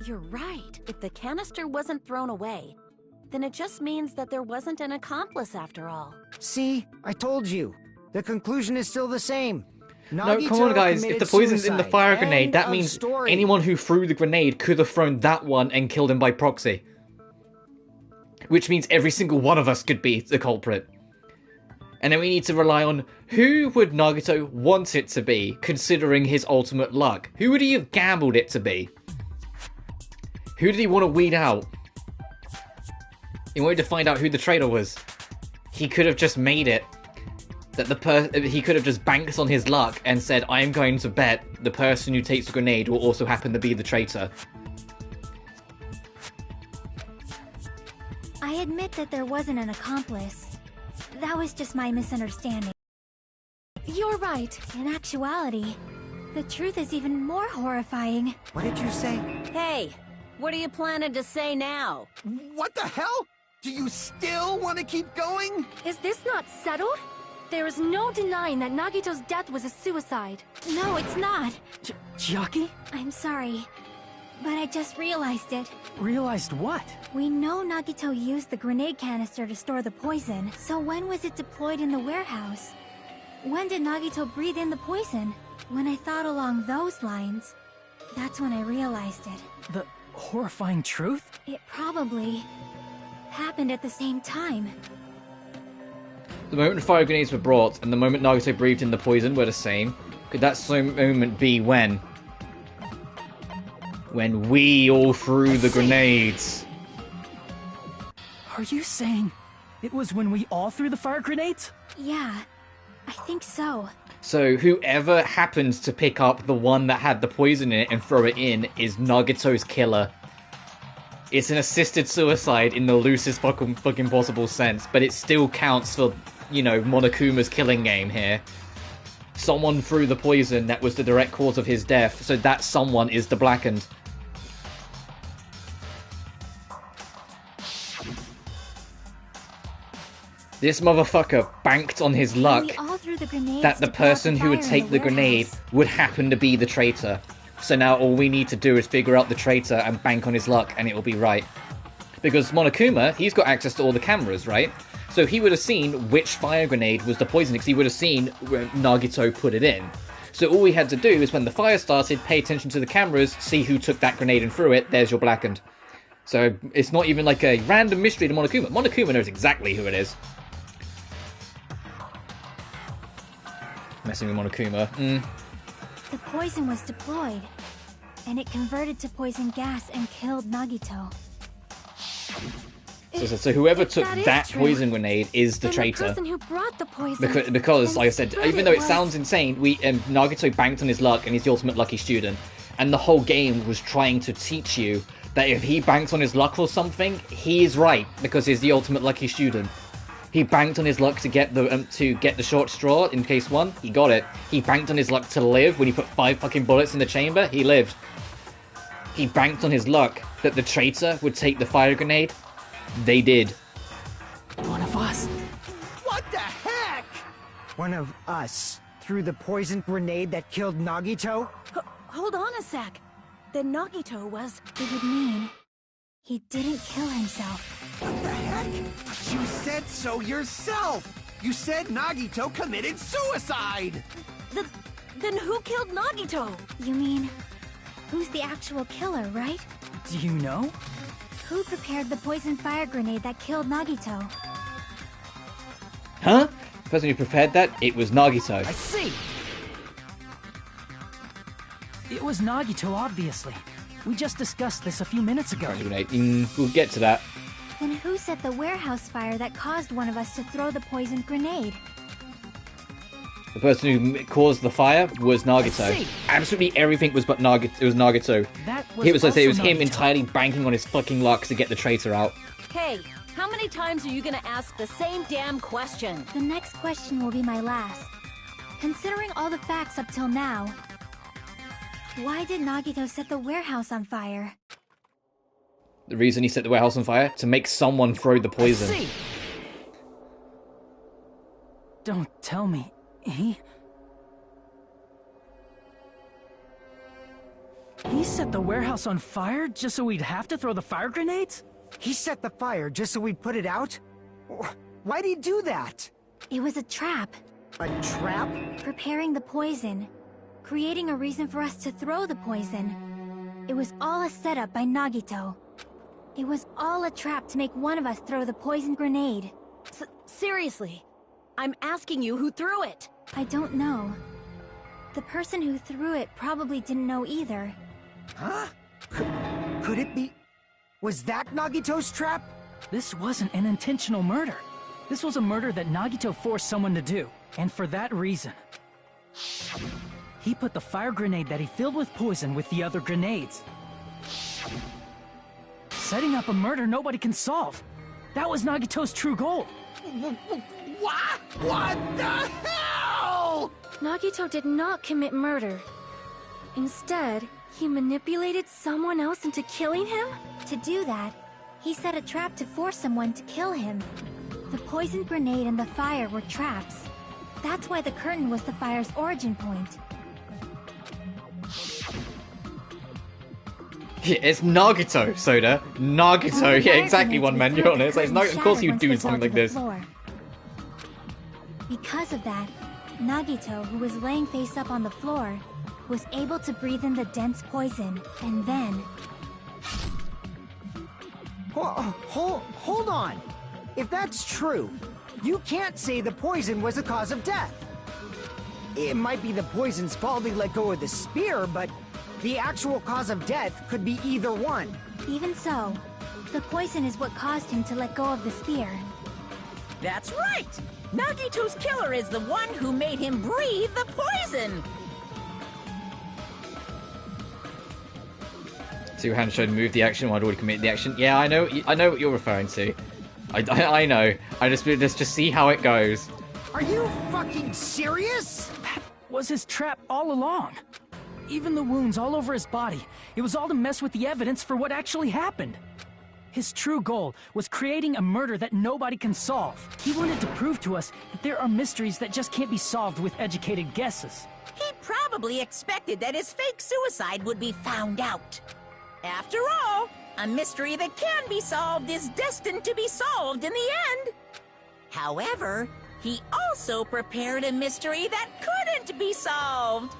[SPEAKER 8] You're right. If the canister wasn't thrown away, then it just means that there wasn't an accomplice after all.
[SPEAKER 4] See? I told you. The conclusion is still the same.
[SPEAKER 1] No, come on, guys. If the poison's in the fire grenade, that means anyone who threw the grenade could have thrown that one and killed him by proxy. Which means every single one of us could be the culprit. And then we need to rely on who would Nagito want it to be, considering his ultimate luck. Who would he have gambled it to be? Who did he want to weed out? He wanted to find out who the traitor was. He could have just made it. He could have just banked on his luck and said, I am going to bet the person who takes the grenade will also happen to be the traitor.
[SPEAKER 7] I admit that there wasn't an accomplice. That was just my misunderstanding.
[SPEAKER 3] You're right.
[SPEAKER 7] In actuality, the truth is even more horrifying.
[SPEAKER 4] What did you say?
[SPEAKER 8] Hey, what are you planning to say now?
[SPEAKER 5] What the hell? Do you still want to keep going?
[SPEAKER 3] Is this not settled? There is no denying that Nagito's death was a suicide.
[SPEAKER 7] No, it's not.
[SPEAKER 6] Chiaki?
[SPEAKER 7] I'm sorry, but I just realized it.
[SPEAKER 6] Realized what?
[SPEAKER 7] We know Nagito used the grenade canister to store the poison, so when was it deployed in the warehouse? When did Nagito breathe in the poison? When I thought along those lines, that's when I realized it.
[SPEAKER 6] The horrifying truth?
[SPEAKER 7] It probably happened at the same time.
[SPEAKER 1] The moment the fire grenades were brought and the moment Nagito breathed in the poison were the same. Could that same moment be when? When we all threw the grenades.
[SPEAKER 6] Are you saying it was when we all threw the fire grenades?
[SPEAKER 7] Yeah, I think so.
[SPEAKER 1] So whoever happened to pick up the one that had the poison in it and throw it in is Nagito's killer. It's an assisted suicide in the loosest fucking possible sense, but it still counts for, you know, Monokuma's killing game here. Someone threw the poison that was the direct cause of his death, so that someone is the Blackened. This motherfucker banked on his luck that the person who would take the grenade would happen to be the traitor. So now all we need to do is figure out the traitor and bank on his luck, and it will be right. Because Monokuma, he's got access to all the cameras, right? So he would have seen which fire grenade was the poison, because he would have seen when Nagito put it in. So all we had to do is when the fire started, pay attention to the cameras, see who took that grenade and threw it, there's your Blackened. So it's not even like a random mystery to Monokuma. Monokuma knows exactly who it is. Messing with Monokuma.
[SPEAKER 7] The poison was deployed, and it converted to poison gas and killed Nagito.
[SPEAKER 1] So whoever took that poison grenade is the traitor.
[SPEAKER 3] The person who brought the poison.
[SPEAKER 1] Because like I said, even though it sounds insane, Nagito banked on his luck and he's the ultimate lucky student. And the whole game was trying to teach you that if he banks on his luck or something, he is right because he's the ultimate lucky student. He banked on his luck to get the short straw in case 1. He got it. He banked on his luck to live when he put 5 fucking bullets in the chamber. He lived. He banked on his luck that the traitor would take the fire grenade. They did.
[SPEAKER 6] One of us.
[SPEAKER 5] What the heck?
[SPEAKER 4] One of us threw the poisoned grenade that killed Nagito?
[SPEAKER 8] Hold on a sec. Then Nagito was...
[SPEAKER 7] It would mean he didn't kill himself.
[SPEAKER 5] What the heck? You said so yourself! You said Nagito committed suicide!
[SPEAKER 8] Then who killed Nagito?
[SPEAKER 7] You mean, who's the actual killer, right?
[SPEAKER 6] Do you know?
[SPEAKER 7] Who prepared the poison fire grenade that killed Nagito?
[SPEAKER 1] Huh? The person who prepared that, it was Nagito.
[SPEAKER 6] I see! It was Nagito, obviously. We just discussed this a few minutes ago.
[SPEAKER 1] We'll get to that.
[SPEAKER 7] Then who set the warehouse fire that caused one of us to throw the poisoned grenade?
[SPEAKER 1] The person who caused the fire was Nagito. Absolutely everything was but Nagito. It was Nagito. It was him entirely banking on his fucking luck to get the traitor out.
[SPEAKER 8] Hey, how many times are you gonna ask the same damn question?
[SPEAKER 7] The next question will be my last. Considering all the facts up till now, why did Nagito set the warehouse on fire?
[SPEAKER 1] The reason he set the warehouse on fire? To make someone throw the poison.
[SPEAKER 6] I see. Don't tell me. He set the warehouse on fire just so we'd have to throw the fire grenades?
[SPEAKER 4] He set the fire just so we'd put it out? Why'd he do that?
[SPEAKER 7] It was a trap.
[SPEAKER 4] A trap?
[SPEAKER 7] Preparing the poison. Creating a reason for us to throw the poison. It was all a setup by Nagito. It was all a trap to make one of us throw the poison grenade.
[SPEAKER 8] Seriously, I'm asking you who threw it.
[SPEAKER 7] I don't know. The person who threw it probably didn't know either.
[SPEAKER 4] Huh? Could it be... Was that Nagito's trap?
[SPEAKER 6] This wasn't an intentional murder. This was a murder that Nagito forced someone to do. And for that reason. He put the fire grenade that he filled with poison with the other grenades. Setting up a murder nobody can solve. That was Nagito's true goal.
[SPEAKER 9] What? What the hell?
[SPEAKER 3] Nagito did not commit murder. Instead, he manipulated someone else into killing him?
[SPEAKER 7] To do that, he set a trap to force someone to kill him. The poison grenade and the fire were traps. That's why the curtain was the fire's origin point.
[SPEAKER 1] Yeah, it's Nagito, Soda. Nagito. Yeah, exactly, one man. You're on it. It's like, of course you'd do something like this.
[SPEAKER 7] Because of that, Nagito, who was laying face up on the floor, was able to breathe in the dense poison, and then...
[SPEAKER 4] Hold on! If that's true, you can't say the poison was the cause of death. It might be the poison's fault he let go of the spear, but the actual cause of death could be either one.
[SPEAKER 7] Even so, the poison is what caused him to let go of the spear.
[SPEAKER 2] That's right! Nagito's killer is the one who made him breathe the poison!
[SPEAKER 1] Two hands showed move the action while I'd already committed the action. Yeah, I know what you're referring to. I know. Let's just see how it goes.
[SPEAKER 4] Are you fucking serious?
[SPEAKER 6] That was his trap all along. Even the wounds all over his body. It was all to mess with the evidence for what actually happened. His true goal was creating a murder that nobody can solve. He wanted to prove to us that there are mysteries that just can't be solved with educated guesses.
[SPEAKER 2] He probably expected that his fake suicide would be found out. After all, a mystery that can be solved is destined to be solved in the end. However, he also prepared a mystery that couldn't be solved.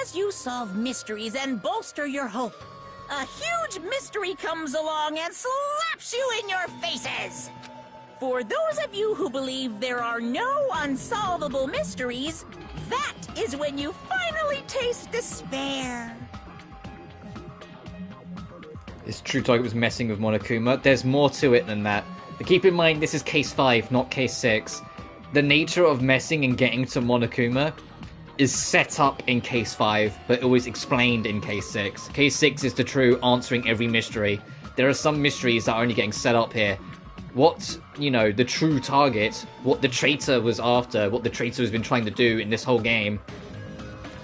[SPEAKER 2] As you solve mysteries and bolster your hope, a huge mystery comes along and slaps you in your faces. For those of you who believe there are no unsolvable mysteries, that is when you finally taste despair.
[SPEAKER 1] His true target was messing with Monokuma. There's more to it than that. But keep in mind, this is case 5, not case 6. The nature of messing and getting to Monokuma is set up in case 5, but always explained in case 6. Case 6 is the true answering every mystery. There are some mysteries that are only getting set up here. What, the true target, what the traitor was after, what the traitor has been trying to do in this whole game.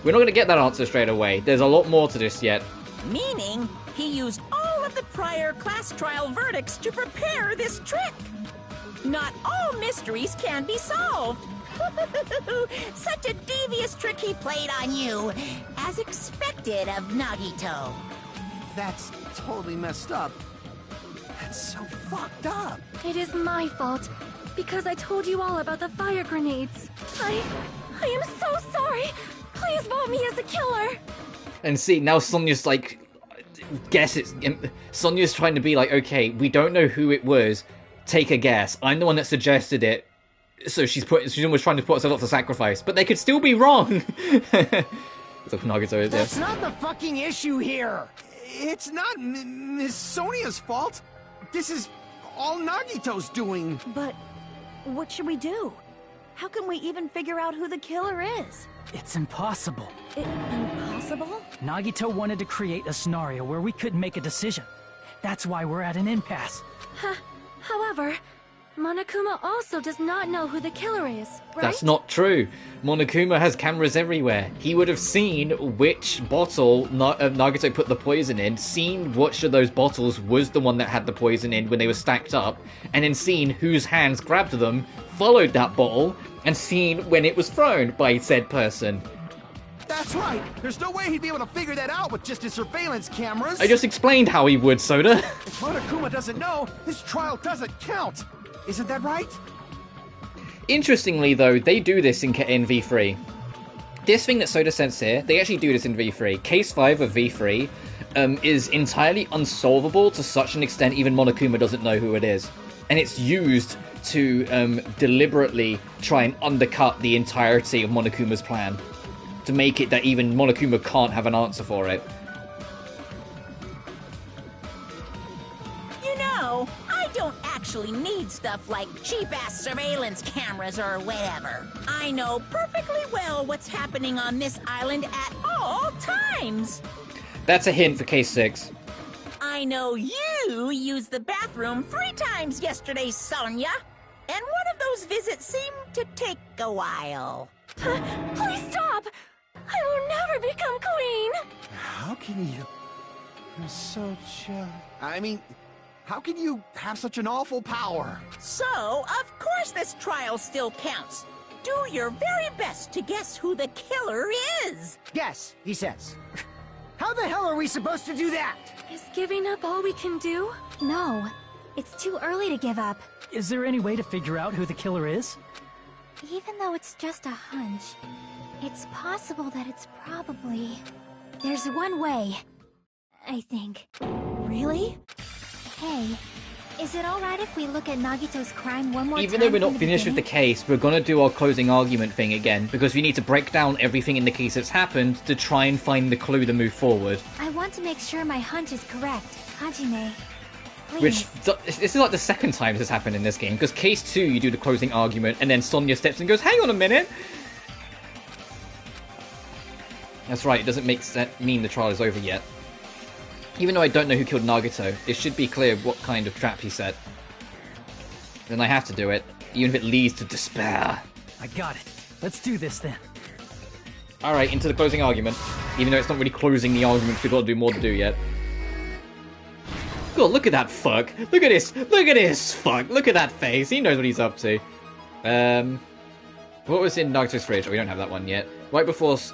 [SPEAKER 1] We're not going to get that answer straight away. There's a lot more to this yet.
[SPEAKER 2] Meaning, he used all of the prior class trial verdicts to prepare this trick. Not all mysteries can be solved. Such a devious trick he played on you, as expected of Nagito.
[SPEAKER 5] That's totally messed up. That's so fucked up.
[SPEAKER 3] It is my fault, because I told you all about the fire grenades. I am so sorry. Please vote me as the killer.
[SPEAKER 1] And see, now Sonya's like, Sonya's trying to be like, okay, we don't know who it was. Take a guess. I'm the one that suggested it. So she's almost trying to put herself up for sacrifice. But they could still be wrong. Nagito is,
[SPEAKER 4] That's not the fucking issue here.
[SPEAKER 5] It's not Miss Sonia's fault. This is all Nagito's doing.
[SPEAKER 8] But what should we do? How can we even figure out who the killer is?
[SPEAKER 6] It's impossible.
[SPEAKER 8] Impossible?
[SPEAKER 6] Nagito wanted to create a scenario where we couldn't make a decision. That's why we're at an impasse.
[SPEAKER 3] However, Monokuma also does not know who the killer is, right?
[SPEAKER 1] That's not true. Monokuma has cameras everywhere. He would have seen which bottle Nagito put the poison in, seen which of those bottles was the one that had the poison in when they were stacked up, and then seen whose hands grabbed them, followed that bottle, and seen when it was thrown by said person.
[SPEAKER 9] That's right. There's no way he'd be able to figure that out with just his surveillance cameras.
[SPEAKER 1] I just explained how he would, Soda.
[SPEAKER 9] If Monokuma doesn't know, this trial doesn't count. Isn't that right?
[SPEAKER 1] Interestingly, though, they do this in V3. This thing that Soda says here, they actually do this in V3. Case 5 of V3 is entirely unsolvable to such an extent even Monokuma doesn't know who it is. And it's used to deliberately try and undercut the entirety of Monokuma's plan. To make it that even Monokuma can't have an answer for it.
[SPEAKER 2] You know, I don't actually need stuff like cheap-ass surveillance cameras or whatever. I know perfectly well what's happening on this island at all times.
[SPEAKER 1] That's a hint for Case 6.
[SPEAKER 2] I know you used the bathroom 3 times yesterday, Sonia. And one of those visits seemed to take a while.
[SPEAKER 3] Please stop! I will never become queen!
[SPEAKER 9] How can you... You're so chill. I mean, how can you have such an awful power?
[SPEAKER 2] So, of course this trial still counts. Do your very best to guess who the killer is.
[SPEAKER 4] Guess, he says. How the hell are we supposed to do that?
[SPEAKER 3] Is giving up all we can do?
[SPEAKER 7] No, it's too early to give up.
[SPEAKER 6] Is there any way to figure out who the killer is?
[SPEAKER 7] Even though it's just a hunch, it's possible that it's probably... There's one way, I think.
[SPEAKER 3] Really?
[SPEAKER 7] Hey, is it alright if we look at Nagito's crime one more time?
[SPEAKER 1] Even though we're not finished with the case, we're gonna do our closing argument thing again, because we need to break down everything in the case that's happened to try and find the clue to move forward.
[SPEAKER 7] I want to make sure my hunch is correct. Hajime, please.
[SPEAKER 1] Which, this is like the second time this has happened in this game, because case 2 you do the closing argument, and then Sonia steps in and goes, hang on a minute! That's right, it doesn't mean the trial is over yet. Even though I don't know who killed Nagito, it should be clear what kind of trap he set. Then I have to do it, even if it leads to despair.
[SPEAKER 6] I got it. Let's do this then.
[SPEAKER 1] Alright, into the closing argument. Even though it's not really closing the argument, we've got to do more to do yet. God, look at that fuck! Look at this fuck! Look at that face! He knows what he's up to. What was in Nagito's fridge? Oh, we don't have that one yet. Right before, his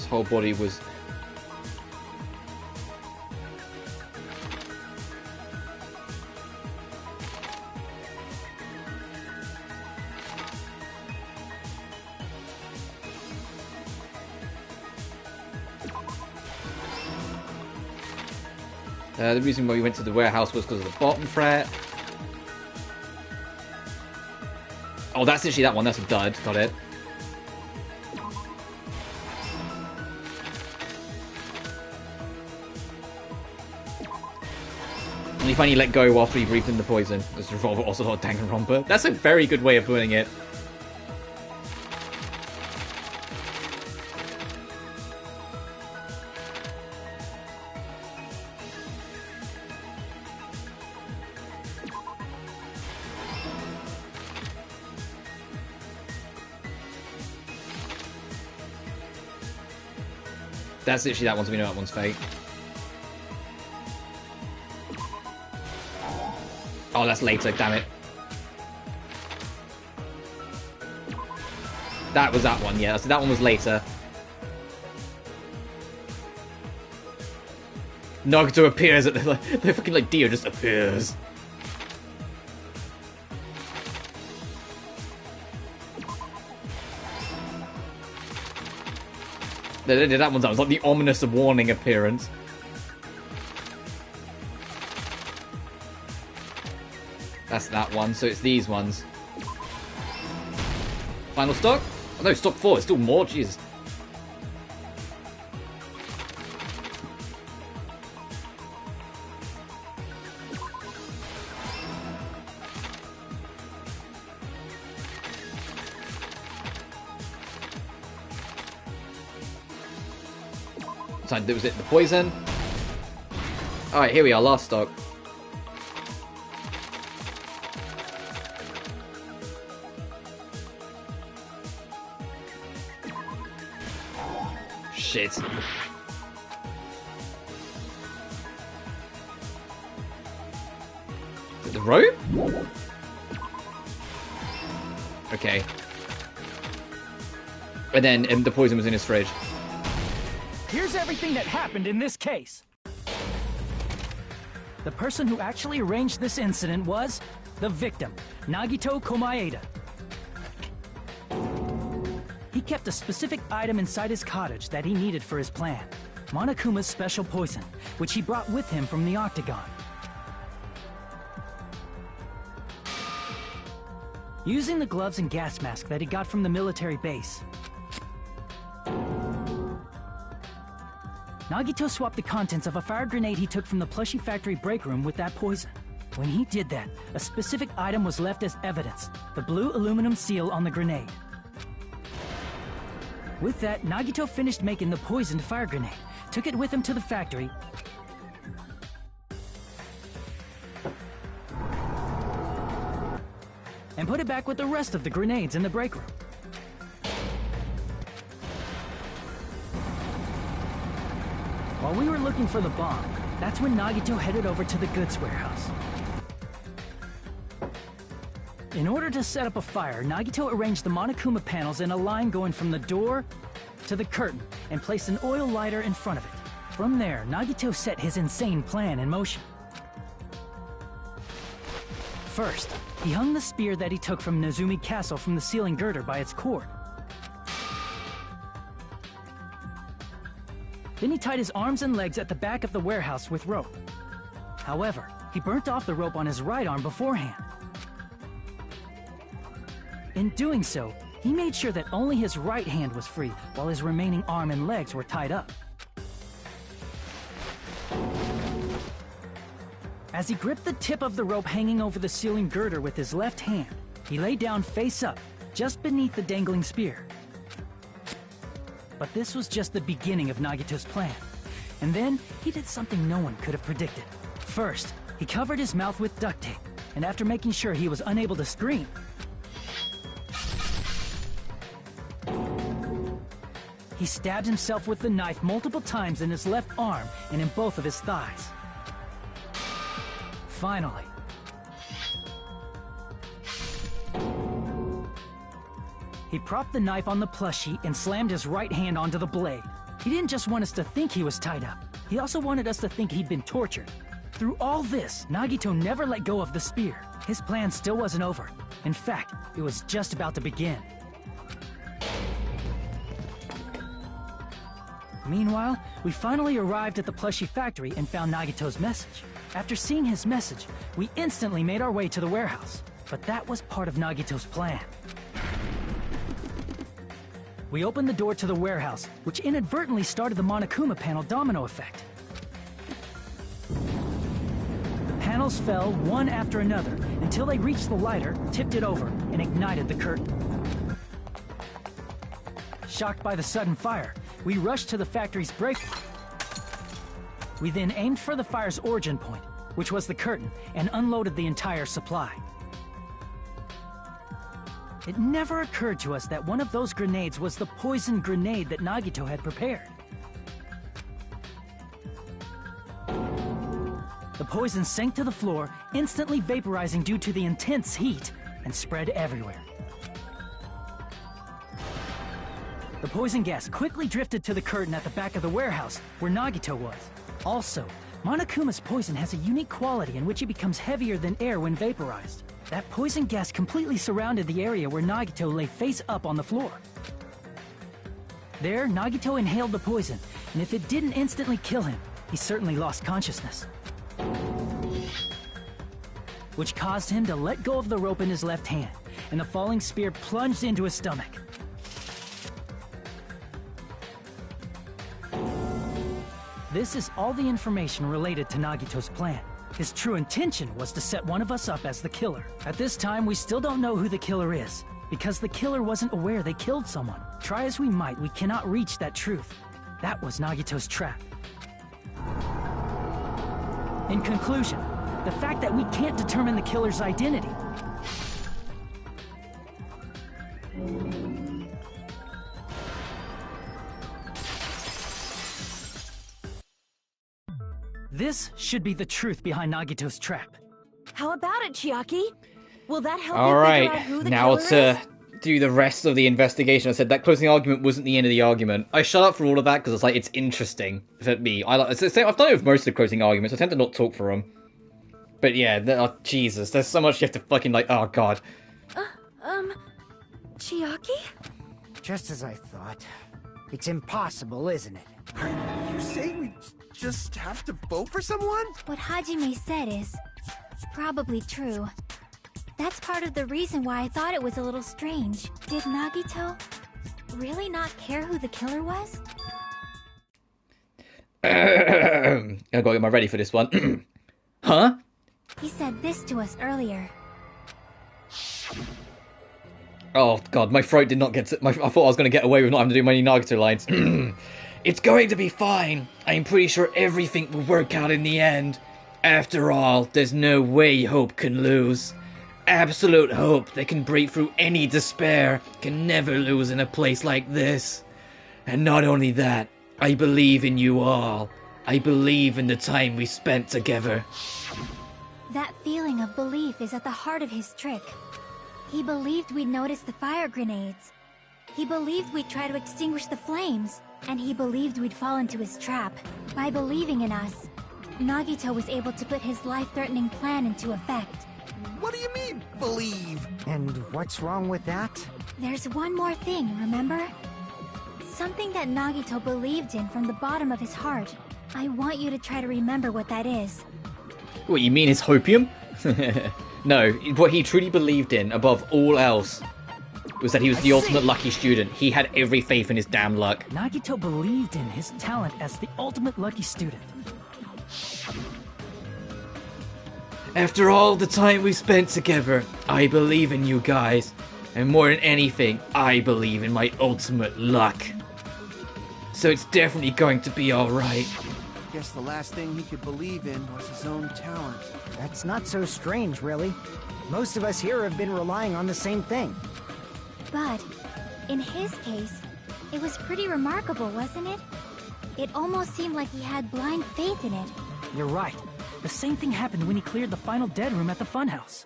[SPEAKER 1] whole body was... the reason why we went to the warehouse was because of the bottom threat. Oh, that's literally that one. That's a dud. Got it. And he finally let go after he breathed in the poison. This revolver also got Danganronpa. That's a very good way of putting it. That's literally that one, so we know that one's fake. Oh, that's later, damn it. That was that one, yeah. So that one was later. Nagito appears at the fucking like Dehya just appears. That one's like the ominous warning appearance. That's that one, so it's these ones. Final stock? Oh no, stock 4, it's still more, Jesus. So was it the poison? Alright, here we are, last stock. Shit. The rope? Okay. And then the poison was in his fridge.
[SPEAKER 6] Here's everything that happened in this case. The person who actually arranged this incident was the victim, Nagito Komagawa. He kept a specific item inside his cottage that he needed for his plan, Monokuma's special poison, which he brought with him from the Octagon. Using the gloves and gas mask that he got from the military base, Nagito swapped the contents of a fire grenade he took from the plushie factory break room with that poison. When he did that, a specific item was left as evidence, the blue aluminum seal on the grenade. With that, Nagito finished making the poisoned fire grenade, took it with him to the factory, and put it back with the rest of the grenades in the break room. While we were looking for the bomb, that's when Nagito headed over to the goods warehouse. In order to set up a fire, Nagito arranged the Monokuma panels in a line going from the door to the curtain and placed an oil lighter in front of it. From there, Nagito set his insane plan in motion. First, he hung the spear that he took from Nezumi Castle from the ceiling girder by its cord. Then he tied his arms and legs at the back of the warehouse with rope. However, he burnt off the rope on his right arm beforehand. In doing so, he made sure that only his right hand was free, while his remaining arm and legs were tied up. As he gripped the tip of the rope hanging over the ceiling girder with his left hand, he lay down face up, just beneath the dangling spear. But this was just the beginning of Nagito's plan. And then, he did something no one could have predicted. First, he covered his mouth with duct tape, and after making sure he was unable to scream, he stabbed himself with the knife multiple times in his left arm and in both of his thighs. Finally, he propped the knife on the plushie and slammed his right hand onto the blade. He didn't just want us to think he was tied up. He also wanted us to think he'd been tortured. Through all this, Nagito never let go of the spear. His plan still wasn't over. In fact, it was just about to begin. Meanwhile, we finally arrived at the plushie factory and found Nagito's message. After seeing his message, we instantly made our way to the warehouse. But that was part of Nagito's plan. We opened the door to the warehouse, which inadvertently started the Monokuma panel domino effect. The panels fell one after another until they reached the lighter, tipped it over, and ignited the curtain. Shocked by the sudden fire, we rushed to the factory's break room. We then aimed for the fire's origin point, which was the curtain, and unloaded the entire supply. It never occurred to us that one of those grenades was the poison grenade that Nagito had prepared. The poison sank to the floor, instantly vaporizing due to the intense heat, and spread everywhere. The poison gas quickly drifted to the curtain at the back of the warehouse, where Nagito was. Also, Monokuma's poison has a unique quality in which it becomes heavier than air when vaporized. That poison gas completely surrounded the area where Nagito lay face up on the floor. There, Nagito inhaled the poison, and if it didn't instantly kill him, he certainly lost consciousness. Which caused him to let go of the rope in his left hand, and the falling spear plunged into his stomach. This is all the information related to Nagito's plan. His true intention was to set one of us up as the killer. At this time, we still don't know who the killer is, because the killer wasn't aware they killed someone. Try as we might, we cannot reach that truth. That was Nagito's trap. In conclusion, the fact that we can't determine the killer's identity. This should be the truth behind Nagito's trap.
[SPEAKER 8] How about it, Chiaki? Will that help
[SPEAKER 1] All
[SPEAKER 8] you
[SPEAKER 1] right,
[SPEAKER 8] figure out who the
[SPEAKER 1] now
[SPEAKER 8] killer is?
[SPEAKER 1] to do the rest of the investigation. I said that closing argument wasn't the end of the argument. I shut up for all of that because it's like, it's interesting for me. I've done it with most of the closing arguments. I tend to not talk for them. But yeah, oh, Jesus, there's so much you have to fucking like, oh god.
[SPEAKER 3] Chiaki?
[SPEAKER 4] Just as I thought. It's impossible, isn't it?
[SPEAKER 5] Are you saying we just have to vote for someone?
[SPEAKER 7] What Hajime said is probably true. That's part of the reason why I thought it was a little strange. Did Nagito really not care who the killer was?
[SPEAKER 1] I gotta get my ready for this one. Huh?
[SPEAKER 7] He said this to us earlier.
[SPEAKER 1] Oh god, my throat did not get to, I thought I was gonna get away with not having to do many Nagito lines. It's going to be fine. I'm pretty sure everything will work out in the end. After all, there's no way hope can lose. Absolute hope that can break through any despair can never lose in a place like this. And not only that, I believe in you all. I believe in the time we spent together.
[SPEAKER 7] That feeling of belief is at the heart of his trick. He believed we'd notice the fire grenades. He believed we'd try to extinguish the flames. And he believed we'd fall into his trap. By believing in us, Nagito was able to put his life-threatening plan into effect.
[SPEAKER 5] What do you mean, believe?
[SPEAKER 4] And what's wrong with that?
[SPEAKER 7] There's one more thing, remember? Something that Nagito believed in from the bottom of his heart. I want you to try to remember what that is.
[SPEAKER 1] What, you mean his hopium? No, what he truly believed in, above all else, was that he was the ultimate lucky student. He had every faith in his damn luck.
[SPEAKER 6] Nagito believed in his talent as the ultimate lucky student.
[SPEAKER 1] After all the time we spent together, I believe in you guys. And more than anything, I believe in my ultimate luck. So it's definitely going to be alright.
[SPEAKER 5] Guess the last thing he could believe in was his own talent.
[SPEAKER 4] That's not so strange, really. Most of us here have been relying on the same thing.
[SPEAKER 7] But, in his case, it was pretty remarkable, wasn't it? It almost seemed like he had blind faith in it.
[SPEAKER 6] You're right. The same thing happened when he cleared the final dead room at the funhouse.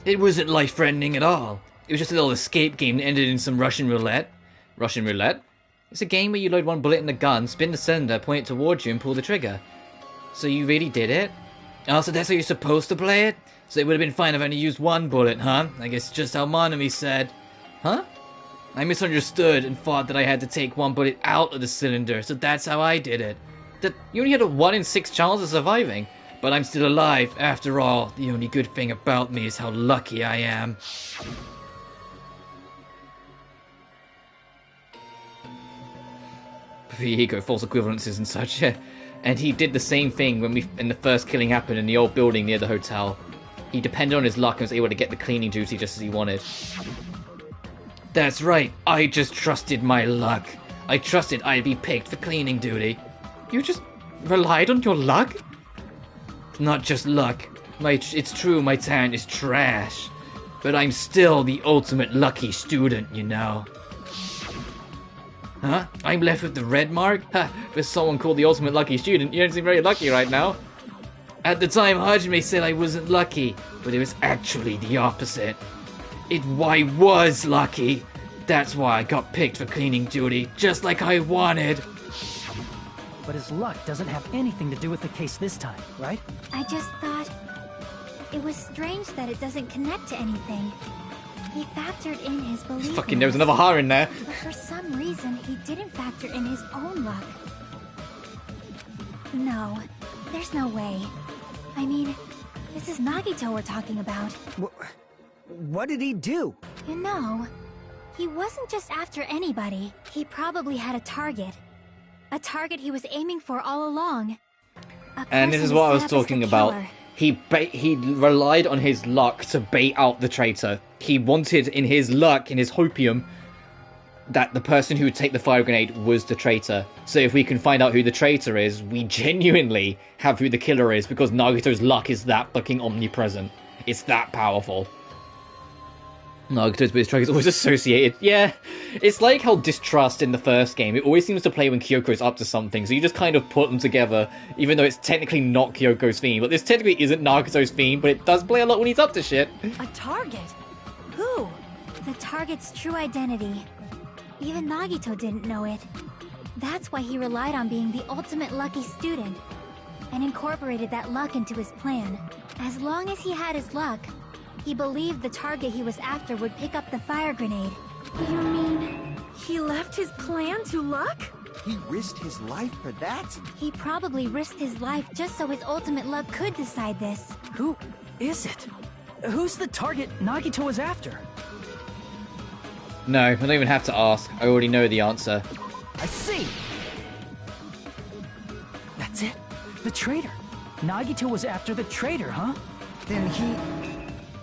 [SPEAKER 1] It wasn't life-threatening at all. It was just a little escape game that ended in some Russian roulette. Russian roulette? It's a game where you load one bullet in the gun, spin the cylinder, point it towards you, and pull the trigger. So you really did it? Also, that's how you're supposed to play it? So it would have been fine if I only used one bullet, huh? I guess just how Monami said. Huh? I misunderstood and thought that I had to take one bullet out of the cylinder, so that's how I did it. That you only had a 1 in 6 chance of surviving. But I'm still alive, after all. The only good thing about me is how lucky I am. The ego, false equivalences and such. And he did the same thing when the first killing happened in the old building near the hotel. He depended on his luck and was able to get the cleaning duty just as he wanted. That's right, I just trusted my luck. I trusted I'd be picked for cleaning duty. You just relied on your luck? Not just luck. It's true my talent is trash. But I'm still the ultimate lucky student, you know. Huh? I'm left with the red mark? Ha, for someone called the ultimate lucky student, you don't seem very lucky right now. At the time, Hajime said I wasn't lucky, but it was actually the opposite. I was lucky. That's why I got picked for cleaning duty, just like I wanted.
[SPEAKER 6] But his luck doesn't have anything to do with the case this time, right?
[SPEAKER 7] I just thought it was strange that it doesn't connect to anything. He factored in his belief.
[SPEAKER 1] Fucking, there was another ha in there.
[SPEAKER 7] But for some reason, he didn't factor in his own luck. No, there's no way. I mean, this is Nagito we're talking about.
[SPEAKER 4] What did he do?
[SPEAKER 7] You know, he wasn't just after anybody. He probably had a target. A target he was aiming for all along.
[SPEAKER 1] And this is what I was talking about. He relied on his luck to bait out the traitor. He wanted, in his luck, in his hopium, that the person who would take the fire grenade was the traitor. So if we can find out who the traitor is, we genuinely have who the killer is, because Nagito's luck is that fucking omnipresent. It's that powerful. Nagito's strike is always associated. Yeah, it's like how distrust in the first game, it always seems to play when Kyoko's up to something, so you just kind of put them together, even though it's technically not Kyoko's theme. But this technically isn't Nagito's theme, but it does play a lot when he's up to shit.
[SPEAKER 8] A target? Who?
[SPEAKER 7] The target's true identity. Even Nagito didn't know it. That's why he relied on being the ultimate lucky student, and incorporated that luck into his plan. As long as he had his luck, he believed the target he was after would pick up the fire grenade.
[SPEAKER 3] You mean he left his plan to luck?
[SPEAKER 9] He risked his life for that?
[SPEAKER 7] He probably risked his life just so his ultimate luck could decide this.
[SPEAKER 6] Who is it? Who's the target Nagito was after?
[SPEAKER 1] No, I don't even have to ask. I already know the answer.
[SPEAKER 6] I see! That's it? The traitor. Nagito was after the traitor, huh?
[SPEAKER 4] Then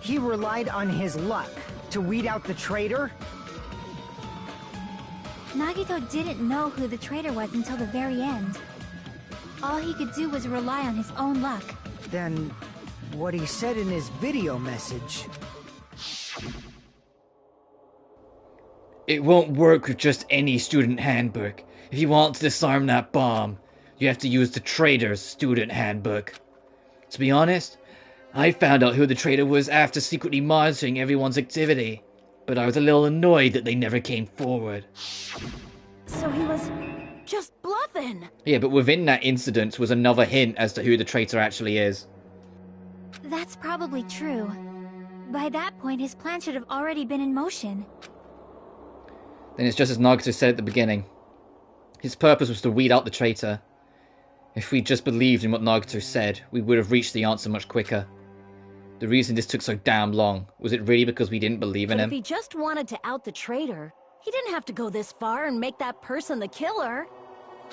[SPEAKER 4] he relied on his luck to weed out the traitor?
[SPEAKER 7] Nagito didn't know who the traitor was until the very end. All he could do was rely on his own luck.
[SPEAKER 4] Then what he said in his video message...
[SPEAKER 1] It won't work with just any student handbook. If you want to disarm that bomb, you have to use the traitor's student handbook. To be honest, I found out who the traitor was after secretly monitoring everyone's activity, but I was a little annoyed that they never came forward.
[SPEAKER 8] So he was just bluffing.
[SPEAKER 1] Yeah, but within that incident was another hint as to who the traitor actually is.
[SPEAKER 7] That's probably true. By that point, his plan should have already been in motion.
[SPEAKER 1] Then it's just as Nagito said at the beginning. His purpose was to weed out the traitor. If we just believed in what Nagito said, we would have reached the answer much quicker. The reason this took so damn long, was it really because we didn't believe in him?
[SPEAKER 8] If he just wanted to out the traitor, he didn't have to go this far and make that person the killer.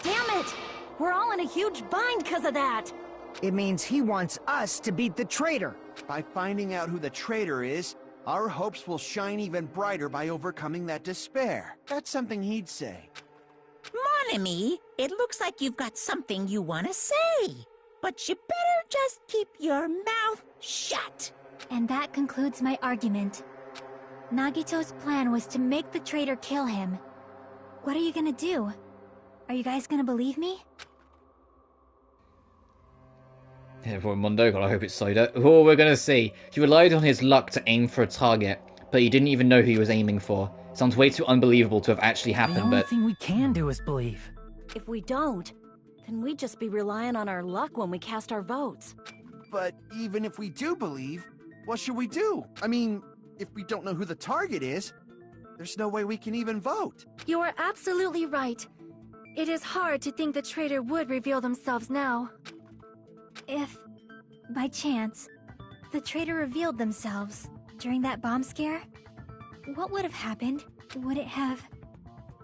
[SPEAKER 8] Damn it! We're all in a huge bind because of that!
[SPEAKER 4] It means he wants us to beat the traitor.
[SPEAKER 5] By finding out who the traitor is, our hopes will shine even brighter by overcoming that despair. That's something he'd say.
[SPEAKER 2] Monami, it looks like you've got something you want to say. But you better just keep your mouth shut.
[SPEAKER 7] And that concludes my argument. Nagito's plan was to make the traitor kill him. What are you gonna do? Are you guys gonna believe me?
[SPEAKER 1] Yeah, for Mondo, God, I hope it's Soda. Oh, we're gonna see. He relied on his luck to aim for a target, but he didn't even know who he was aiming for. Sounds way too unbelievable to have actually happened,
[SPEAKER 6] The only
[SPEAKER 1] but...
[SPEAKER 6] thing we can do is believe.
[SPEAKER 8] If we don't, then we'd just be relying on our luck when we cast our votes.
[SPEAKER 5] But even if we do believe, what should we do? I mean, if we don't know who the target is, there's no way we can even vote.
[SPEAKER 3] You are absolutely right. It is hard to think the traitor would reveal themselves now.
[SPEAKER 7] If, by chance, the traitor revealed themselves during that bomb scare, what would have happened? Would it have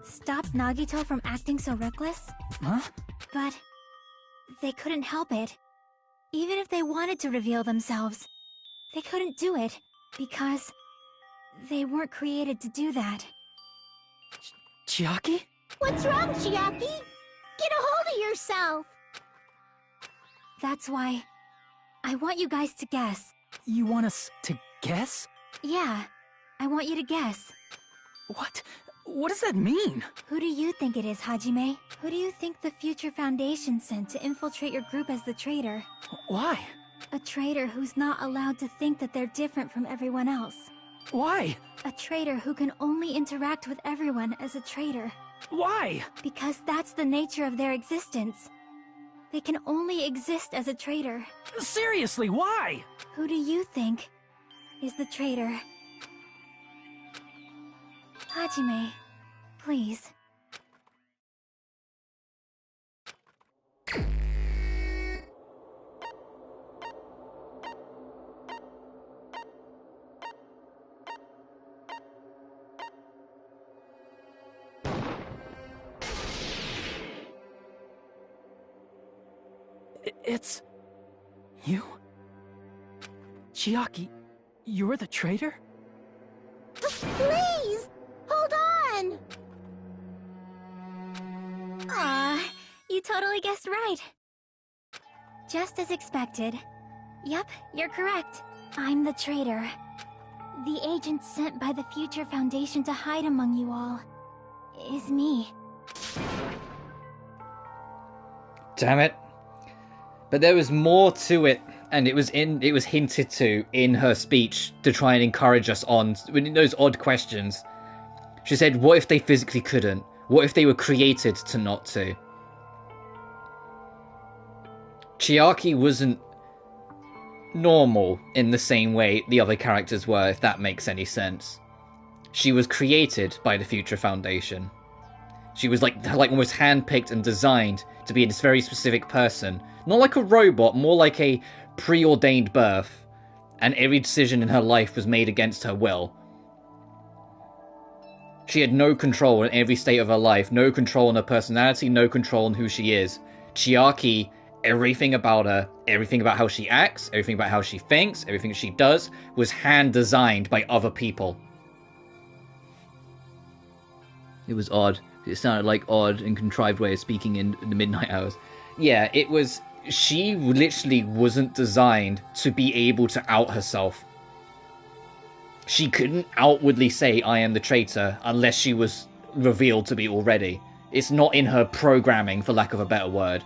[SPEAKER 7] stopped Nagito from acting so reckless?
[SPEAKER 6] Huh?
[SPEAKER 7] But they couldn't help it. Even if they wanted to reveal themselves, they couldn't do it because they weren't created to do that.
[SPEAKER 6] Chiaki?
[SPEAKER 10] What's wrong, Chiaki? Get a hold of yourself!
[SPEAKER 7] That's why I want you guys to guess.
[SPEAKER 6] You want us to guess?
[SPEAKER 7] Yeah, I want you to guess.
[SPEAKER 6] What? What does that mean?
[SPEAKER 7] Who do you think it is, Hajime? Who do you think the Future Foundation sent to infiltrate your group as the traitor?
[SPEAKER 6] Why?
[SPEAKER 7] A traitor who's not allowed to think that they're different from everyone else.
[SPEAKER 6] Why?
[SPEAKER 7] A traitor who can only interact with everyone as a traitor.
[SPEAKER 6] Why?
[SPEAKER 7] Because that's the nature of their existence. They can only exist as a traitor.
[SPEAKER 6] Seriously, why?
[SPEAKER 7] Who do you think is the traitor? Hajime, please.
[SPEAKER 6] It's... you? Chiaki, you're the traitor?
[SPEAKER 10] Please! Hold on!
[SPEAKER 7] totally guessed right. Just as expected. Yep, you're correct. I'm the traitor. The agent sent by the Future Foundation to hide among you all is me.
[SPEAKER 1] Damn it. But there was more to it, and it was hinted to in her speech to try and encourage us on in those odd questions. She said, what if they physically couldn't? What if they were created to not to? Chiaki wasn't normal in the same way the other characters were, if that makes any sense. She was created by the Future Foundation. She was like almost handpicked and designed to be this very specific person. Not like a robot, more like a preordained birth. And every decision in her life was made against her will. She had no control in every state of her life. No control on her personality, no control on who she is. Chiaki, everything about her, everything about how she acts, everything about how she thinks, everything she does, was hand-designed by other people. It was odd. It sounded like odd and contrived way of speaking in the midnight hours. Yeah, it was... She literally wasn't designed to be able to out herself. She couldn't outwardly say, I am the traitor, unless she was revealed to be already. It's not in her programming, for lack of a better word.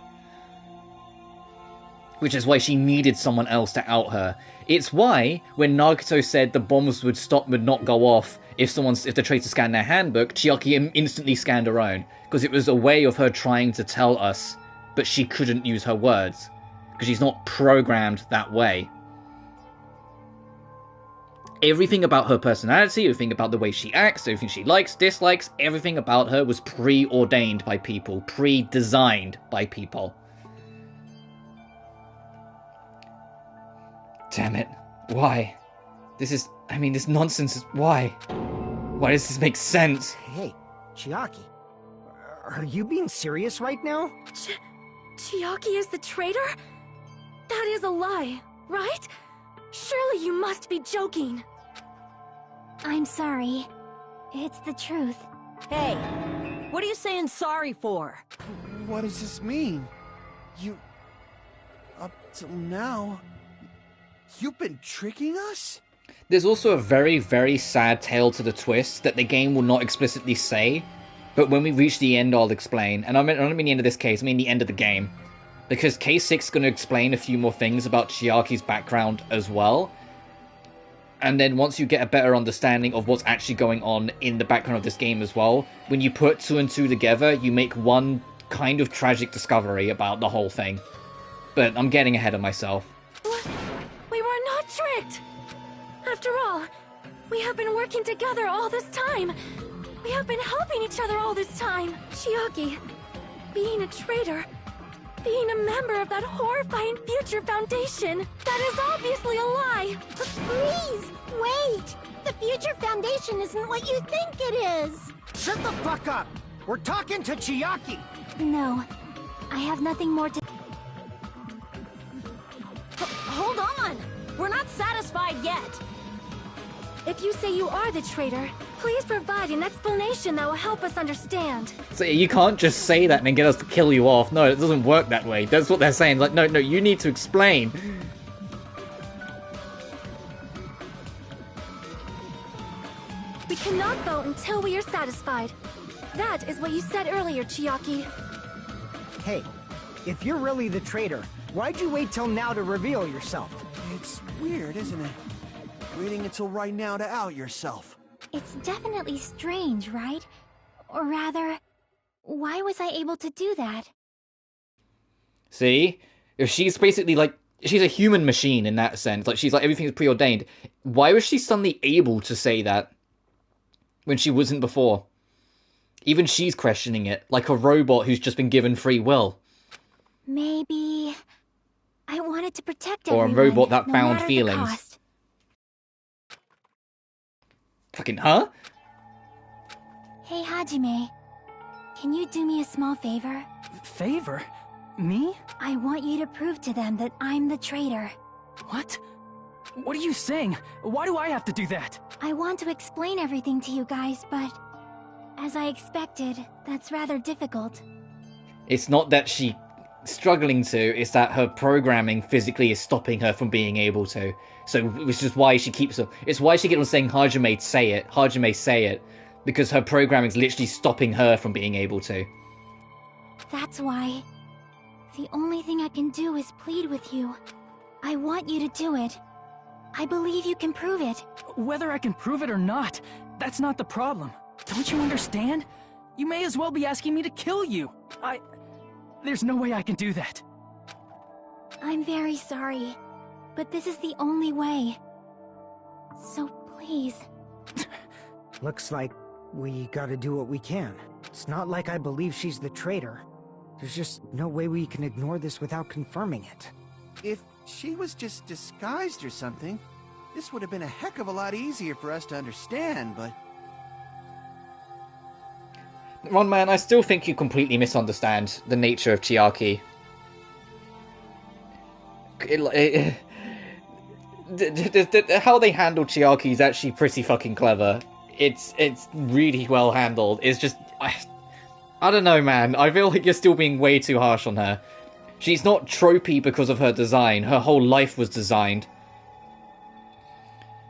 [SPEAKER 1] Which is why she needed someone else to out her. It's why, when Nagito said the bombs would not go off if the traitor scanned their handbook, Chiaki instantly scanned her own. Because it was a way of her trying to tell us, but she couldn't use her words. Because she's not programmed that way. Everything about her personality, everything about the way she acts, everything she likes, dislikes, everything about her was preordained by people, pre-designed by people. Damn it. Why? This nonsense is... Why? Why does this make sense?
[SPEAKER 4] Hey, Chiaki. Are you being serious right now?
[SPEAKER 3] Chiaki is the traitor? That is a lie, right? Surely you must be joking.
[SPEAKER 7] I'm sorry. It's the truth.
[SPEAKER 8] Hey, what are you saying sorry for?
[SPEAKER 5] What does this mean? Up till now... You've been tricking us?
[SPEAKER 1] There's also a very, very sad tale to the twist that the game will not explicitly say, but when we reach the end I'll explain. And I don't mean the end of this case, I mean the end of the game. Because Case 6 is going to explain a few more things about Chiaki's background as well. And then once you get a better understanding of what's actually going on in the background of this game as well, when you put 2 and 2 together, you make one kind of tragic discovery about the whole thing. But I'm getting ahead of myself.
[SPEAKER 3] We were not tricked! After all, we have been working together all this time. We have been helping each other all this time. Chiaki, being a traitor, being a member of that horrifying Future Foundation, that is obviously a lie.
[SPEAKER 10] Please, wait! The Future Foundation isn't what you think it is!
[SPEAKER 4] Shut the fuck up! We're talking to Chiaki!
[SPEAKER 7] No, I have nothing more to...
[SPEAKER 8] Hold on! We're not satisfied yet!
[SPEAKER 3] If you say you are the traitor, please provide an explanation that will help us understand.
[SPEAKER 1] So you can't just say that and then get us to kill you off. No, it doesn't work that way. That's what they're saying. Like, no, you need to explain.
[SPEAKER 3] We cannot vote until we are satisfied. That is what you said earlier, Chiaki.
[SPEAKER 4] Hey, if you're really the traitor, why'd you wait till now to reveal yourself?
[SPEAKER 5] It's weird, isn't it? Waiting until right now to out yourself.
[SPEAKER 7] It's definitely strange, right? Or rather, why was I able to do that?
[SPEAKER 1] See? If she's basically like... She's a human machine in that sense. Like, she's like, everything's preordained. Why was she suddenly able to say that when she wasn't before? Even she's questioning it, like a robot who's just been given free will.
[SPEAKER 7] Maybe... I wanted to protect
[SPEAKER 1] or
[SPEAKER 7] everyone,
[SPEAKER 1] a robot that
[SPEAKER 7] no
[SPEAKER 1] found
[SPEAKER 7] matter the
[SPEAKER 1] feelings.
[SPEAKER 7] cost.
[SPEAKER 1] Fucking, huh?
[SPEAKER 7] Hey, Hajime. Can you do me a small favor?
[SPEAKER 6] Favor? Me?
[SPEAKER 7] I want you to prove to them that I'm the traitor.
[SPEAKER 6] What? What are you saying? Why do I have to do that?
[SPEAKER 7] I want to explain everything to you guys, but... as I expected, that's rather difficult.
[SPEAKER 1] It's not that she struggling to, it's that her programming physically is stopping her from being able to. So, which is why she keeps... It's why she keeps on saying, Hajime, say it. Hajime, say it. Because her programming's literally stopping her from being able to.
[SPEAKER 7] That's why. The only thing I can do is plead with you. I want you to do it. I believe you can prove it.
[SPEAKER 6] Whether I can prove it or not, that's not the problem. Don't you understand? You may as well be asking me to kill you. There's no way I can do that.
[SPEAKER 7] I'm very sorry, but this is the only way. So please.
[SPEAKER 4] Looks like we gotta do what we can. It's not like I believe she's the traitor. There's just no way we can ignore this without confirming it.
[SPEAKER 5] If she was just disguised or something, this would have been a heck of a lot easier for us to understand, but...
[SPEAKER 1] Ron, man, I still think you completely misunderstand the nature of Chiaki. How they handle Chiaki is actually pretty fucking clever. It's really well handled. It's just... I don't know, man. I feel like you're still being way too harsh on her. She's not tropey because of her design. Her whole life was designed.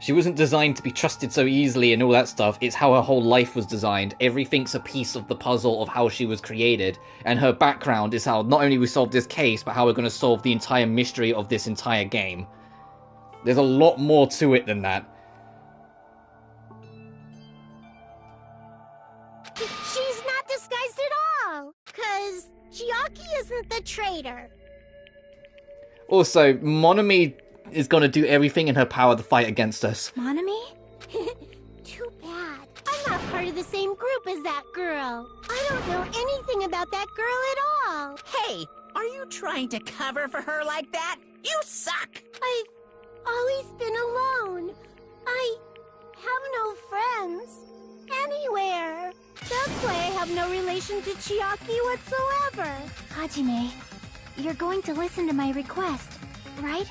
[SPEAKER 1] She wasn't designed to be trusted so easily and all that stuff. It's how her whole life was designed. Everything's a piece of the puzzle of how she was created. And her background is how not only we solve this case, but how we're going to solve the entire mystery of this entire game. There's a lot more to it than that.
[SPEAKER 10] She's not disguised at all, 'cause Chiaki isn't the traitor.
[SPEAKER 1] Also, Monomi is going to do everything in her power to fight against us.
[SPEAKER 7] Monomi?
[SPEAKER 10] Too bad. I'm not part of the same group as that girl. I don't know anything about that girl at all.
[SPEAKER 2] Hey, are you trying to cover for her like that? You suck!
[SPEAKER 10] I've always been alone. I have no friends anywhere. That's why I have no relation to Chiaki whatsoever.
[SPEAKER 7] Hajime, you're going to listen to my request, right?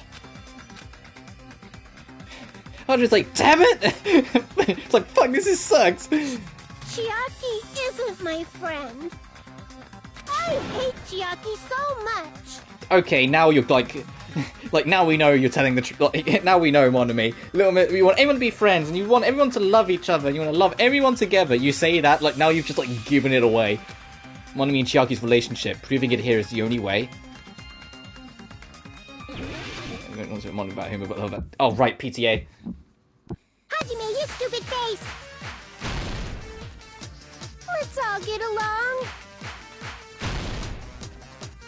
[SPEAKER 1] I'm just like, damn it! It's like, fuck, this sucks.
[SPEAKER 10] Chiaki isn't my friend. I hate Chiaki so much.
[SPEAKER 1] Okay, now you're like now we know you're telling the truth. Now we know, Monomi. You want everyone to be friends, and you want everyone to love each other, and you want to love everyone together. You say that, like, now you've just, like, given it away. Monomi and Chiaki's relationship, proving it here is the only way. I don't want to Monomi about him, about that. Oh, right, PTA.
[SPEAKER 10] Hajime, you stupid face! Let's all get along.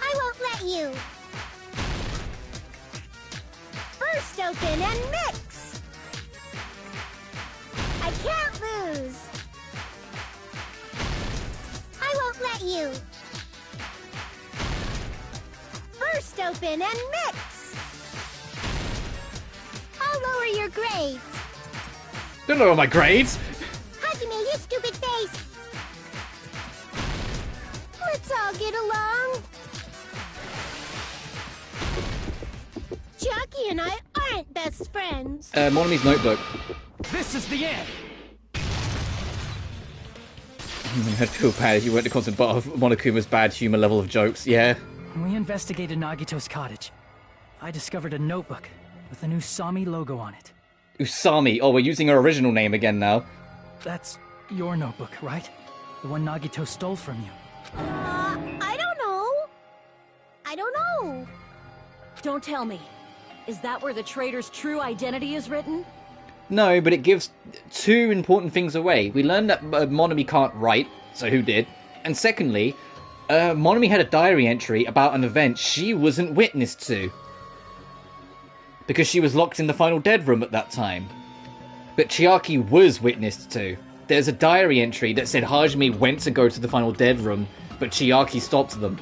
[SPEAKER 10] I won't let you. Burst open and mix! I can't lose. I won't let you. Burst open and mix! I'll lower your grades.
[SPEAKER 1] Don't lower my grades!
[SPEAKER 10] Hajime, you stupid face! Let's all get along. Chiaki and I aren't best friends.
[SPEAKER 1] Monomi's notebook.
[SPEAKER 6] This is the end!
[SPEAKER 1] I'd feel bad if you weren't a constant butt of Monokuma's bad humor level of jokes, yeah.
[SPEAKER 6] We investigated Nagito's cottage. I discovered a notebook with the new Usami logo on it.
[SPEAKER 1] Usami. Oh, we're using her original name again now.
[SPEAKER 6] That's your notebook, right? The one Nagito stole from you.
[SPEAKER 10] I don't know. I don't know.
[SPEAKER 8] Don't tell me. Is that where the traitor's true identity is written?
[SPEAKER 1] No, but it gives two important things away. We learned that Monomi can't write, so who did? And secondly, Monomi had a diary entry about an event she wasn't witness to. Because she was locked in the final dead room at that time. But Chiaki was witnessed to. There's a diary entry that said Hajime went to go to the final dead room, but Chiaki stopped them.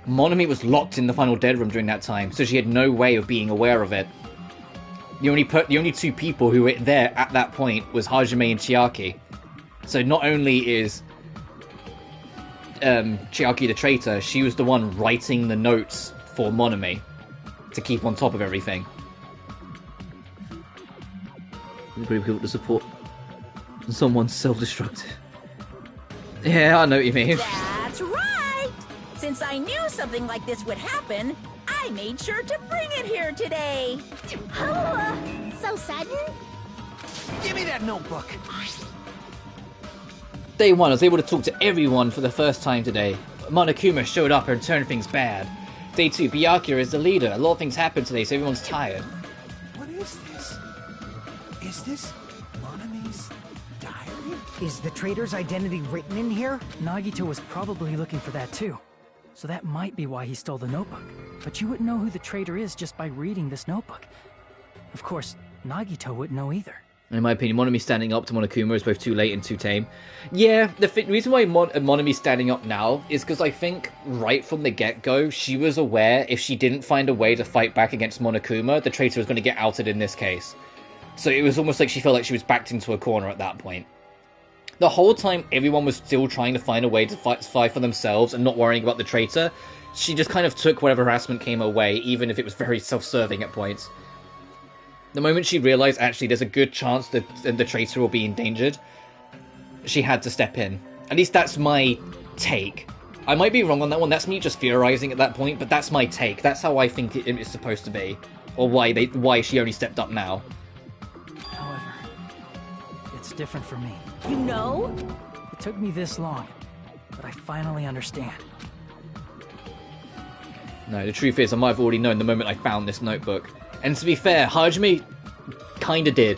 [SPEAKER 1] Monomi was locked in the final dead room during that time, so she had no way of being aware of it. The only two people who were there at that point was Hajime and Chiaki. So not only is Chiaki the traitor, she was the one writing the notes for Monomi to keep on top of everything. We've got to support someone self-destructive. Yeah, I know what you mean.
[SPEAKER 2] That's right! Since I knew something like this would happen, I made sure to bring it here today.
[SPEAKER 10] So sudden?
[SPEAKER 5] Give me that notebook!
[SPEAKER 1] Day 1, I was able to talk to everyone for the first time today. Monokuma showed up and turned things bad. Day 2, Byakuya is the leader. A lot of things happened today, so everyone's tired.
[SPEAKER 5] What is this? Is this Monami's diary?
[SPEAKER 4] Is the traitor's identity written in here?
[SPEAKER 6] Nagito was probably looking for that too. So that might be why he stole the notebook. But you wouldn't know who the traitor is just by reading this notebook. Of course, Nagito wouldn't know either.
[SPEAKER 1] In my opinion, Monami standing up to Monokuma is both too late and too tame. Yeah, the reason why Monami's standing up now is because I think right from the get-go, she was aware if she didn't find a way to fight back against Monokuma, the traitor was going to get outed in this case. So it was almost like she felt like she was backed into a corner at that point. The whole time, everyone was still trying to find a way to fight for themselves and not worrying about the traitor. She just kind of took whatever harassment came her way, even if it was very self-serving at points. The moment she realized, actually, there's a good chance that the traitor will be endangered, she had to step in. At least that's my take. I might be wrong on that one, that's me just theorizing at that point, but that's my take. That's how I think it is supposed to be. Or why she only stepped up now.
[SPEAKER 6] However, it's different for me.
[SPEAKER 2] You know?
[SPEAKER 6] It took me this long, but I finally understand.
[SPEAKER 1] No, the truth is, I might have already known the moment I found this notebook. And to be fair, Hajime kinda did.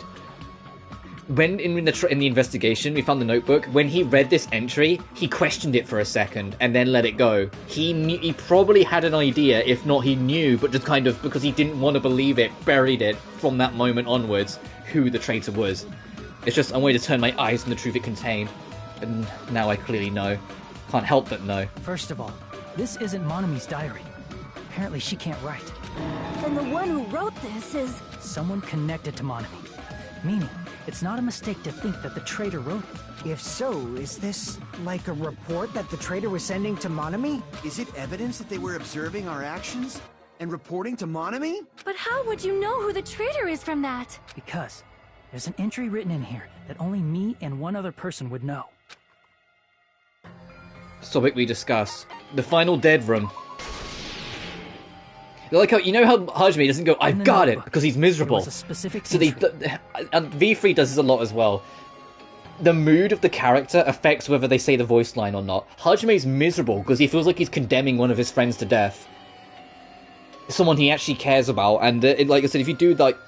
[SPEAKER 1] When in the investigation we found the notebook, when he read this entry, he questioned it for a second and then let it go. He probably had an idea, if not he knew, but just kind of, because he didn't want to believe it, buried it from that moment onwards, who the traitor was. It's just, I'm going to turn my eyes on the truth it contained. And now I clearly know. Can't help but know.
[SPEAKER 6] First of all, this isn't Monami's diary. Apparently she can't write.
[SPEAKER 3] Then the one who wrote this is...
[SPEAKER 6] Someone connected to Monami. Meaning, it's not a mistake to think that the traitor wrote it.
[SPEAKER 4] If so, is this like a report that the traitor was sending to Monami?
[SPEAKER 5] Is it evidence that they were observing our actions and reporting to Monami?
[SPEAKER 3] But how would you know who the traitor is from that?
[SPEAKER 6] Because there's an entry written in here that only me and one other person would know.
[SPEAKER 1] Topic we discuss. The final dead room. Like how, you know how Hajime doesn't go, I've got it, because he's miserable.
[SPEAKER 6] A specific
[SPEAKER 1] so and V3 does this a lot as well. The mood of the character affects whether they say the voice line or not. Hajime's miserable because he feels like he's condemning one of his friends to death. Someone he actually cares about, and like I said, if you do like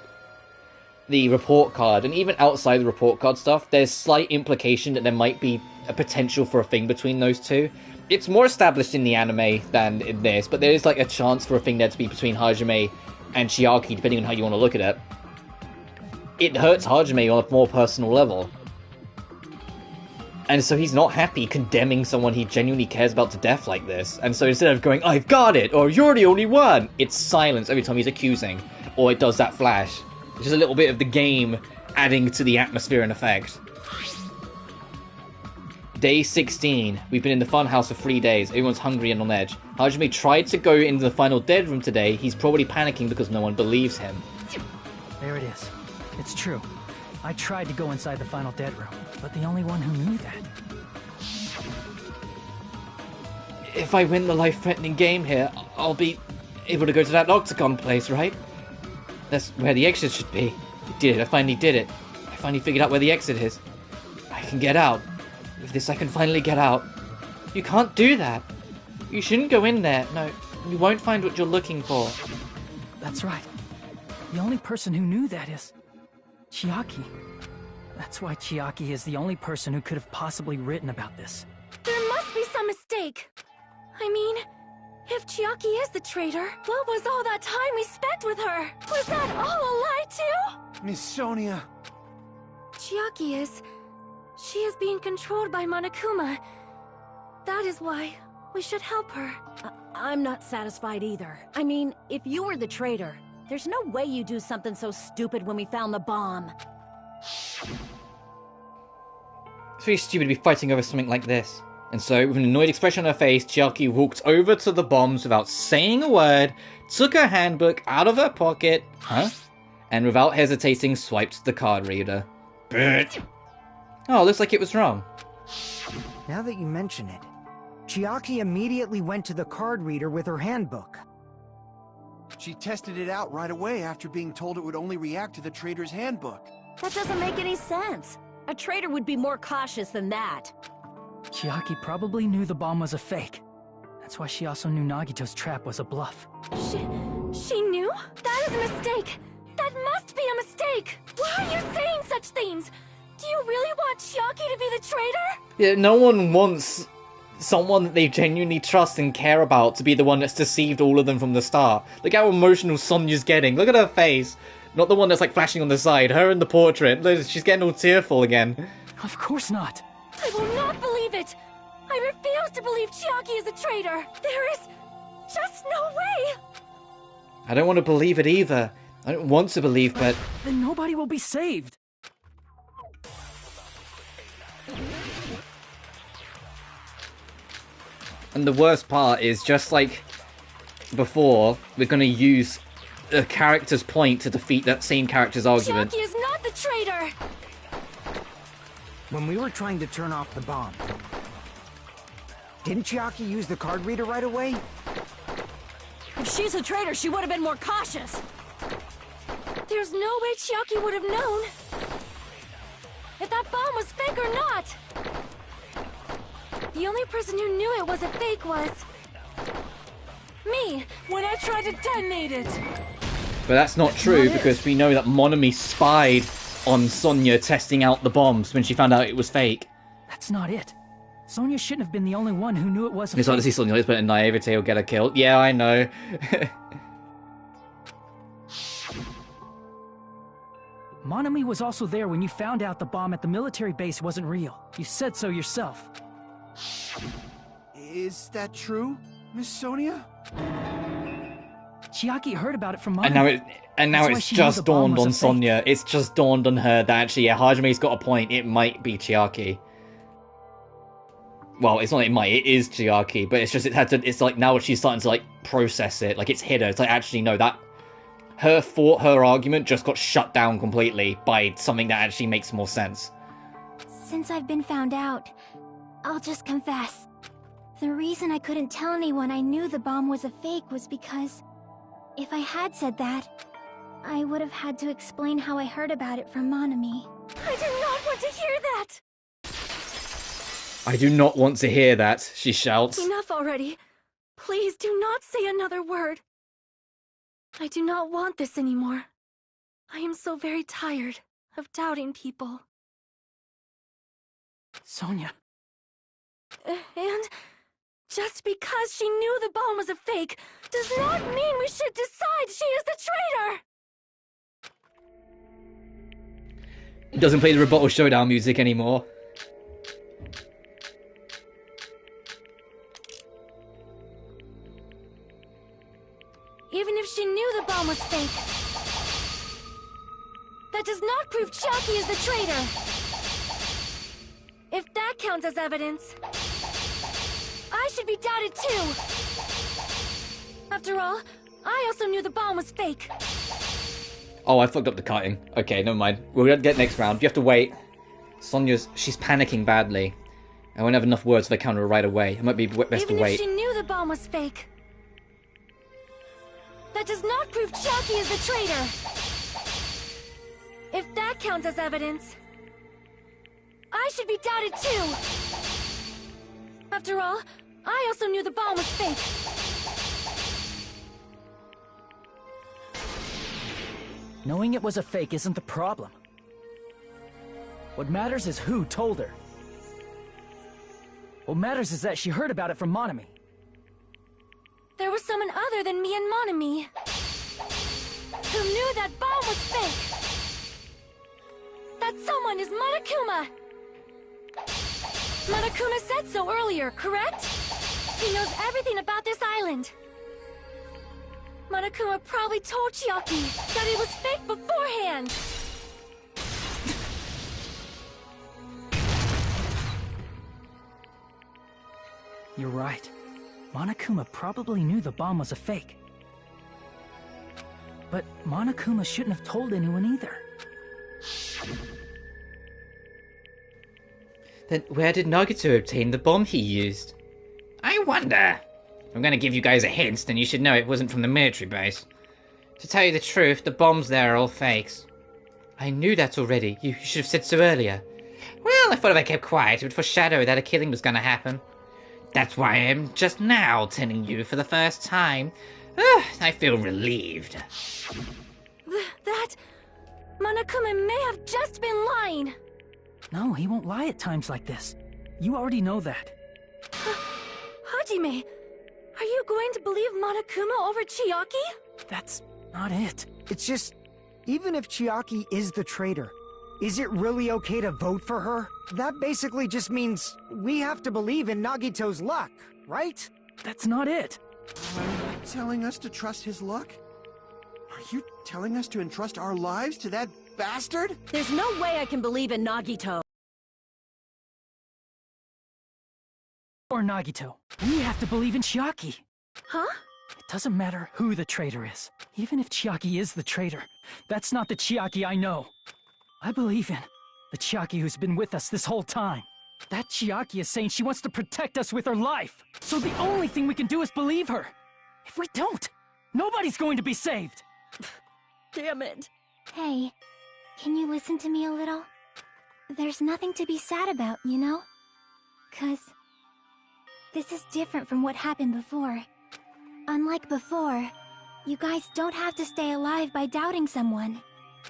[SPEAKER 1] the report card, and even outside the report card stuff, there's slight implication that there might be a potential for a thing between those two. It's more established in the anime than in this, but there is like a chance for a thing there to be between Hajime and Chiaki, depending on how you want to look at it. It hurts Hajime on a more personal level. And so he's not happy condemning someone he genuinely cares about to death like this. And so instead of going, I've got it, or you're the only one, it's silence every time he's accusing. Or it does that flash. It's just a little bit of the game adding to the atmosphere and effect. Day 16. We've been in the funhouse for 3 days. Everyone's hungry and on edge. Hajime tried to go into the final dead room today. He's probably panicking because no one believes him.
[SPEAKER 6] There it is. It's true. I tried to go inside the final dead room, but the only one who knew that.
[SPEAKER 1] If I win the life-threatening game here, I'll be able to go to that octagon place, right? That's where the exit should be. I did it. I finally did it. I finally figured out where the exit is. I can get out. With this, I can finally get out. You can't do that. You shouldn't go in there. No, you won't find what you're looking for.
[SPEAKER 6] That's right. The only person who knew that is Chiaki. That's why Chiaki is the only person who could have possibly written about this.
[SPEAKER 3] There must be some mistake. I mean, if Chiaki is the traitor, what was all that time we spent with her? Was that all a lie too?
[SPEAKER 5] Miss Sonia.
[SPEAKER 3] Chiaki is... She is being controlled by Monokuma. That is why we should help her.
[SPEAKER 8] I'm not satisfied either. I mean, if you were the traitor, there's no way you do something so stupid when we found the bomb.
[SPEAKER 1] It's very stupid to be fighting over something like this. And so, with an annoyed expression on her face, Chiaki walked over to the bombs without saying a word, took her handbook out of her pocket, and without hesitating swiped the card reader. Oh, looks like it was wrong.
[SPEAKER 4] Now that you mention it, Chiaki immediately went to the card reader with her handbook.
[SPEAKER 5] She tested it out right away after being told it would only react to the trader's handbook.
[SPEAKER 8] That doesn't make any sense. A trader would be more cautious than that.
[SPEAKER 6] Chiaki probably knew the bomb was a fake. That's why she also knew Nagito's trap was a bluff.
[SPEAKER 3] She knew? That is a mistake! That must be a mistake! Why are you saying such things? Do you really want Chiaki to be the traitor?
[SPEAKER 1] Yeah, no one wants someone that they genuinely trust and care about to be the one that's deceived all of them from the start. Look how emotional Sonya's getting. Look at her face. Not the one that's like flashing on the side. Her in the portrait. Look, she's getting all tearful again.
[SPEAKER 6] Of course not.
[SPEAKER 3] I will not believe it! I refuse to believe Chiaki is a traitor! There is just no way!
[SPEAKER 1] I don't want to believe it either. I don't want to believe, but...
[SPEAKER 6] Then nobody will be saved.
[SPEAKER 1] And the worst part is, just like before, we're going to use a character's point to defeat that same character's argument.
[SPEAKER 3] Chiaki is not the traitor!
[SPEAKER 4] When we were trying to turn off the bomb, didn't Chiaki use the card reader right away?
[SPEAKER 8] If she's a traitor, she would have been more cautious.
[SPEAKER 3] There's no way Chiaki would have known if that bomb was fake or not. The only person who knew it was a fake was me, when I tried to detonate it.
[SPEAKER 1] But that's not true, because we know that Monomi spied on Sonya testing out the bombs when she found out it was fake.
[SPEAKER 6] That's not it. Sonya shouldn't have been the only one who knew it was a
[SPEAKER 1] It's
[SPEAKER 6] fake.
[SPEAKER 1] hard to see Sonya but in naivety will get her killed. Yeah, I know.
[SPEAKER 6] Monomi was also there when you found out the bomb at the military base wasn't real. You said so yourself.
[SPEAKER 5] Is that true, Miss Sonia?
[SPEAKER 6] Chiaki heard about it from Monomi.
[SPEAKER 1] And now
[SPEAKER 6] That's why
[SPEAKER 1] it's
[SPEAKER 6] she knew
[SPEAKER 1] just
[SPEAKER 6] the bomb
[SPEAKER 1] dawned
[SPEAKER 6] was
[SPEAKER 1] on
[SPEAKER 6] a fake.
[SPEAKER 1] Sonya. It's just dawned on her that actually, yeah, Hajame's got a point. It might be Chiaki. Well, it's not it might, it is Chiaki, but it's just, it's like now she's starting to like process it. Like it's hit her. It's like, actually, no, that her argument just got shut down completely by something that actually makes more sense.
[SPEAKER 7] Since I've been found out, I'll just confess. The reason I couldn't tell anyone I knew the bomb was a fake was because if I had said that, I would have had to explain how I heard about it from Monomi.
[SPEAKER 3] I do not want to hear that!
[SPEAKER 1] I do not want to hear that, she shouts.
[SPEAKER 3] Enough already. Please do not say another word. I do not want this anymore. I am so very tired of doubting people.
[SPEAKER 6] Sonya.
[SPEAKER 3] And just because she knew the bomb was a fake does not mean we should decide she is the traitor!
[SPEAKER 1] It doesn't play the rebuttal showdown music anymore.
[SPEAKER 3] Even if she knew the bomb was fake, that does not prove Chiaki is the traitor. If that counts as evidence, I should be doubted too. After all, I also knew the bomb was fake.
[SPEAKER 1] Oh, I fucked up the cutting. Okay, never mind. We'll get next round. You have to wait. She's panicking badly. I won't have enough words for the counter right away. It might be best to
[SPEAKER 3] Even
[SPEAKER 1] wait.
[SPEAKER 3] if she knew the bomb was fake, that does not prove Chiaki is the traitor. If that counts as evidence, I should be doubted too. After all, I also knew the bomb was fake.
[SPEAKER 6] Knowing it was a fake isn't the problem. What matters is who told her. What matters is that she heard about it from Monomi.
[SPEAKER 3] There was someone other than me and Monomi who knew that bomb was fake. That someone is Monokuma. Monokuma said so earlier, correct? He knows everything about this island. Monokuma probably told Chiaki that it was fake beforehand.
[SPEAKER 6] You're right. Monokuma probably knew the bomb was a fake. But Monokuma shouldn't have told anyone either.
[SPEAKER 1] Then where did Nagito obtain the bomb he used?
[SPEAKER 11] I wonder. If I'm gonna give you guys a hint, then you should know it wasn't from the military base. To tell you the truth, the bombs there are all fakes.
[SPEAKER 1] I knew that already. You should have said so earlier.
[SPEAKER 11] Well, I thought if I kept quiet, it would foreshadow that a killing was gonna happen. That's why I'm just now telling you for the first time. I feel relieved.
[SPEAKER 3] That... Monokuma may have just been lying.
[SPEAKER 6] No, he won't lie at times like this. You already know that.
[SPEAKER 3] Hajime, are you going to believe Monokuma over Chiaki?
[SPEAKER 6] That's not it.
[SPEAKER 4] It's just, even if Chiaki is the traitor, is it really okay to vote for her? That basically just means we have to believe in Nagito's luck, right?
[SPEAKER 6] That's not it.
[SPEAKER 5] Are you telling us to trust his luck? Are you telling us to entrust our lives to that bastard?
[SPEAKER 8] There's no way I can believe in Nagito.
[SPEAKER 6] Or Nagito. We have to believe in Chiaki.
[SPEAKER 3] Huh?
[SPEAKER 6] It doesn't matter who the traitor is. Even if Chiaki is the traitor, that's not the Chiaki I know. I believe in the Chiaki who's been with us this whole time. That Chiaki is saying she wants to protect us with her life. So the only thing we can do is believe her. If we don't, nobody's going to be saved.
[SPEAKER 8] Damn it.
[SPEAKER 7] Hey, can you listen to me a little? There's nothing to be sad about, you know? 'Cause this is different from what happened before. Unlike before, you guys don't have to stay alive by doubting someone.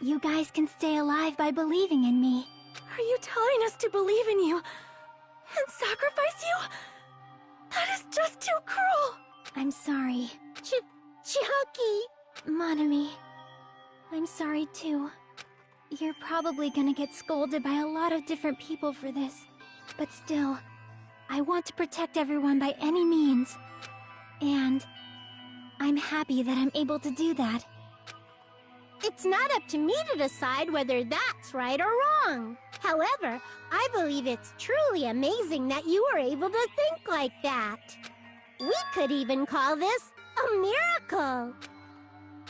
[SPEAKER 7] You guys can stay alive by believing in me.
[SPEAKER 3] Are you telling us to believe in you and sacrifice you? That is just too cruel.
[SPEAKER 7] I'm sorry.
[SPEAKER 10] Chiaki!
[SPEAKER 7] Monami, I'm sorry too. You're probably gonna get scolded by a lot of different people for this. But still, I want to protect everyone by any means. And I'm happy that I'm able to do that.
[SPEAKER 10] It's not up to me to decide whether that's right or wrong. However, I believe it's truly amazing that you were able to think like that. We could even call this a miracle.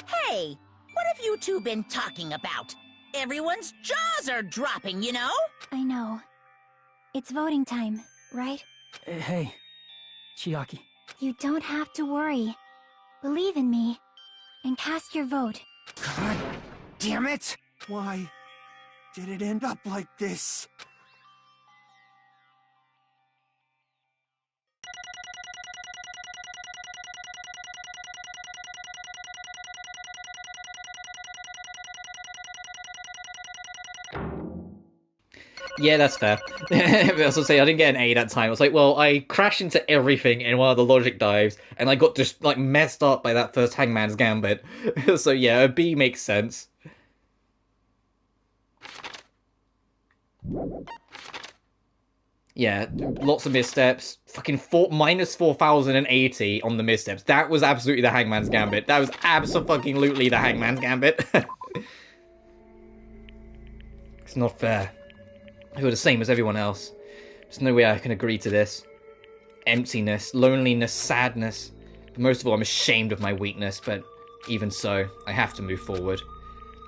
[SPEAKER 2] Hey, what have you two been talking about? Everyone's jaws are dropping, you know?
[SPEAKER 7] I know. It's voting time, right?
[SPEAKER 6] Hey, Chiaki.
[SPEAKER 7] You don't have to worry. Believe in me, and cast your vote.
[SPEAKER 4] God damn it!
[SPEAKER 5] Why did it end up like this?
[SPEAKER 1] Yeah, that's fair. But I was say I didn't get an A that time. I was like, well, I crashed into everything in one of the logic dives, and I got just like messed up by that first Hangman's Gambit. So yeah, a B makes sense. Yeah, lots of missteps. Fucking minus 4,080 on the missteps. That was absolutely the Hangman's Gambit. That was abso-fucking-lutely the Hangman's Gambit. It's not fair. Who are the same as everyone else. There's no way I can agree to this. Emptiness, loneliness, sadness. But most of all, I'm ashamed of my weakness, but even so, I have to move forward.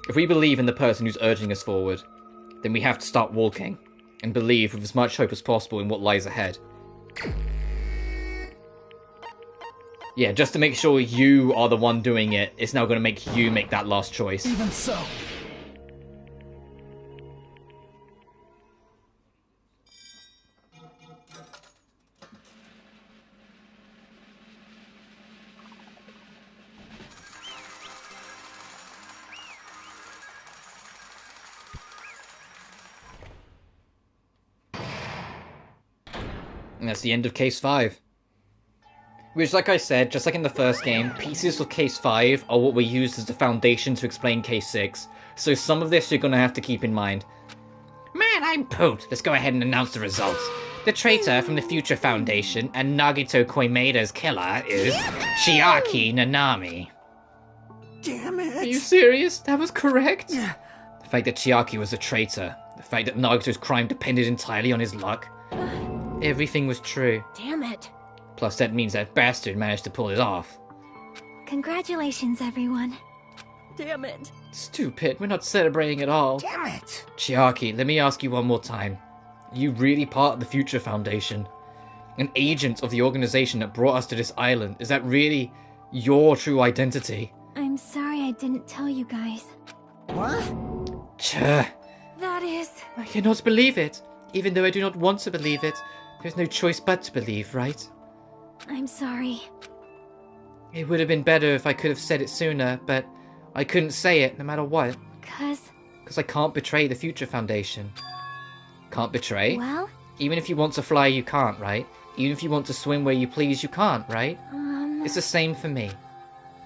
[SPEAKER 1] If we believe in the person who's urging us forward, then we have to start walking, and believe with as much hope as possible in what lies ahead. Yeah, just to make sure you are the one doing it, it's now going to make you make that last choice.
[SPEAKER 6] Even so.
[SPEAKER 1] And that's the end of Case 5. Which, like I said, just like in the first game, pieces of Case 5 are what we used as the foundation to explain Case 6, so some of this you're gonna have to keep in mind.
[SPEAKER 11] Man, I'm pooped. Let's go ahead and announce the results. The traitor from the Future Foundation and Nagito Koimeda's killer is Chiaki Nanami.
[SPEAKER 5] Damn it!
[SPEAKER 1] Are you serious? That was correct? The fact that Chiaki was a traitor, the fact that Nagito's crime depended entirely on his luck. Everything was true.
[SPEAKER 8] Damn it.
[SPEAKER 1] Plus that means that bastard managed to pull it off.
[SPEAKER 7] Congratulations, everyone.
[SPEAKER 8] Damn it.
[SPEAKER 1] Stupid, we're not celebrating at all.
[SPEAKER 4] Damn it!
[SPEAKER 1] Chiaki, let me ask you one more time. You really part of the Future Foundation? An agent of the organization that brought us to this island? Is that really your true identity?
[SPEAKER 7] I'm sorry I didn't tell you guys.
[SPEAKER 4] What?
[SPEAKER 1] Tch.
[SPEAKER 3] That is...
[SPEAKER 1] I cannot believe it. Even though I do not want to believe it, there's no choice but to believe, right?
[SPEAKER 7] I'm sorry.
[SPEAKER 1] It would have been better if I could have said it sooner, but I couldn't say it no matter what. Because I can't betray the Future Foundation. Can't betray?
[SPEAKER 7] Well?
[SPEAKER 1] Even if you want to fly, you can't, right? Even if you want to swim where you please, you can't, right? It's the same for me.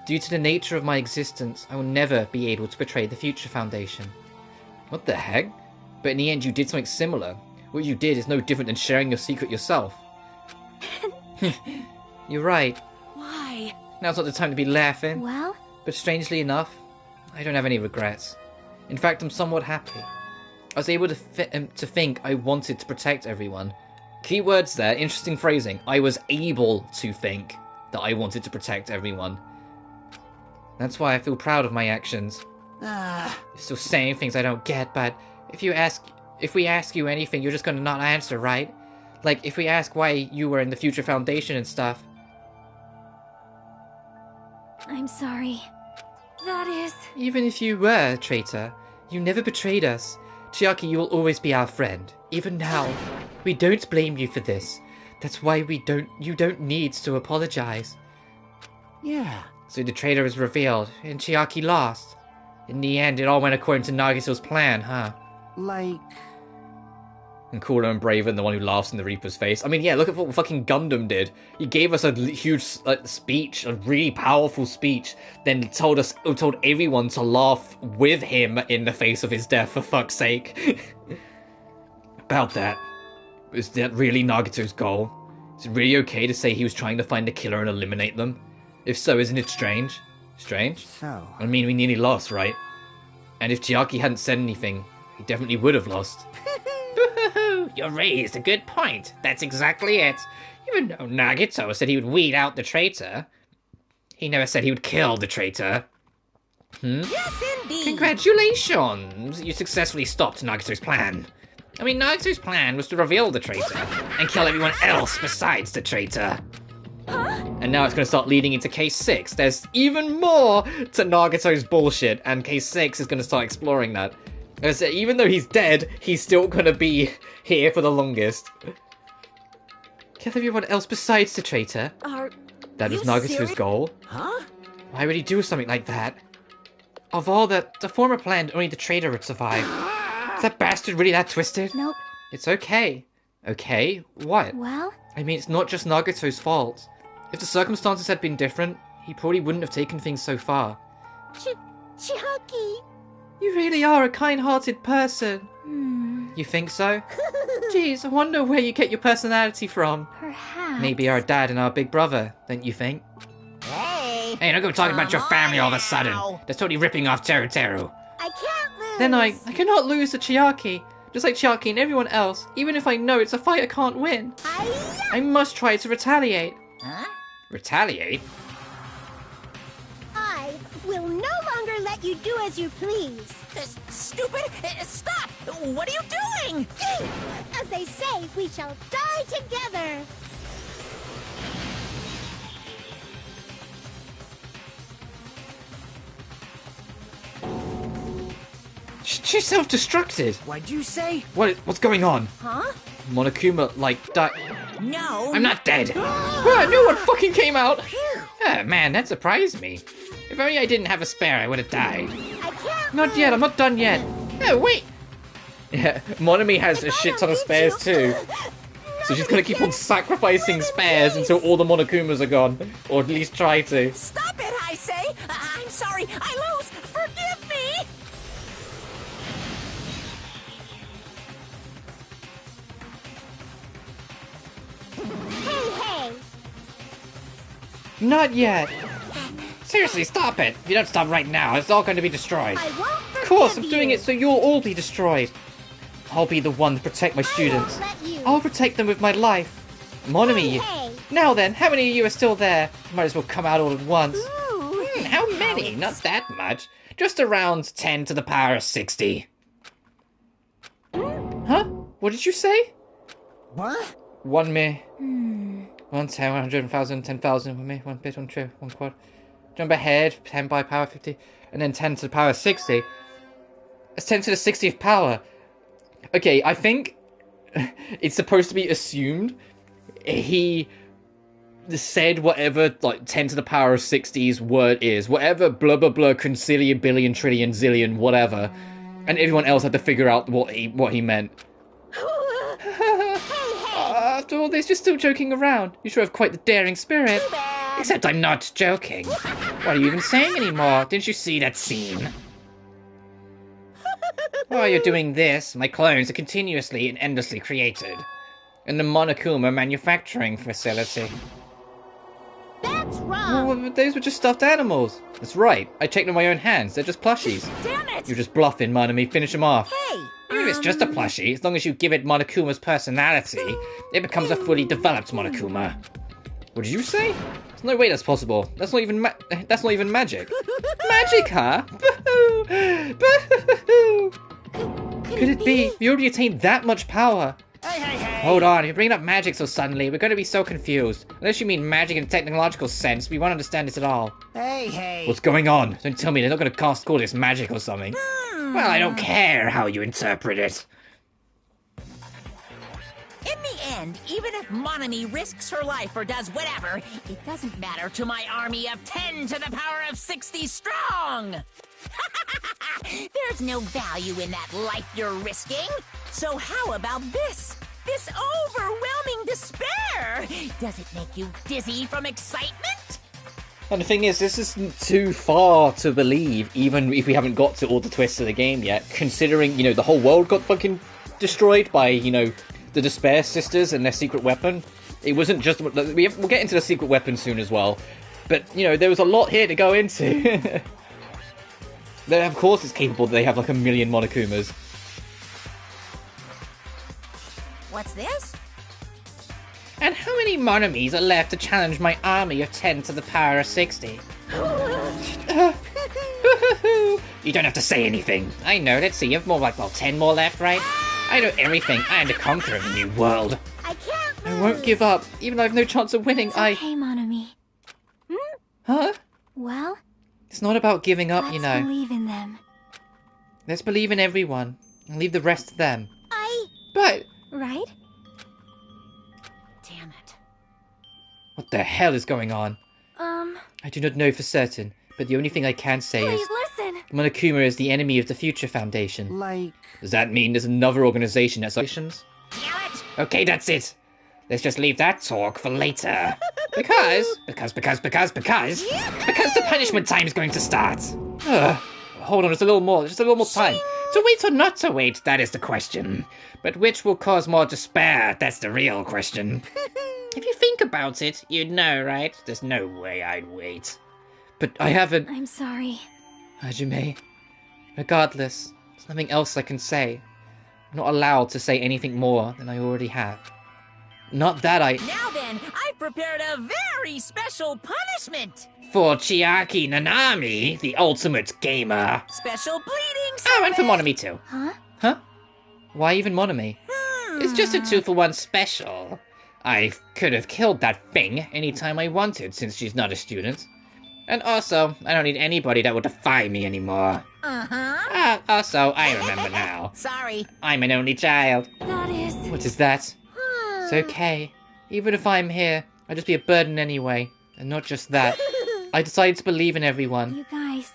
[SPEAKER 1] Due to the nature of my existence, I will never be able to betray the Future Foundation. What the heck? But in the end, you did something similar. What you did is no different than sharing your secret yourself. You're right.
[SPEAKER 2] Why?
[SPEAKER 1] Now's not the time to be laughing.
[SPEAKER 7] Well?
[SPEAKER 1] But strangely enough, I don't have any regrets. In fact, I'm somewhat happy. I was able to think I wanted to protect everyone. Keywords there, interesting phrasing. I was able to think that I wanted to protect everyone. That's why I feel proud of my actions. You're still saying things I don't get, but if we ask you anything, you're just gonna not answer, right? Like, if we ask why you were in the Future Foundation and stuff.
[SPEAKER 7] I'm sorry.
[SPEAKER 3] That is...
[SPEAKER 1] Even if you were a traitor, you never betrayed us. Chiaki, you will always be our friend. Even now. We don't blame you for this. That's why you don't need to apologize.
[SPEAKER 4] Yeah.
[SPEAKER 1] So the traitor is revealed, and Chiaki lost. In the end, it all went according to Nagito's plan, huh?
[SPEAKER 4] Like...
[SPEAKER 1] And cooler and braver than the one who laughs in the Reaper's face. I mean, yeah, look at what fucking Gundam did. He gave us a huge speech, a really powerful speech, then told everyone to laugh with him in the face of his death, for fuck's sake. About that. Is that really Nagito's goal? Is it really okay to say he was trying to find the killer and eliminate them? If so, isn't it strange? Strange?
[SPEAKER 4] So...
[SPEAKER 1] I mean, we nearly lost, right? And if Chiaki hadn't said anything, he definitely would have lost.
[SPEAKER 11] You raised a good point. That's exactly it. Even though Nagito said he would weed out the traitor, he never said he would kill the traitor.
[SPEAKER 2] Yes, indeed.
[SPEAKER 11] Congratulations! You successfully stopped Nagito's plan. I mean, Nagito's plan was to reveal the traitor and kill everyone else besides the traitor.
[SPEAKER 1] And now it's going to start leading into Case 6. There's even more to Nagito's bullshit, and Case 6 is going to start exploring that. As even though he's dead, he's still going to be here for the longest. Kill everyone else besides the traitor? That was Nagito's goal.
[SPEAKER 2] Huh?
[SPEAKER 1] Why would he do something like that? Of all the former plan, only the traitor would survive. Is that bastard really that twisted?
[SPEAKER 7] Nope.
[SPEAKER 1] It's okay. Okay? What?
[SPEAKER 7] Well?
[SPEAKER 1] I mean, it's not just Nagito's fault. If the circumstances had been different, he probably wouldn't have taken things so far.
[SPEAKER 10] Chiaki.
[SPEAKER 1] You really are a kind-hearted person. You think so? Jeez, I wonder where you get your personality from.
[SPEAKER 7] Perhaps.
[SPEAKER 1] Maybe our dad and our big brother, don't you think?
[SPEAKER 2] Hey.
[SPEAKER 11] Hey, don't go talking about your family all of a sudden. That's totally ripping off Teru Teru.
[SPEAKER 10] I can't lose.
[SPEAKER 1] Then I cannot lose to Chiaki. Just like Chiaki and everyone else, even if I know it's a fight I can't win. I must try to retaliate.
[SPEAKER 2] Huh?
[SPEAKER 1] Retaliate?
[SPEAKER 10] I will no longer let you do as you please.
[SPEAKER 2] Stupid! Stop! What are you doing?
[SPEAKER 10] As they say, we shall die together.
[SPEAKER 1] She's self-destructed.
[SPEAKER 4] What'd you say?
[SPEAKER 1] What's going on?
[SPEAKER 2] Huh?
[SPEAKER 1] Monokuma, like, died.
[SPEAKER 2] No.
[SPEAKER 11] I'm not dead.
[SPEAKER 1] No one fucking came out.
[SPEAKER 11] Oh, man, that surprised me. If only I didn't have a spare, I would have died.
[SPEAKER 10] I can't
[SPEAKER 1] Not yet, I'm not done yet.
[SPEAKER 11] Oh, wait.
[SPEAKER 1] Yeah, Monami has a shit ton of spares too. So she's gonna keep on sacrificing spares until all the Monokumas are gone. Or at least try to.
[SPEAKER 2] Stop it, I say! I'm sorry, I lose! Forgive me!
[SPEAKER 10] Hey!
[SPEAKER 1] Not yet.
[SPEAKER 11] Seriously, stop it. If you don't stop right now, it's all going to be destroyed.
[SPEAKER 10] I won't forgive
[SPEAKER 1] Of course, I'm
[SPEAKER 10] you.
[SPEAKER 1] doing it so you'll all be destroyed. I'll be the one to protect my students.
[SPEAKER 10] Let you.
[SPEAKER 1] I'll protect them with my life. Monami,
[SPEAKER 10] Hey!
[SPEAKER 1] now then, how many of you are still there? Might as well come out all at once.
[SPEAKER 10] Ooh,
[SPEAKER 11] How many? Not that much. Just around 10 to the power of 60.
[SPEAKER 1] Huh? What did you say?
[SPEAKER 4] What?
[SPEAKER 1] 1 me. 1 10, 100,000, 10,000, 1 me, 1 bit, 1 true, 1 quad. Jump ahead, 10 by power 50, and then 10 to the power 60. It's 10 to the 60th power. Okay, I think it's supposed to be assumed he said whatever, like, 10 to the power of 60's word is. Whatever blah blah blah, quintillion, billion, trillion, zillion, whatever. And everyone else had to figure out what he meant. After all this, you're still joking around. You sure have quite the daring spirit.
[SPEAKER 11] Except I'm not joking. What are you even saying anymore? Didn't you see that scene? While you're doing this, my clones are continuously and endlessly created in the Monokuma manufacturing facility.
[SPEAKER 10] That's wrong.
[SPEAKER 1] Oh, but those were just stuffed animals. That's right. I checked with my own hands. They're just plushies.
[SPEAKER 2] Damn it!
[SPEAKER 1] You're just bluffing, Manami. Finish them off.
[SPEAKER 2] Hey!
[SPEAKER 11] Even if it's just a plushie, as long as you give it Monokuma's personality, it becomes a fully developed Monokuma.
[SPEAKER 1] What did you say? There's no way that's possible. That's not even magic. Magic, huh? Boo-hoo! Boo-hoo! Could it be? You already attained that much power.
[SPEAKER 4] Hey!
[SPEAKER 11] Hold on, you're bringing up magic so suddenly, we're going to be so confused. Unless you mean magic in a technological sense, we won't understand it at all.
[SPEAKER 4] Hey!
[SPEAKER 1] What's going on? Don't tell me they're not going to call this magic or something.
[SPEAKER 11] Well, I don't care how you interpret it.
[SPEAKER 2] In the end, even if Monami risks her life or does whatever, it doesn't matter to my army of 10 to the power of 60 strong! There's no value in that life you're risking. So how about this? This overwhelming despair! Does it make you dizzy from excitement?
[SPEAKER 1] And the thing is, this isn't too far to believe, even if we haven't got to all the twists of the game yet, considering, you know, the whole world got fucking destroyed by, you know, the Despair Sisters and their secret weapon. It wasn't just... We'll get into the secret weapon soon as well. But, you know, there was a lot here to go into. Then, of course it's capable that they have like 1 million Monokumas.
[SPEAKER 2] What's this?
[SPEAKER 11] And how many Monomis are left to challenge my army of 10 to the power of 60? You don't have to say anything. I know, let's see, you have more like, well, 10 more left, right? I know everything. I am the conqueror of the new world.
[SPEAKER 10] I can't lose.
[SPEAKER 1] I won't give up, even though I have no chance of winning.
[SPEAKER 7] It's okay, Monami.
[SPEAKER 1] Huh?
[SPEAKER 7] Well,
[SPEAKER 1] It's not about giving up,
[SPEAKER 7] let's
[SPEAKER 1] you know.
[SPEAKER 7] believe in them.
[SPEAKER 1] Let's believe in everyone, and leave the rest to them. But...
[SPEAKER 7] Right?
[SPEAKER 2] Damn it.
[SPEAKER 1] what the hell is going on? I do not know for certain, but the only thing I can say
[SPEAKER 3] Please
[SPEAKER 1] is...
[SPEAKER 3] listen.
[SPEAKER 1] Monokuma is the enemy of the Future Foundation.
[SPEAKER 9] Like...
[SPEAKER 1] Does that mean there's another organization that's...
[SPEAKER 2] Damn it!
[SPEAKER 11] Okay, that's it. Let's just leave that talk for later.
[SPEAKER 1] Because
[SPEAKER 11] the punishment time is going to start.
[SPEAKER 1] hold on, just a little more time.
[SPEAKER 11] To wait or not to wait, that is the question. But which will cause more despair? That's the real question. If you think about it, you'd know, right? There's no way I'd wait.
[SPEAKER 1] But I haven't...
[SPEAKER 7] I'm sorry.
[SPEAKER 1] Hajime. Regardless, there's nothing else I can say. I'm not allowed to say anything more than I already have. Not that I...
[SPEAKER 2] Now then, I've prepared a very special punishment!
[SPEAKER 11] For Chiaki Nanami, the ultimate gamer.
[SPEAKER 2] Special bleeding
[SPEAKER 11] Oh, and for
[SPEAKER 2] service.
[SPEAKER 11] Monami too.
[SPEAKER 1] Huh? Why even Monami?
[SPEAKER 11] It's just a 2-for-1 special. I could have killed that thing anytime I wanted, since she's not a student. And also, I don't need anybody that will defy me anymore.
[SPEAKER 2] Uh-huh.
[SPEAKER 11] Also, I remember now.
[SPEAKER 2] Sorry.
[SPEAKER 11] I'm an only child.
[SPEAKER 3] That is...
[SPEAKER 1] What is that? It's okay. Even if I'm here, I'd just be a burden anyway. And not just that. I decided to believe in everyone.
[SPEAKER 7] You guys,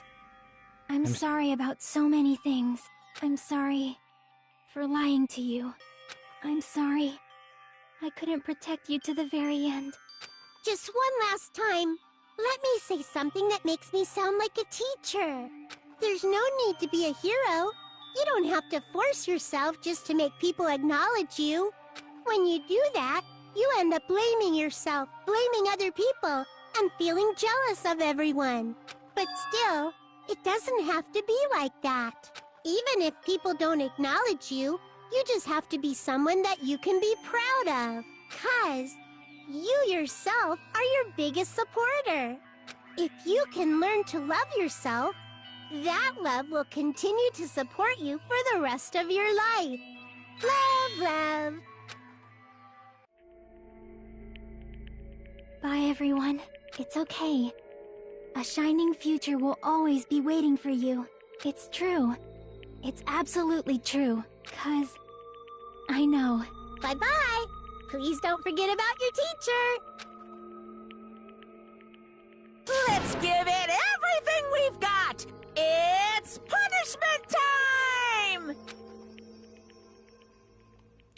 [SPEAKER 7] I'm sorry about so many things. I'm sorry for lying to you. I'm sorry I couldn't protect you to the very end.
[SPEAKER 10] Just one last time, let me say something that makes me sound like a teacher. There's no need to be a hero. You don't have to force yourself just to make people acknowledge you. When you do that, you end up blaming yourself, blaming other people, and feeling jealous of everyone. But still, it doesn't have to be like that. Even if people don't acknowledge you, you just have to be someone that you can be proud of. 'Cause you yourself are your biggest supporter. If you can learn to love yourself, that love will continue to support you for the rest of your life. Love, love.
[SPEAKER 7] Bye, everyone. It's okay. A shining future will always be waiting for you. It's true. It's absolutely true. 'Cause I know.
[SPEAKER 10] Bye-bye. Please don't forget about your teacher.
[SPEAKER 2] Let's give it everything we've got! It's punishment time!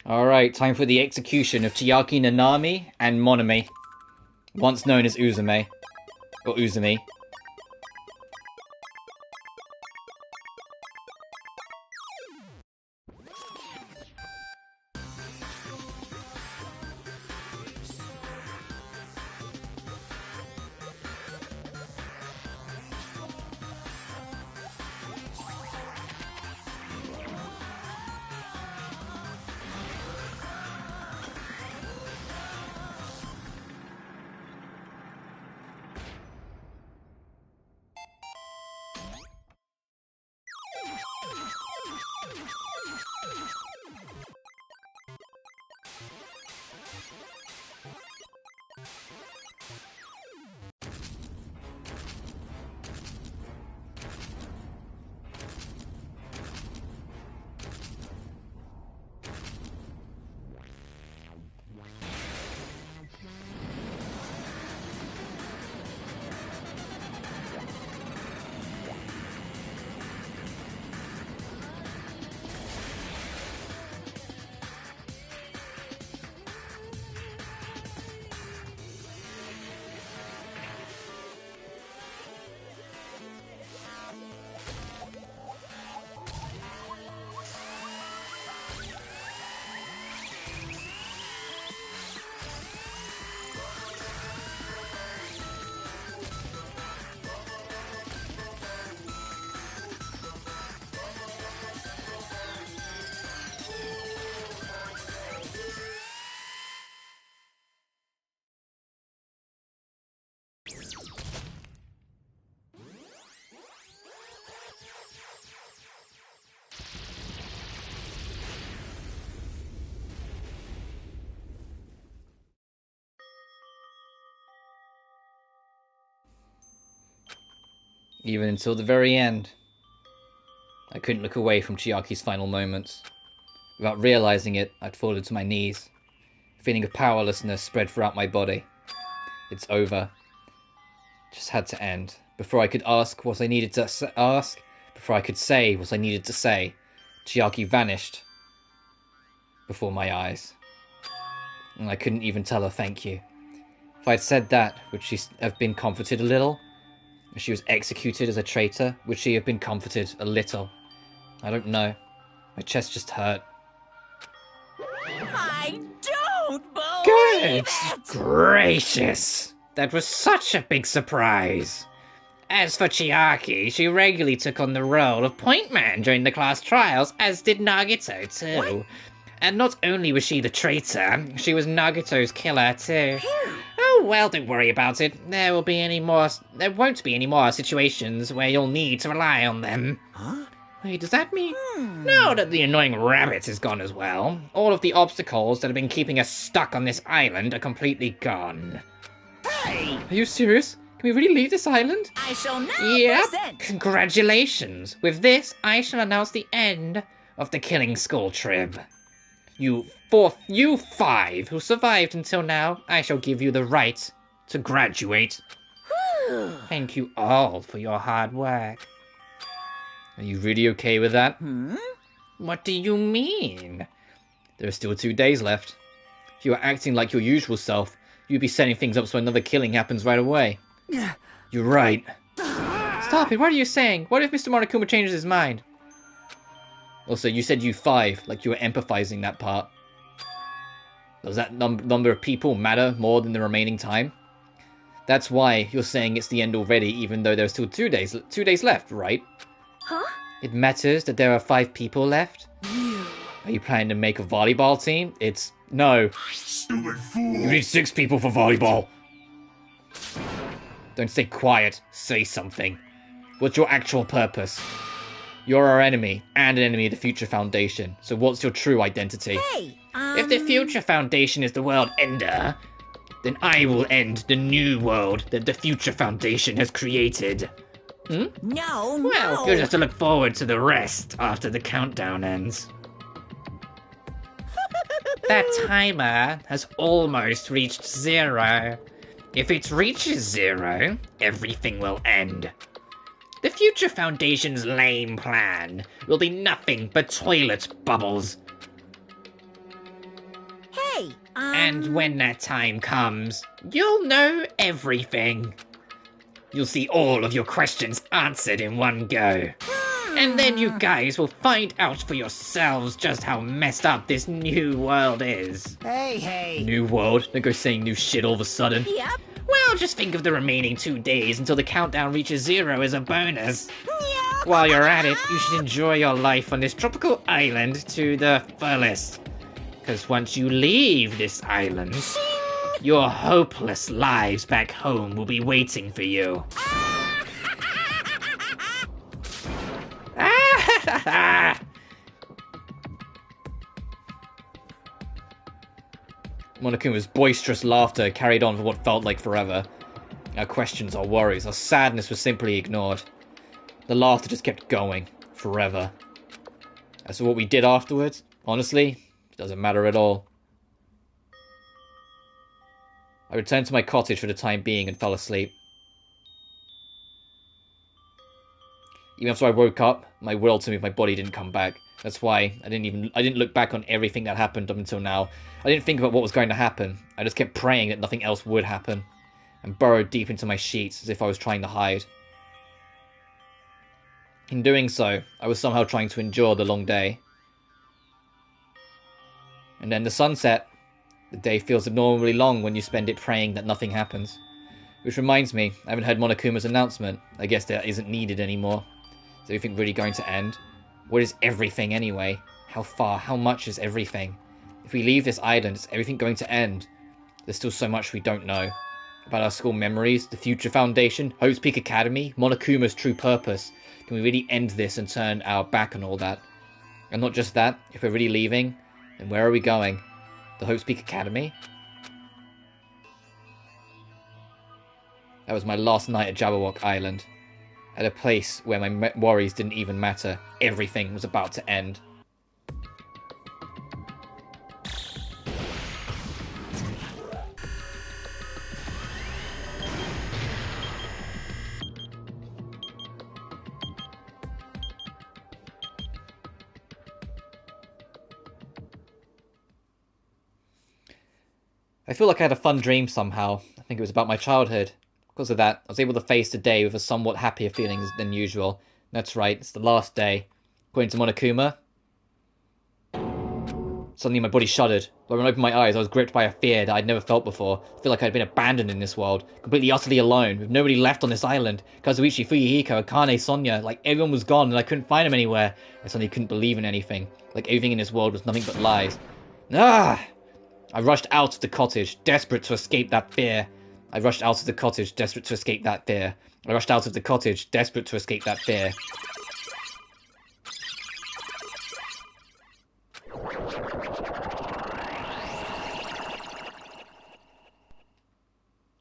[SPEAKER 1] Alright, time for the execution of Chiaki Nanami and Monami, once known as Uzume. Or Uzumi. Even until the very end, I couldn't look away from Chiaki's final moments. Without realizing it, I'd fallen to my knees. A feeling of powerlessness spread throughout my body. It's over. Just had to end. Before I could ask what I needed to ask, before I could say what I needed to say, Chiaki vanished before my eyes. And I couldn't even tell her thank you. If I'd said that, would she have been comforted a little? If she was executed as a traitor, would she have been comforted a little? I don't know. My chest just hurt.
[SPEAKER 2] I don't believe
[SPEAKER 11] Good
[SPEAKER 2] it!
[SPEAKER 11] gracious! That was such a big surprise. As for Chiaki, she regularly took on the role of point man during the class trials, as did Nagito too.
[SPEAKER 2] What?
[SPEAKER 11] And not only was she the traitor, she was Nagito's killer too. Oh well, don't worry about it. There won't be any more situations where you'll need to rely on them.
[SPEAKER 2] Huh?
[SPEAKER 11] Wait, does that mean... Now that the annoying rabbit is gone as well, all of the obstacles that have been keeping us stuck on this island are completely gone.
[SPEAKER 2] Hey!
[SPEAKER 1] Are you serious? Can we really leave this island?
[SPEAKER 2] I shall now
[SPEAKER 11] Yep,
[SPEAKER 2] present...
[SPEAKER 11] congratulations. With this, I shall announce the end of the killing school trip. You five who survived until now, I shall give you the right to graduate. Thank you all for your hard work.
[SPEAKER 1] Are you really okay with that?
[SPEAKER 11] What do you mean?
[SPEAKER 1] There are still 2 days left. If you were acting like your usual self, you'd be setting things up so another killing happens right away. You're right.
[SPEAKER 11] Stop it, what are you saying? What if Mr. Monokuma changes his mind?
[SPEAKER 1] Also, you said you 5, like you were empathizing that part. Does that number of people matter more than the remaining time? That's why you're saying it's the end already, even though there's still 2 days left, right?
[SPEAKER 3] Huh?
[SPEAKER 1] It matters that there are 5 people left? Are you planning to make a volleyball team? No.
[SPEAKER 12] Stupid fool!
[SPEAKER 1] You need 6 people for volleyball! Don't stay quiet, say something. What's your actual purpose? You're our enemy, and an enemy of the Future Foundation. So what's your true identity?
[SPEAKER 2] Hey,
[SPEAKER 11] If the Future Foundation is the world ender, then I will end the new world that the Future Foundation has created.
[SPEAKER 2] No,
[SPEAKER 11] Well, you'll have to look forward to the rest after the countdown ends. That timer has almost reached 0. If it reaches 0, everything will end. The Future Foundation's lame plan will be nothing but toilet bubbles.
[SPEAKER 2] Hey,
[SPEAKER 11] And when that time comes, you'll know everything. You'll see all of your questions answered in one go. And then you guys will find out for yourselves just how messed up this new world is.
[SPEAKER 4] Hey.
[SPEAKER 1] New world? Don't go saying new shit all of a sudden.
[SPEAKER 2] Yep.
[SPEAKER 11] Well, just think of the remaining 2 days until the countdown reaches 0 as a bonus.
[SPEAKER 2] Yep.
[SPEAKER 11] While you're at it, you should enjoy your life on this tropical island to the fullest. Because once you leave this island, your hopeless lives back home will be waiting for you.
[SPEAKER 1] Monokuma's boisterous laughter carried on for what felt like forever. Our questions, our worries, our sadness was simply ignored. The laughter just kept going, forever. As for what we did afterwards, honestly, it doesn't matter at all. I returned to my cottage for the time being and fell asleep. Even after I woke up, my will to move my body didn't come back. That's why I didn't look back on everything that happened up until now. I didn't think about what was going to happen. I just kept praying that nothing else would happen, and burrowed deep into my sheets as if I was trying to hide. In doing so, I was somehow trying to endure the long day. And then the sun set. The day feels abnormally long when you spend it praying that nothing happens. Which reminds me, I haven't heard Monokuma's announcement. I guess that isn't needed anymore. Is everything really going to end? What is everything anyway? How far? How much is everything? If we leave this island, is everything going to end? There's still so much we don't know. About our school memories, the Future Foundation, Hope's Peak Academy, Monokuma's true purpose. Can we really end this and turn our back on all that? And not just that, if we're really leaving, then where are we going? The Hope's Peak Academy? That was my last night at Jabberwock Island. At a place where my worries didn't even matter. Everything was about to end. I feel like I had a fun dream somehow. I think it was about my childhood. Because of that, I was able to face the day with a somewhat happier feeling than usual. That's right, it's the last day. According to Monokuma, suddenly my body shuddered. But when I opened my eyes, I was gripped by a fear that I'd never felt before. I feel like I'd been abandoned in this world, completely utterly alone, with nobody left on this island. Kazuichi, Fuyuhiko, Akane, Sonya, like everyone was gone and I couldn't find them anywhere. I suddenly couldn't believe in anything. Like everything in this world was nothing but lies. Ah! I rushed out of the cottage, desperate to escape that fear. I rushed out of the cottage, desperate to escape that fear. I rushed out of the cottage, desperate to escape that fear.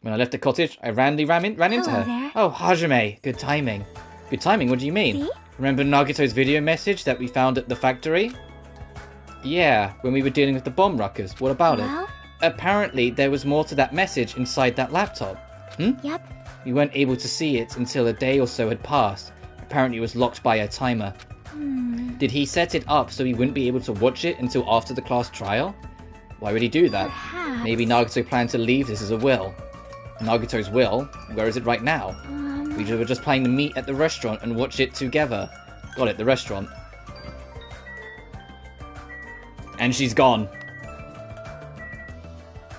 [SPEAKER 1] When I left the cottage, I ran into her.
[SPEAKER 7] There.
[SPEAKER 1] Oh, Hajime, good timing. Good timing, what do you mean?
[SPEAKER 7] See?
[SPEAKER 1] Remember Nagito's video message that we found at the factory? Yeah, when we were dealing with the bomb ruckers. What about it? Apparently, there was more to that message inside that laptop.
[SPEAKER 7] Yep.
[SPEAKER 1] We weren't able to see it until a day or so had passed. Apparently it was locked by a timer. Did he set it up so we wouldn't be able to watch it until after the class trial? Why would he do that?
[SPEAKER 7] Perhaps.
[SPEAKER 1] Maybe Nagito planned to leave this as a will. Nagito's will? Where is it right now? We were just planning to meet at the restaurant and watch it together. Got it, the restaurant. And she's gone.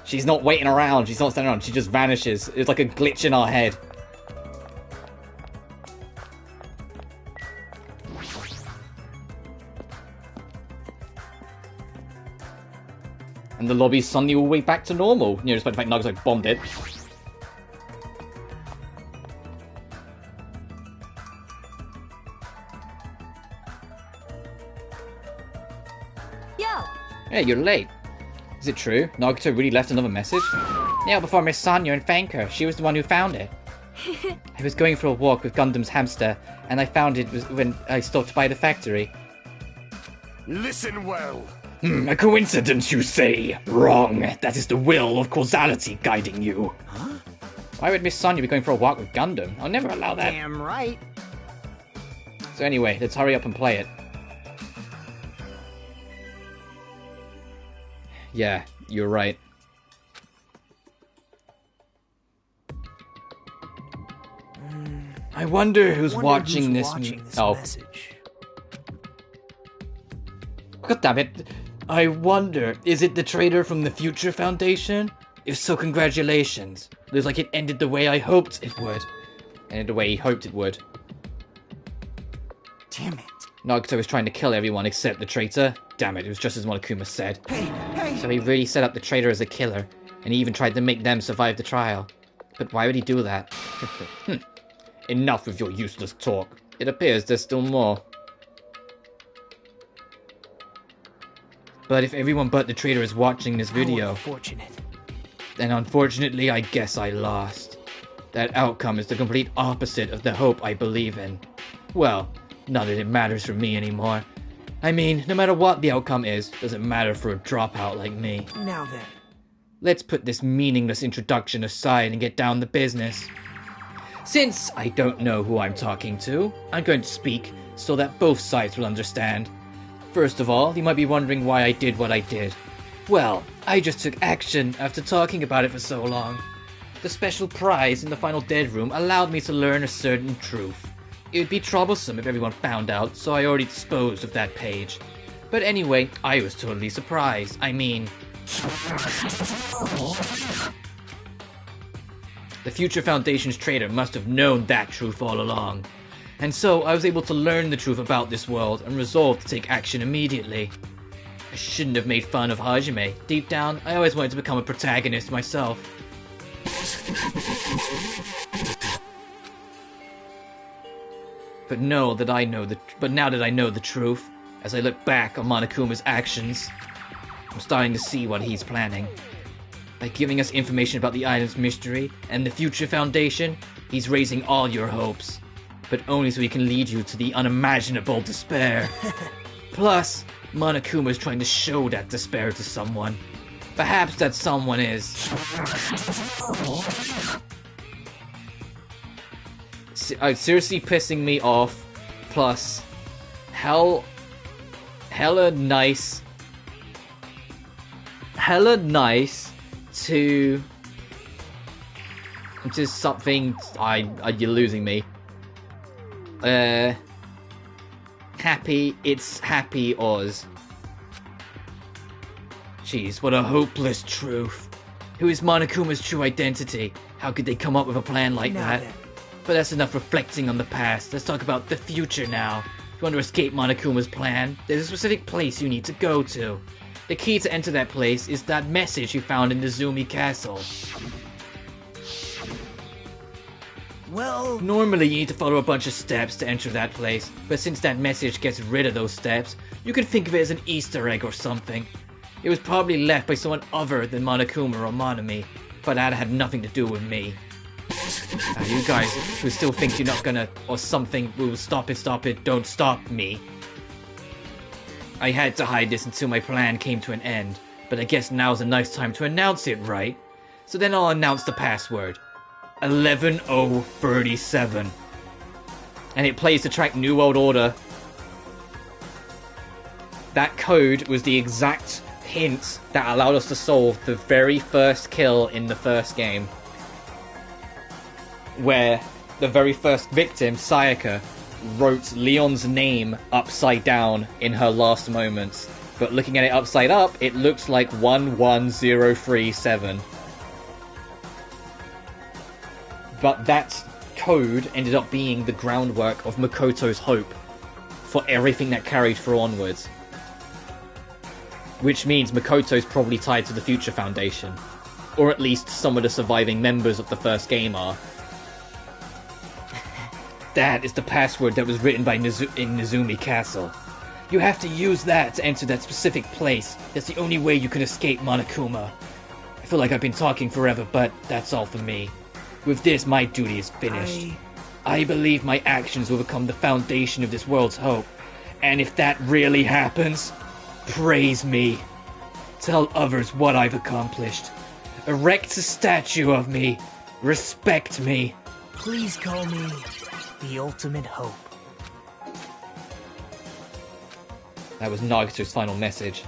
[SPEAKER 1] She's not waiting around. She's not standing around. She just vanishes. It's like a glitch in our head. And the lobby's suddenly all the way back to normal. You know, despite the fact Nagito bombed it. Hey, you're late. Is it true? Nagito really left another message?
[SPEAKER 11] Kneel before Miss Sonia and thank her. She was the one who found it. I was going for a walk with Gundam's hamster, and I found it when I stopped by the factory.
[SPEAKER 12] Listen well.
[SPEAKER 13] A coincidence, you say? Wrong. That is the will of causality guiding you.
[SPEAKER 11] Huh? Why would Miss Sonia be going for a walk with Gundam? I'll never allow that.
[SPEAKER 4] Damn right.
[SPEAKER 1] So anyway, let's hurry up and play it. Yeah, you're right. I wonder who's watching this message. God damn it. I wonder, is it the traitor from the Future Foundation? If so, congratulations. Looks like it ended the way I hoped it would. Ended the way he hoped it would.
[SPEAKER 4] Damn it.
[SPEAKER 1] Nagito was trying to kill everyone except the traitor. Damn it, it was just as Monokuma said.
[SPEAKER 4] Hey!
[SPEAKER 1] So he really set up the traitor as a killer, and he even tried to make them survive the trial. But why would he do that? Enough with your useless talk. It appears there's still more. But if everyone but the traitor is watching this video, then unfortunately I guess I lost. That outcome is the complete opposite of the hope I believe in. Well, not that it matters for me anymore. I mean, no matter what the outcome is, doesn't matter for a dropout like me.
[SPEAKER 4] Now then.
[SPEAKER 1] Let's put this meaningless introduction aside and get down to business. Since I don't know who I'm talking to, I'm going to speak so that both sides will understand. First of all, you might be wondering why I did what I did. Well, I just took action after talking about it for so long. The special prize in the final dead room allowed me to learn a certain truth. It would be troublesome if everyone found out, so I already disposed of that page. But anyway, I was totally surprised. I mean... The Future Foundation's traitor must have known that truth all along. And so I was able to learn the truth about this world and resolved to take action immediately. I shouldn't have made fun of Hajime. Deep down, I always wanted to become a protagonist myself. But now that I know the truth, as I look back on Monokuma's actions, I'm starting to see what he's planning. By giving us information about the island's mystery and the Future Foundation, he's raising all your hopes. But only so he can lead you to the unimaginable despair. Plus, Monokuma is trying to show that despair to someone. Perhaps that someone is... seriously pissing me off. Plus, hella nice to just something. You're losing me. Happy. It's Happy Oz. Jeez, what a hopeless truth. Who is Monokuma's true identity? How could they come up with a plan like that? But that's enough reflecting on the past. Let's talk about the future now. If you want to escape Monokuma's plan, there's a specific place you need to go to. The key to enter that place is that message you found in the Zumi Castle.
[SPEAKER 4] Well...
[SPEAKER 1] Normally you need to follow a bunch of steps to enter that place, but since that message gets rid of those steps, you can think of it as an Easter egg or something. It was probably left by someone other than Monokuma or Monami, but that had nothing to do with me. You guys who still think you're not gonna, or something, will stop it, don't stop me. I had to hide this until my plan came to an end, but I guess now's a nice time to announce it, right? So then I'll announce the password. 11037. And it plays the track New World Order. That code was the exact hint that allowed us to solve the very first kill in the first game. Where the very first victim, Sayaka, wrote Leon's name upside down in her last moments. But looking at it upside up, it looks like 11037. But that code ended up being the groundwork of Makoto's hope for everything that carried through onwards. Which means Makoto's probably tied to the Future Foundation. Or at least some of the surviving members of the first game are. That is the password that was written by in Nezumi Castle.
[SPEAKER 13] You have to use that to enter that specific place. That's the only way you can escape Monokuma. I feel like I've been talking forever, but that's all for me. With this, my duty is finished. I believe my actions will become the foundation of this world's hope. And if that really happens, praise me. Tell others what I've accomplished. Erect a statue of me. Respect me.
[SPEAKER 6] Please call me the ultimate hope.
[SPEAKER 1] That was Nagito's final message.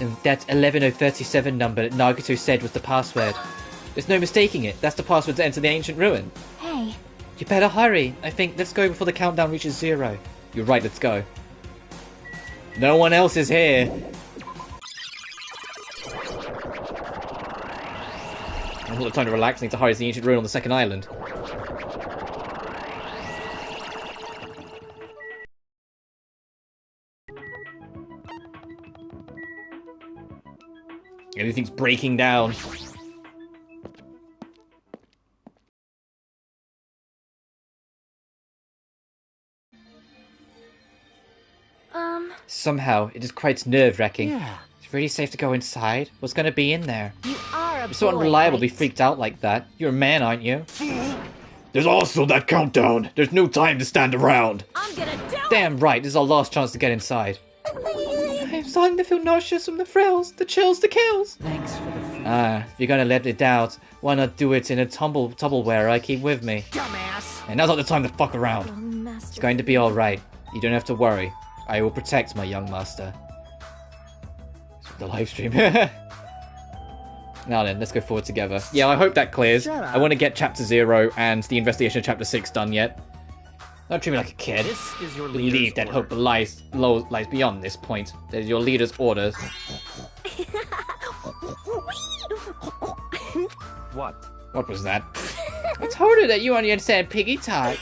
[SPEAKER 1] And that 11037 number that Nagito said was the password. There's no mistaking it. That's the password to enter the ancient ruin.
[SPEAKER 7] Hey.
[SPEAKER 1] You better hurry. I think let's go before the countdown reaches 0. You're right, let's go. No one else is here. I've got time to relax. I need to hurry to the ancient ruin on the second island. Everything's breaking down. Somehow, it is quite nerve-wracking.
[SPEAKER 4] Yeah.
[SPEAKER 1] It's really safe to go inside. What's going to be in there?
[SPEAKER 8] You are a
[SPEAKER 1] You're so
[SPEAKER 8] boy,
[SPEAKER 1] unreliable to be
[SPEAKER 8] right?
[SPEAKER 1] freaked out like that. You're a man, aren't you?
[SPEAKER 13] There's also that countdown. There's no time to stand around.
[SPEAKER 8] I'm gonna do it!
[SPEAKER 1] Damn right, this is our last chance to get inside. I'm starting to feel nauseous from the thrills, the chills, the kills.
[SPEAKER 6] Thanks for the food.
[SPEAKER 1] If you're gonna let it out, why not do it in a Tumbleware I keep with me?
[SPEAKER 4] Dumbass!
[SPEAKER 1] And now's not the time to fuck around. It's going to be alright. You don't have to worry. I will protect my young master. The live stream. Now then, let's go forward together. Yeah, I hope that clears.
[SPEAKER 4] Shut up.
[SPEAKER 1] I want to get Chapter 0 and the investigation of Chapter 6 done yet. Don't treat me like a kid.
[SPEAKER 6] This is your
[SPEAKER 1] Believe
[SPEAKER 6] leader's
[SPEAKER 1] that
[SPEAKER 6] order.
[SPEAKER 1] hope lies beyond this point. That is your leader's orders.
[SPEAKER 6] What?
[SPEAKER 1] What was that? I told her that you only understand piggy talk.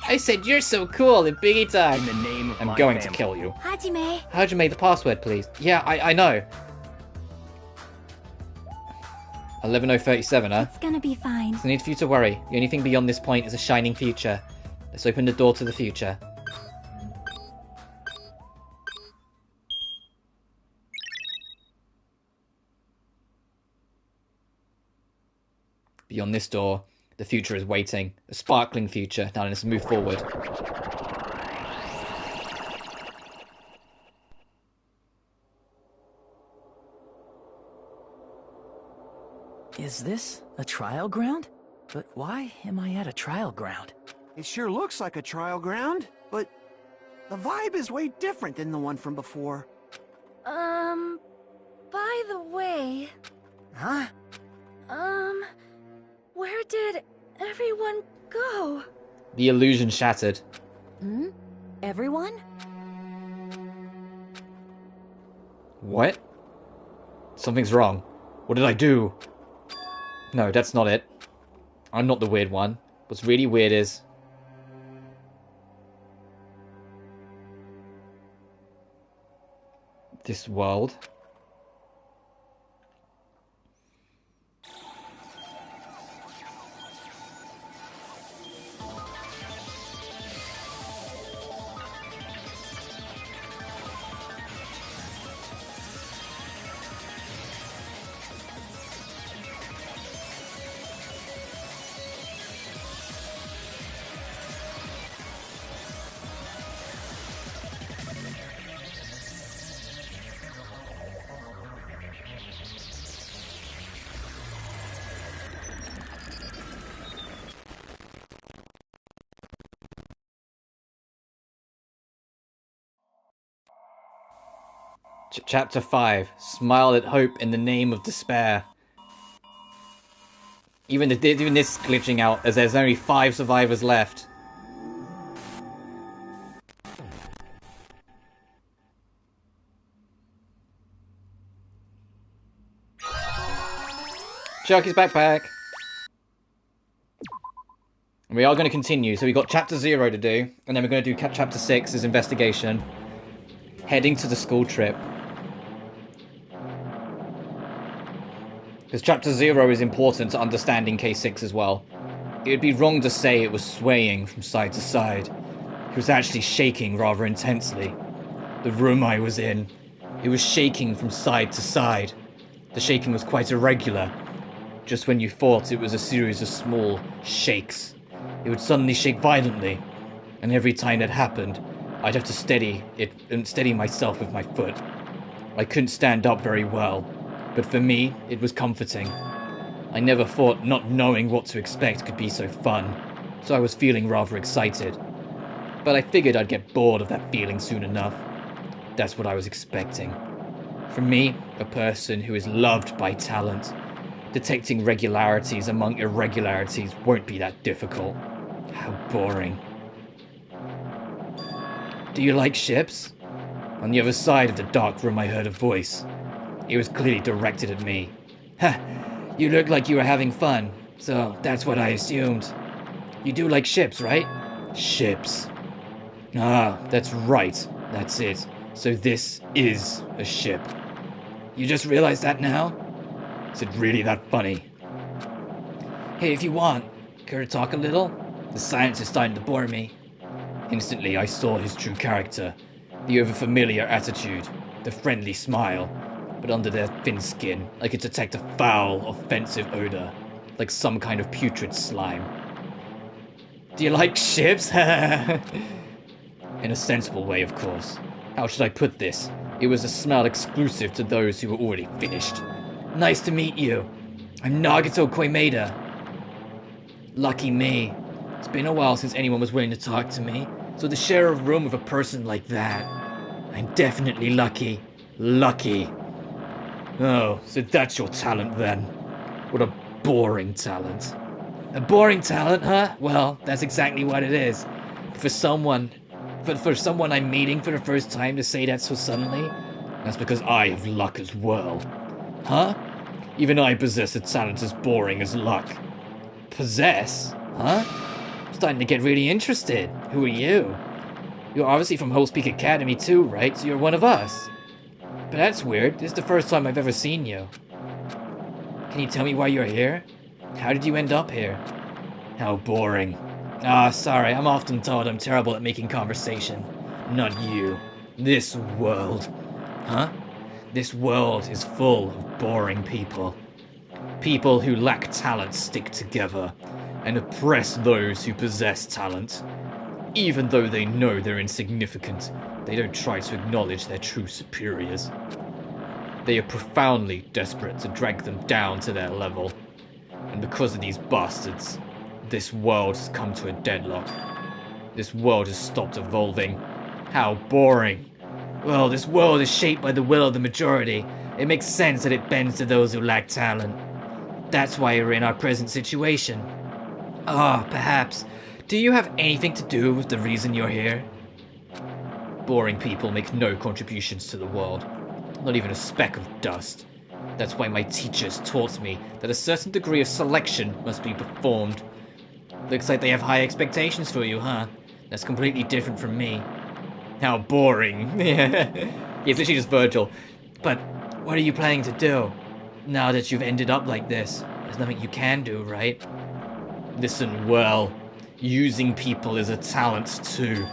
[SPEAKER 1] I said you're so cool in piggy talk.
[SPEAKER 6] In the name of
[SPEAKER 1] I'm
[SPEAKER 6] my
[SPEAKER 1] going
[SPEAKER 6] family.
[SPEAKER 1] to kill you.
[SPEAKER 7] Hajime.
[SPEAKER 1] Hajime, the password, please. Yeah, I know. 11037, huh?
[SPEAKER 7] It's gonna be fine.
[SPEAKER 1] There's no need for you to worry. The only thing beyond this point is a shining future. Let's open the door to the future. Beyond this door, the future is waiting. A sparkling future. Now let's move forward.
[SPEAKER 6] Is this a trial ground? But why am I at a trial ground?
[SPEAKER 9] It sure looks like a trial ground, but the vibe is way different than the one from before.
[SPEAKER 3] By the way,
[SPEAKER 4] Huh?
[SPEAKER 3] where did everyone go?
[SPEAKER 1] The illusion shattered.
[SPEAKER 8] Hmm? Everyone?
[SPEAKER 1] What? Something's wrong. What did I do? No, that's not it. I'm not the weird one. What's really weird is... this world. Chapter 5. Smile at hope in the name of despair. Even this glitching out, as there's only 5 survivors left. Sharky's backpack. We are going to continue, so we got Chapter 0 to do, and then we're going to do Chapter 6's investigation. Heading to the school trip. Because Chapter 0 is important to understanding K6 as well. It would be wrong to say it was swaying from side to side.
[SPEAKER 13] He was actually shaking rather intensely. The room I was in, it was shaking from side to side. The shaking was quite irregular. Just when you thought it was a series of small shakes, it would suddenly shake violently, and every time that happened, I'd have to steady myself with my foot. I couldn't stand up very well, but for me, it was comforting. I never thought not knowing what to expect could be so fun, so I was feeling rather excited. But I figured I'd get bored of that feeling soon enough. That's what I was expecting. For me, a person who is loved by talent, detecting regularities among irregularities won't be that difficult. How boring. Do you like ships? On the other side of the dark room I heard a voice. It was clearly directed at me. Ha! You looked like you were having fun, so that's what I assumed. You do like ships, right? Ships. Ah, that's right. That's it. So this is a ship. You just realized that now? Is it really that funny? Hey, if you want, care to talk a little? The science is starting to bore me. Instantly, I saw his true character. The overfamiliar attitude, the friendly smile, but under their thin skin, I could detect a foul, offensive odor, like some kind of putrid slime. Do you like ships? In a sensible way, of course. How should I put this? It was a smell exclusive to those who were already finished. Nice to meet you. I'm Nagito Koimeda. Lucky me. It's been a while since anyone was willing to talk to me, so to share a room with a person like that, I'm definitely lucky. Lucky. Oh, so that's your talent then. What a boring talent. A boring talent, huh? Well, that's exactly what it is. For someone I'm meeting for the first time to say that so suddenly, that's because I have luck as well. Huh? Even I possess a talent as boring as luck. Possess? Huh? I'm starting to get really interested. Who are you? You're obviously from Whole Peak Academy too, right? So you're one of us. But that's weird. This is the first time I've ever seen you. Can you tell me why you're here? How did you end up here? How boring. Ah, sorry, I'm often told I'm terrible at making conversation. Not you. This world. Huh? This world is full of boring people. People who lack talent stick together and oppress those who possess talent. Even though they know they're insignificant, they don't try to acknowledge their true superiors. They are profoundly desperate to drag them down to their level. And because of these bastards, this world has come to a deadlock. This world has stopped evolving. How boring. Well, this world is shaped by the will of the majority. It makes sense that it bends to those who lack talent. That's why we're in our present situation. Ah, perhaps. Do you have anything to do with the reason you're here? Boring people make no contributions to the world. Not even a speck of dust. That's why my teachers taught me that a certain degree of selection must be performed. Looks like they have high expectations for you, huh? That's completely different from me. How boring. Yeah, it's literally just Virgil. But what are you planning to do? Now that you've ended up like this, there's nothing you can do, right? Listen well. Using people is a talent too.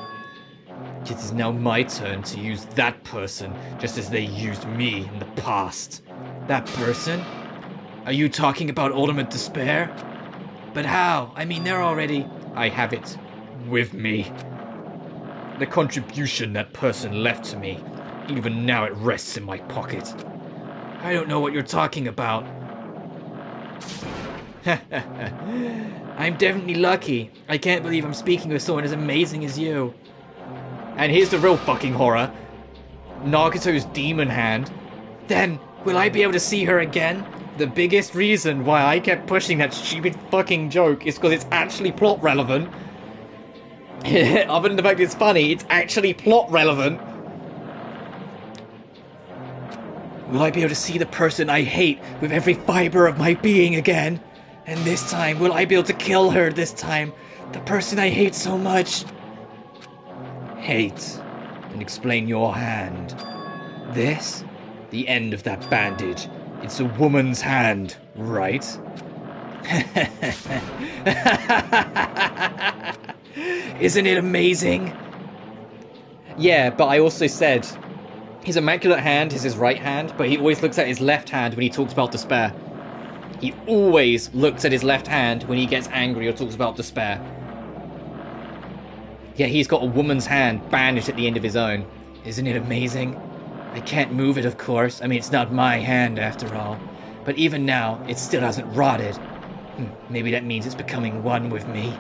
[SPEAKER 13] It is now my turn to use that person just as they used me in the past. That person? Are you talking about Ultimate Despair? But how? I mean, they're already... I have it with me. The contribution that person left to me, even now it rests in my pocket. I don't know what you're talking about. I'm definitely lucky. I can't believe I'm speaking with someone as amazing as you. And here's the real fucking horror. Nagito's demon hand. Then, will I be able to see her again? The biggest reason why I kept pushing that stupid fucking joke is because it's actually plot relevant. Other than the fact it's funny, it's actually plot relevant. Will I be able to see the person I hate with every fiber of my being again? And this time, will I be able to kill her this time? The person I hate so much. Hate. And explain your hand. This? The end of that bandage. It's a woman's hand, right? Isn't it amazing?
[SPEAKER 1] Yeah, but I also said his immaculate hand is his right hand, but he always looks at his left hand when he talks about despair. He always looks at his left hand when he gets angry or talks about despair. Yeah, he's got a woman's hand bandaged at the end of his own. Isn't it amazing? I can't move it, of course. I mean, it's not my hand, after all. But even now, it still hasn't rotted. Maybe that means it's becoming one with me.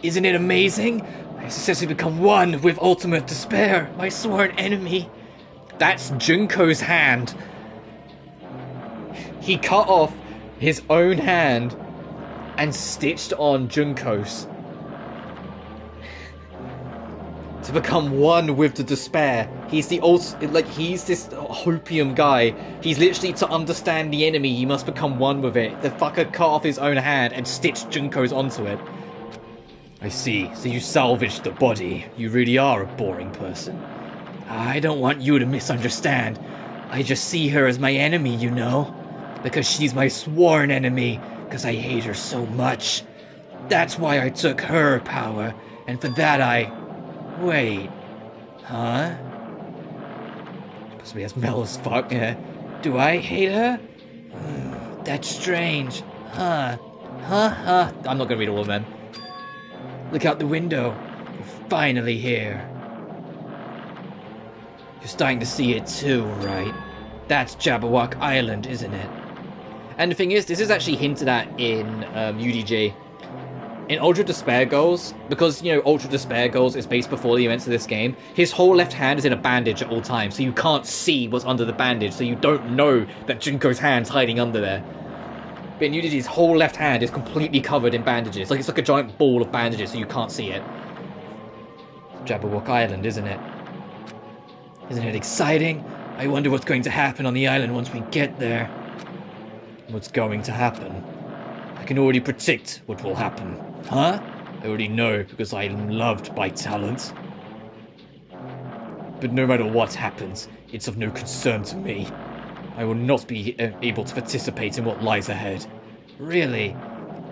[SPEAKER 1] Isn't it amazing? I've successfully become one with ultimate despair, my sworn enemy. That's Junko's hand. He cut off his own hand and stitched on Junko's to become one with the despair. He's the he's this hopium guy. He's literally, to understand the enemy, he must become one with it. The fucker cut off his own hand and stitched Junko's onto it. I see. So you salvaged the body. You really are a boring person. I don't want you to misunderstand. I just see her as my enemy, you know? Because she's my sworn enemy. Because I hate her so much. That's why I took her power. And for that Wait. Huh? Supposed to be as mellow as fuck, yeah. Do I hate her? That's strange. Huh? I'm not gonna read all of them. Look out the window. You're finally here. You're starting to see it too, right? That's Jabberwock Island, isn't it? And the thing is, this is actually hinted at in UDG. In Ultra Despair Goals, because, you know, Ultra Despair Goals is based before the events of this game, his whole left hand is in a bandage at all times, so you can't see what's under the bandage, so you don't know that Junko's hand's hiding under there. But in UDG's whole left hand is completely covered in bandages, like it's like a giant ball of bandages, so you can't see it. Jabberwock Island, isn't it? Isn't it exciting? I wonder what's going to happen on the island once we get there. What's going to happen? I can already predict what will happen. Huh? I already know because I am loved by talent. But no matter what happens, it's of no concern to me. I will not be able to participate in what lies ahead. Really?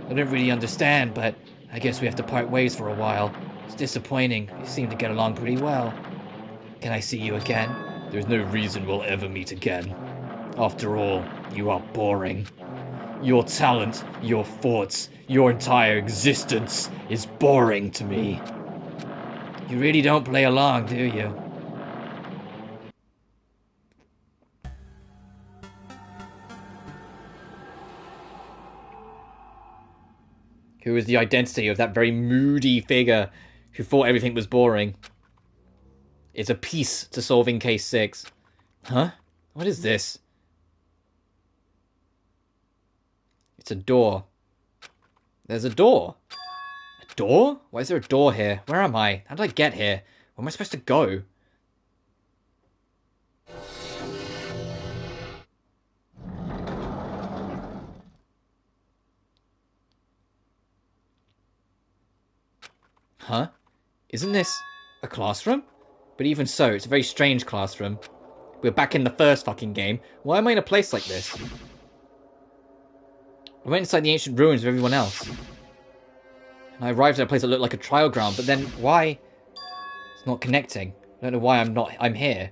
[SPEAKER 1] I don't really understand, but I guess we have to part ways for a while. It's disappointing. We seem to get along pretty well. Can I see you again? There's no reason we'll ever meet again. After all, you are boring. Your talent, your thoughts, your entire existence is boring to me. You really don't play along, do you? Who is the identity of that very moody figure who thought everything was boring? It's a piece to solving case 6. Huh? What is this? It's a door. There's a door. A door? Why is there a door here? Where am I? How did I get here? Where am I supposed to go? Huh? Isn't this a classroom? But even so, it's a very strange classroom. We're back in the first fucking game. Why am I in a place like this? I went inside the ancient ruins of everyone else. And I arrived at a place that looked like a trial ground, but then why? It's not connecting. I don't know why I'm here.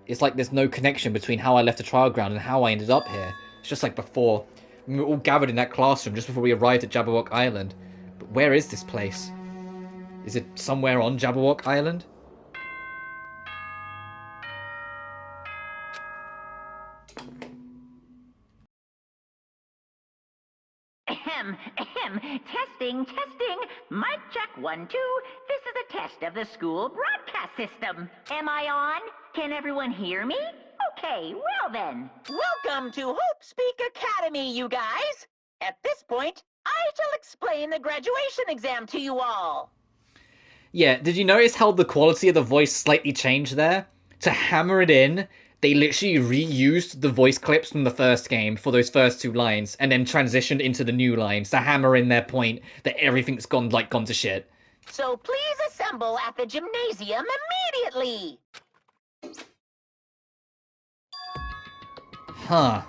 [SPEAKER 1] It's like there's no connection between how I left the trial ground and how I ended up here. It's just like before. We were all gathered in that classroom just before we arrived at Jabberwock Island. But where is this place? Is it somewhere on Jabberwock Island?
[SPEAKER 2] Testing. Mic check 1, 2. This is a test of the school broadcast system. Am I on? Can everyone hear me? Okay, well then. Welcome to Hope Speak Academy, you guys. At this point, I shall explain the graduation exam to you all.
[SPEAKER 1] Yeah, did you notice how the quality of the voice slightly changed there? To hammer it in, they literally reused the voice clips from the first game for those first 2 lines, and then transitioned into the new lines to hammer in their point that everything's gone to shit.
[SPEAKER 2] So please assemble at the gymnasium immediately!
[SPEAKER 1] Huh.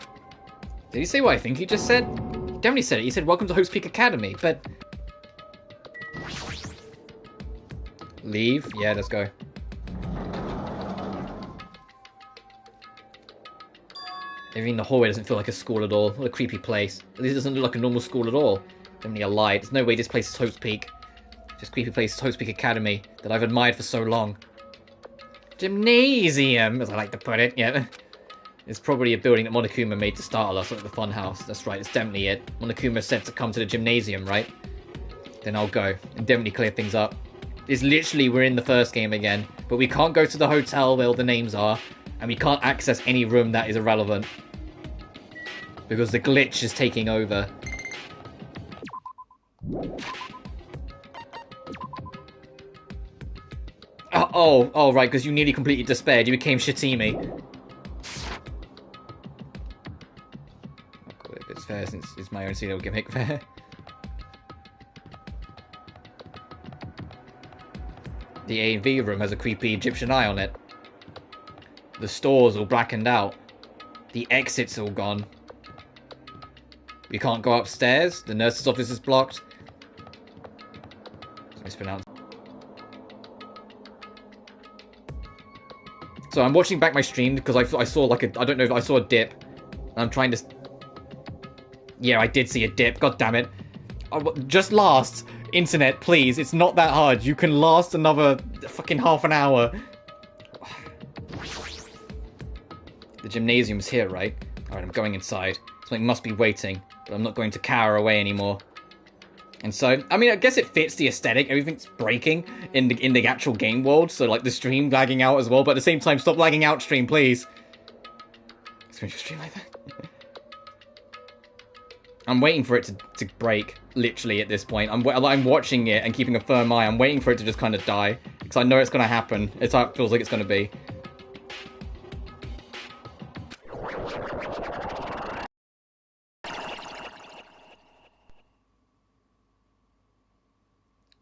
[SPEAKER 1] Did he say what I think he just said? He definitely said it. He said, welcome to Host Peak Academy, but... Leave? Yeah, let's go. Everything in the hallway doesn't feel like a school at all. What a creepy place. At least it doesn't look like a normal school at all. Definitely a lie. There's no way this place is Hope's Peak. This creepy place is Hope's Peak Academy that I've admired for so long. Gymnasium, as I like to put it, yeah. It's probably a building that Monokuma made to startle us, like the funhouse. That's right, it's definitely it. Monokuma said to come to the gymnasium, right? Then I'll go and definitely clear things up. It's literally, we're in the first game again, but we can't go to the hotel where all the names are, and we can't access any room that is irrelevant. Because the glitch is taking over. Oh, right, because you nearly completely despaired. You became Shitimi. I'll call it if it's fair, since it's my own serial gimmick fair. The A&V room has a creepy Egyptian eye on it. The store's all blackened out. The exit's all gone. We can't go upstairs. The nurse's office is blocked. It's mispronounced. So I'm watching back my stream because I saw like a, I don't know if I saw a dip. And I'm trying to... Yeah, I did see a dip. God damn it. Just last. Internet, please. It's not that hard. You can last another fucking half an hour. The gymnasium's here, right? Alright, I'm going inside. Something must be waiting, but I'm not going to cower away anymore. And so, I mean, I guess it fits the aesthetic. Everything's breaking in the actual game world, so like the stream lagging out as well, but at the same time, stop lagging out, stream, please. Let's stream like that. I'm waiting for it to break, literally, at this point. I'm watching it and keeping a firm eye. I'm waiting for it to just kind of die, because I know it's going to happen. It's how it feels like it's going to be.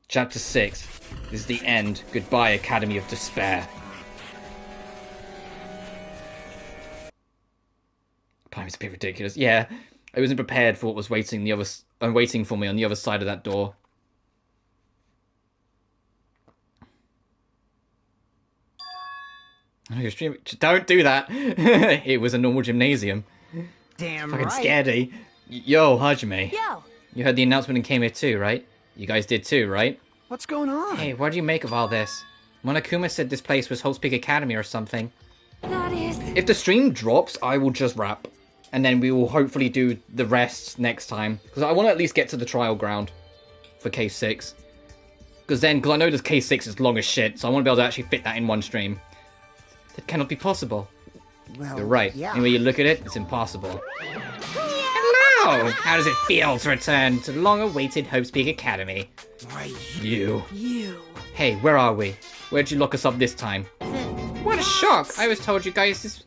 [SPEAKER 1] Chapter 6. This is the end. Goodbye, Academy of Despair. It's a bit ridiculous. Yeah, I wasn't prepared for what was waiting for me on the other side of that door. Oh, you're streaming. Don't do that. It was a normal gymnasium.
[SPEAKER 4] Damn
[SPEAKER 1] fucking
[SPEAKER 4] right.
[SPEAKER 1] scaredy. Yo, Hajime.
[SPEAKER 8] Yo.
[SPEAKER 1] You heard the announcement and came here too, right? You guys did too, right?
[SPEAKER 5] What's going on?
[SPEAKER 1] Hey, what do you make of all this? Monokuma said this place was Hope's Peak Academy or something.
[SPEAKER 3] That is...
[SPEAKER 1] If the stream drops, I will just wrap. And then we will hopefully do the rest next time. Because I want to at least get to the trial ground for case 6. Because I know this case 6 is long as shit, so I want to be able to actually fit that in one stream. That cannot be possible.
[SPEAKER 4] Well,
[SPEAKER 1] You're right.
[SPEAKER 4] yeah.
[SPEAKER 1] Anyway you look at it, it's impossible. Hello! How does it feel to return to the long-awaited Hope's Peak Academy?
[SPEAKER 4] Why,
[SPEAKER 1] You.
[SPEAKER 4] you.
[SPEAKER 1] Hey, where are we? Where'd you lock us up this time? What a shock! I just told you guys this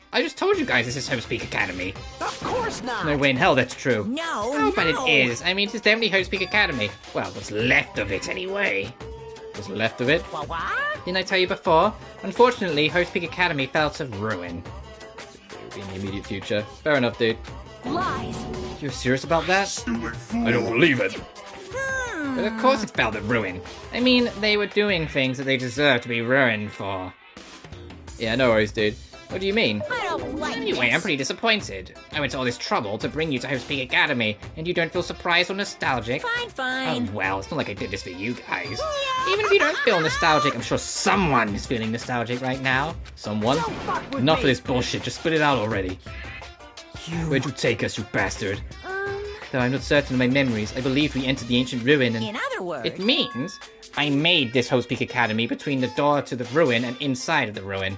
[SPEAKER 1] is Hope's Peak Academy.
[SPEAKER 2] Of course not.
[SPEAKER 1] No way in hell that's true.
[SPEAKER 2] No,
[SPEAKER 1] Oh, but
[SPEAKER 2] no.
[SPEAKER 1] it is. I mean, it's definitely Hope's Peak Academy. Well, what's left of it anyway. What's left of it?
[SPEAKER 2] What?
[SPEAKER 1] Didn't I tell you before? Unfortunately, Hope's Peak Academy fell to ruin. It will be in the immediate future. Fair enough, dude.
[SPEAKER 2] Lies.
[SPEAKER 1] You're serious about that? I don't believe it. But of course it fell to ruin. I mean, they were doing things that they deserve to be ruined for. Yeah, no worries, dude. What do you mean?
[SPEAKER 2] I don't like
[SPEAKER 1] Anyway,
[SPEAKER 2] this.
[SPEAKER 1] I'm pretty disappointed. I went to all this trouble to bring you to Hope's Peak Academy, and you don't feel surprised or nostalgic?
[SPEAKER 2] Fine, fine.
[SPEAKER 1] Oh, well, it's not like I did this for you guys. Even if you don't feel nostalgic, I'm sure someone is feeling nostalgic right now. Someone? Enough of this bullshit, just spit it out already. Where'd you take us, you bastard? Though I'm not certain of my memories, I believe we entered the ancient ruin and...
[SPEAKER 2] In other words...
[SPEAKER 1] It means I made this Hope's Peak Academy between the door to the ruin and inside of the ruin.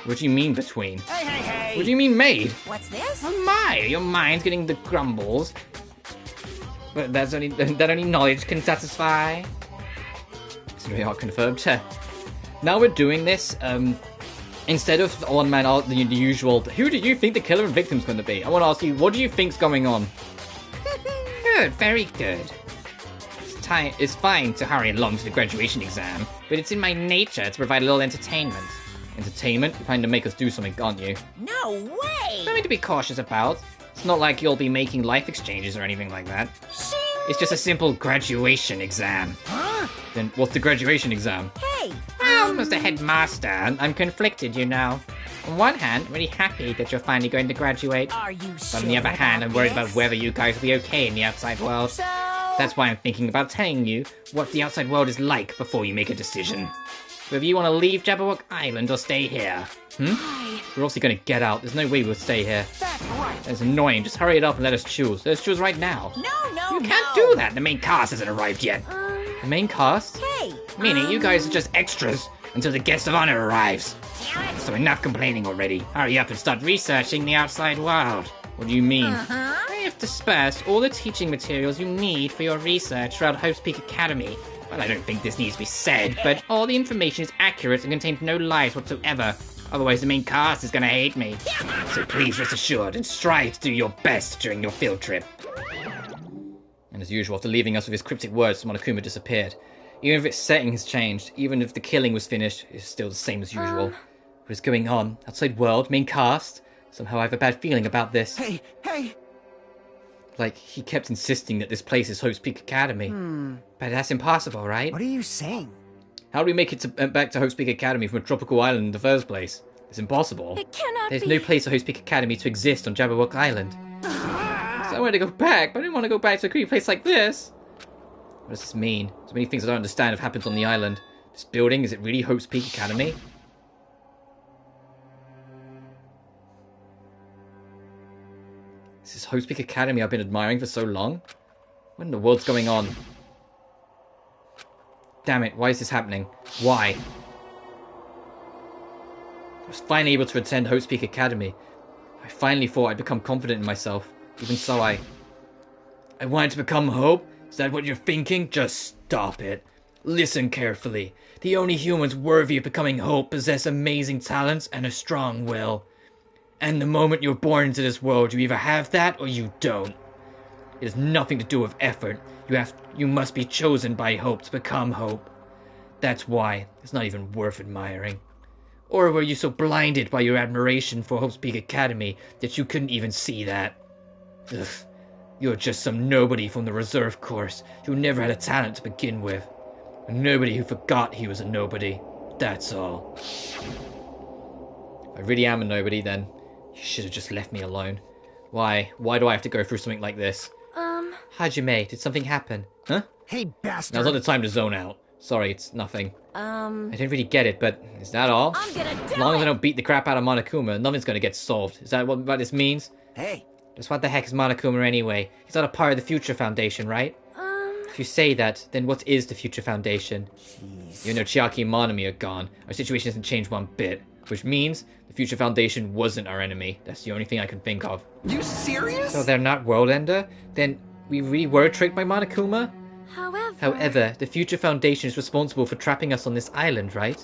[SPEAKER 1] What do you mean between?
[SPEAKER 2] Hey, hey, hey!
[SPEAKER 1] What do you mean made?
[SPEAKER 2] What's this?
[SPEAKER 1] Oh my, your mind's getting the grumbles. But that only knowledge can satisfy. It's very hard confirmed. Now we're doing this, instead of one man out the usual, who do you think the killer and victim's going to be? I want to ask you, what do you think's going on? Good, very good. It's fine to hurry along to the graduation exam, but it's in my nature to provide a little entertainment. Entertainment? You're trying to make us do something, aren't you?
[SPEAKER 2] No way!
[SPEAKER 1] Something to be cautious about. It's not like you'll be making life exchanges or anything like that.
[SPEAKER 2] Shing!
[SPEAKER 1] It's just a simple graduation exam.
[SPEAKER 2] Huh?
[SPEAKER 1] Then what's the graduation exam?
[SPEAKER 2] Hey!
[SPEAKER 1] Well, as the headmaster, I'm conflicted, you know.
[SPEAKER 11] On one hand, I'm really happy that you're finally going to graduate.
[SPEAKER 2] Are you
[SPEAKER 11] But on the other hand, I'm worried about whether you guys will be okay in the outside world.
[SPEAKER 2] So...
[SPEAKER 11] That's why I'm thinking about telling you what the outside world is like before you make a decision. Whether you want to leave Jabberwock Island or stay here. We're also going to get out. There's no way we'll stay here.
[SPEAKER 2] That's right.
[SPEAKER 11] That's annoying. Just hurry it up and let us choose. Let's choose right now.
[SPEAKER 2] No,
[SPEAKER 11] You can't do that. The main cast hasn't arrived yet. The main cast?
[SPEAKER 2] Hey.
[SPEAKER 11] Meaning you guys are just extras until the guest of honor arrives. So enough complaining already. Hurry up and start researching the outside world. What do you mean? I have dispersed all the teaching materials you need for your research throughout Hope's Peak Academy. Well, I don't think this needs to be said, but all the information is accurate and contains no lies whatsoever. Otherwise the main cast is gonna hate me. So please rest assured and strive to do your best during your field trip.
[SPEAKER 1] And as usual, after leaving us with his cryptic words, Monokuma disappeared. Even if its setting has changed, even if the killing was finished, it's still the same as usual. What is going on? Outside world? Main cast? Somehow I have a bad feeling about this.
[SPEAKER 5] Hey!
[SPEAKER 1] Like, he kept insisting that this place is Hope's Peak Academy. But that's impossible, right?
[SPEAKER 4] What are you saying?
[SPEAKER 1] How do we make it back to Hope's Peak Academy from a tropical island in the first place? It's impossible.
[SPEAKER 3] It cannot
[SPEAKER 1] There's
[SPEAKER 3] be.
[SPEAKER 1] no place for Hope's Peak Academy to exist on Jabberwock Island. So I wanted to go back, but I didn't want to go back to a creepy place like this. What does this mean? So many things I don't understand have happened on the island. This building, is it really Hope's Peak Academy? Is this Hope's Peak Academy I've been admiring for so long? What in the world's going on? Damn it, why is this happening? Why? I was finally able to attend Hope's Peak Academy. I finally thought I'd become confident in myself. Even so, I wanted to become Hope? Is that what you're thinking? Just stop it. Listen carefully. The only humans worthy of becoming Hope possess amazing talents and a strong will. And the moment you're born into this world, you either have that or you don't. It has nothing to do with effort. You must be chosen by Hope to become Hope. That's why it's not even worth admiring. Or were you so blinded by your admiration for Hope's Peak Academy that you couldn't even see that? Ugh. You're just some nobody from the reserve course who never had a talent to begin with. A nobody who forgot he was a nobody. That's all. If I really am a nobody, then you should have just left me alone. Why? Why do I have to go through something like this? Hajime, did something happen? Huh?
[SPEAKER 4] Hey, bastard!
[SPEAKER 1] Now's not the time to zone out. Sorry, it's nothing. I didn't really get it, but is that all?
[SPEAKER 2] I'm gonna do
[SPEAKER 1] As long as I
[SPEAKER 2] it.
[SPEAKER 1] don't beat the crap out of Monokuma, nothing's gonna get solved. Is that what this means?
[SPEAKER 5] Hey!
[SPEAKER 1] Just what the heck is Monokuma anyway? He's not a part of the Future Foundation, right? If you say that, then what is the Future Foundation?
[SPEAKER 5] Jeez.
[SPEAKER 1] You know, Chiaki and Monami are gone. Our situation hasn't changed one bit. Which means the Future Foundation wasn't our enemy. That's the only thing I can think of.
[SPEAKER 5] You serious?
[SPEAKER 1] So they're not World Ender? Then we really were tricked by Monokuma? However, the Future Foundation is responsible for trapping us on this island, right?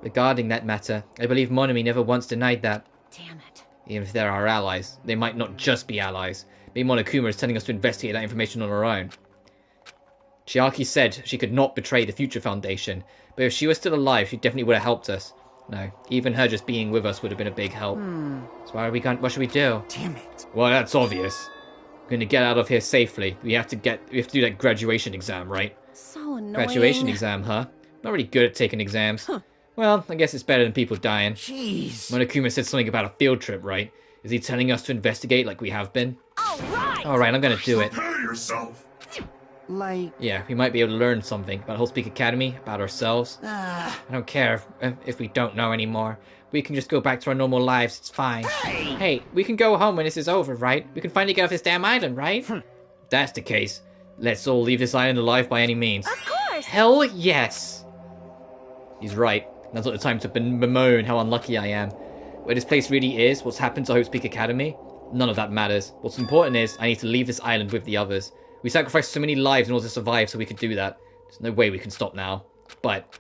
[SPEAKER 1] Regarding that matter, I believe Monami never once denied that.
[SPEAKER 2] Damn it.
[SPEAKER 1] Even if they're our allies, they might not just be allies. Maybe Monokuma is telling us to investigate that information on our own. Chiaki said she could not betray the Future Foundation, but if she was still alive, she definitely would have helped us. No, even her just being with us would have been a big help. So what should we do?
[SPEAKER 4] Damn it.
[SPEAKER 1] Well, that's obvious. We're going to get out of here safely. We have to do that graduation exam, right?
[SPEAKER 8] So annoying.
[SPEAKER 1] Graduation exam, huh? Not really good at taking exams. Well, I guess it's better than people dying.
[SPEAKER 4] Jeez.
[SPEAKER 1] Monokuma said something about a field trip, right? Is he telling us to investigate like we have been?
[SPEAKER 2] Alright!
[SPEAKER 1] Alright, I'm gonna do it.
[SPEAKER 12] Prepare yourself.
[SPEAKER 4] Like...
[SPEAKER 1] Yeah, we might be able to learn something about Whole Speak Academy, about ourselves. I don't care if we don't know anymore. We can just go back to our normal lives, it's fine. Hey, we can go home when this is over, right? We can finally get off this damn island, right? If that's the case, let's all leave this island alive by any means.
[SPEAKER 2] Of course!
[SPEAKER 1] Hell yes! He's right. Now's not the time to bemoan how unlucky I am. Where this place really is, what's happened to Hope Speak Academy, none of that matters. What's important is, I need to leave this island with the others. We sacrificed so many lives in order to survive so we could do that. There's no way we can stop now. But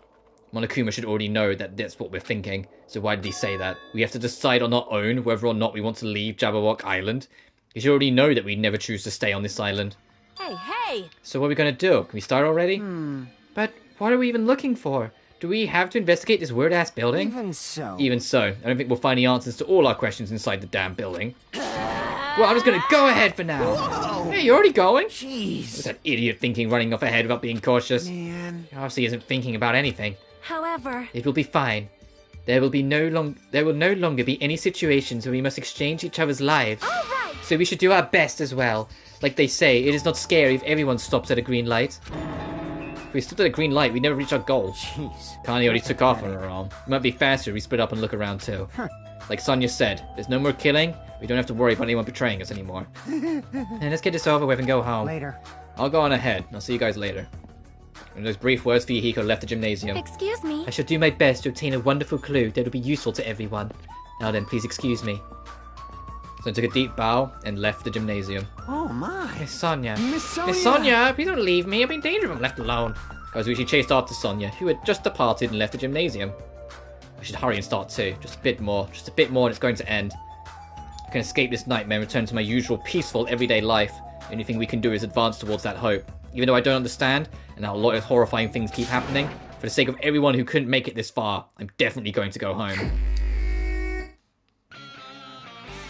[SPEAKER 1] Monokuma should already know that that's what we're thinking. So why did he say that? We have to decide on our own whether or not we want to leave Jabberwock Island. He should already know that we never choose to stay on this island.
[SPEAKER 2] Hey!
[SPEAKER 1] So what are we going to do? Can we start already? But what are we even looking for? Do we have to investigate this weird-ass building?
[SPEAKER 4] Even so.
[SPEAKER 1] Even so, I don't think we'll find the answers to all our questions inside the damn building. Well, I'm just gonna go ahead for now.
[SPEAKER 5] Whoa!
[SPEAKER 1] Hey, you're already going?
[SPEAKER 5] Jeez.
[SPEAKER 1] What's that idiot thinking running off ahead without being cautious?
[SPEAKER 5] Man.
[SPEAKER 1] He obviously isn't thinking about anything.
[SPEAKER 3] However,
[SPEAKER 1] It will be fine.
[SPEAKER 13] There will no longer be any situations where we must exchange each other's lives.
[SPEAKER 3] All right.
[SPEAKER 13] So we should do our best as well. Like they say, it is not scary if everyone stops at a green light. If we stopped at a green light, we never reach our goal.
[SPEAKER 4] Jeez.
[SPEAKER 13] Connie already took off on her arm. It might be faster if we split up and look around too. Like Sonia said, there's no more killing. We don't have to worry about anyone betraying us anymore. And let's get this over with and go home.
[SPEAKER 4] Later.
[SPEAKER 13] I'll go on ahead. I'll see you guys later. And those brief words, Fuyuhiko left the gymnasium.
[SPEAKER 3] Excuse me.
[SPEAKER 13] I shall do my best to obtain a wonderful clue that will be useful to everyone. Now then, please excuse me. So I took a deep bow and left the gymnasium.
[SPEAKER 5] Oh my!
[SPEAKER 13] Miss Sonia.
[SPEAKER 5] Miss Sonia!
[SPEAKER 13] Miss Sonia, please don't leave me. I'll be in danger if I'm left alone. Kazushi chased after Sonia, who had just departed and left the gymnasium. I should hurry and start too. Just a bit more and it's going to end. I can escape this nightmare and return to my usual peaceful everyday life. The only thing we can do is advance towards that hope. Even though I don't understand, and how a lot of horrifying things keep happening, for the sake of everyone who couldn't make it this far, I'm definitely going to go home.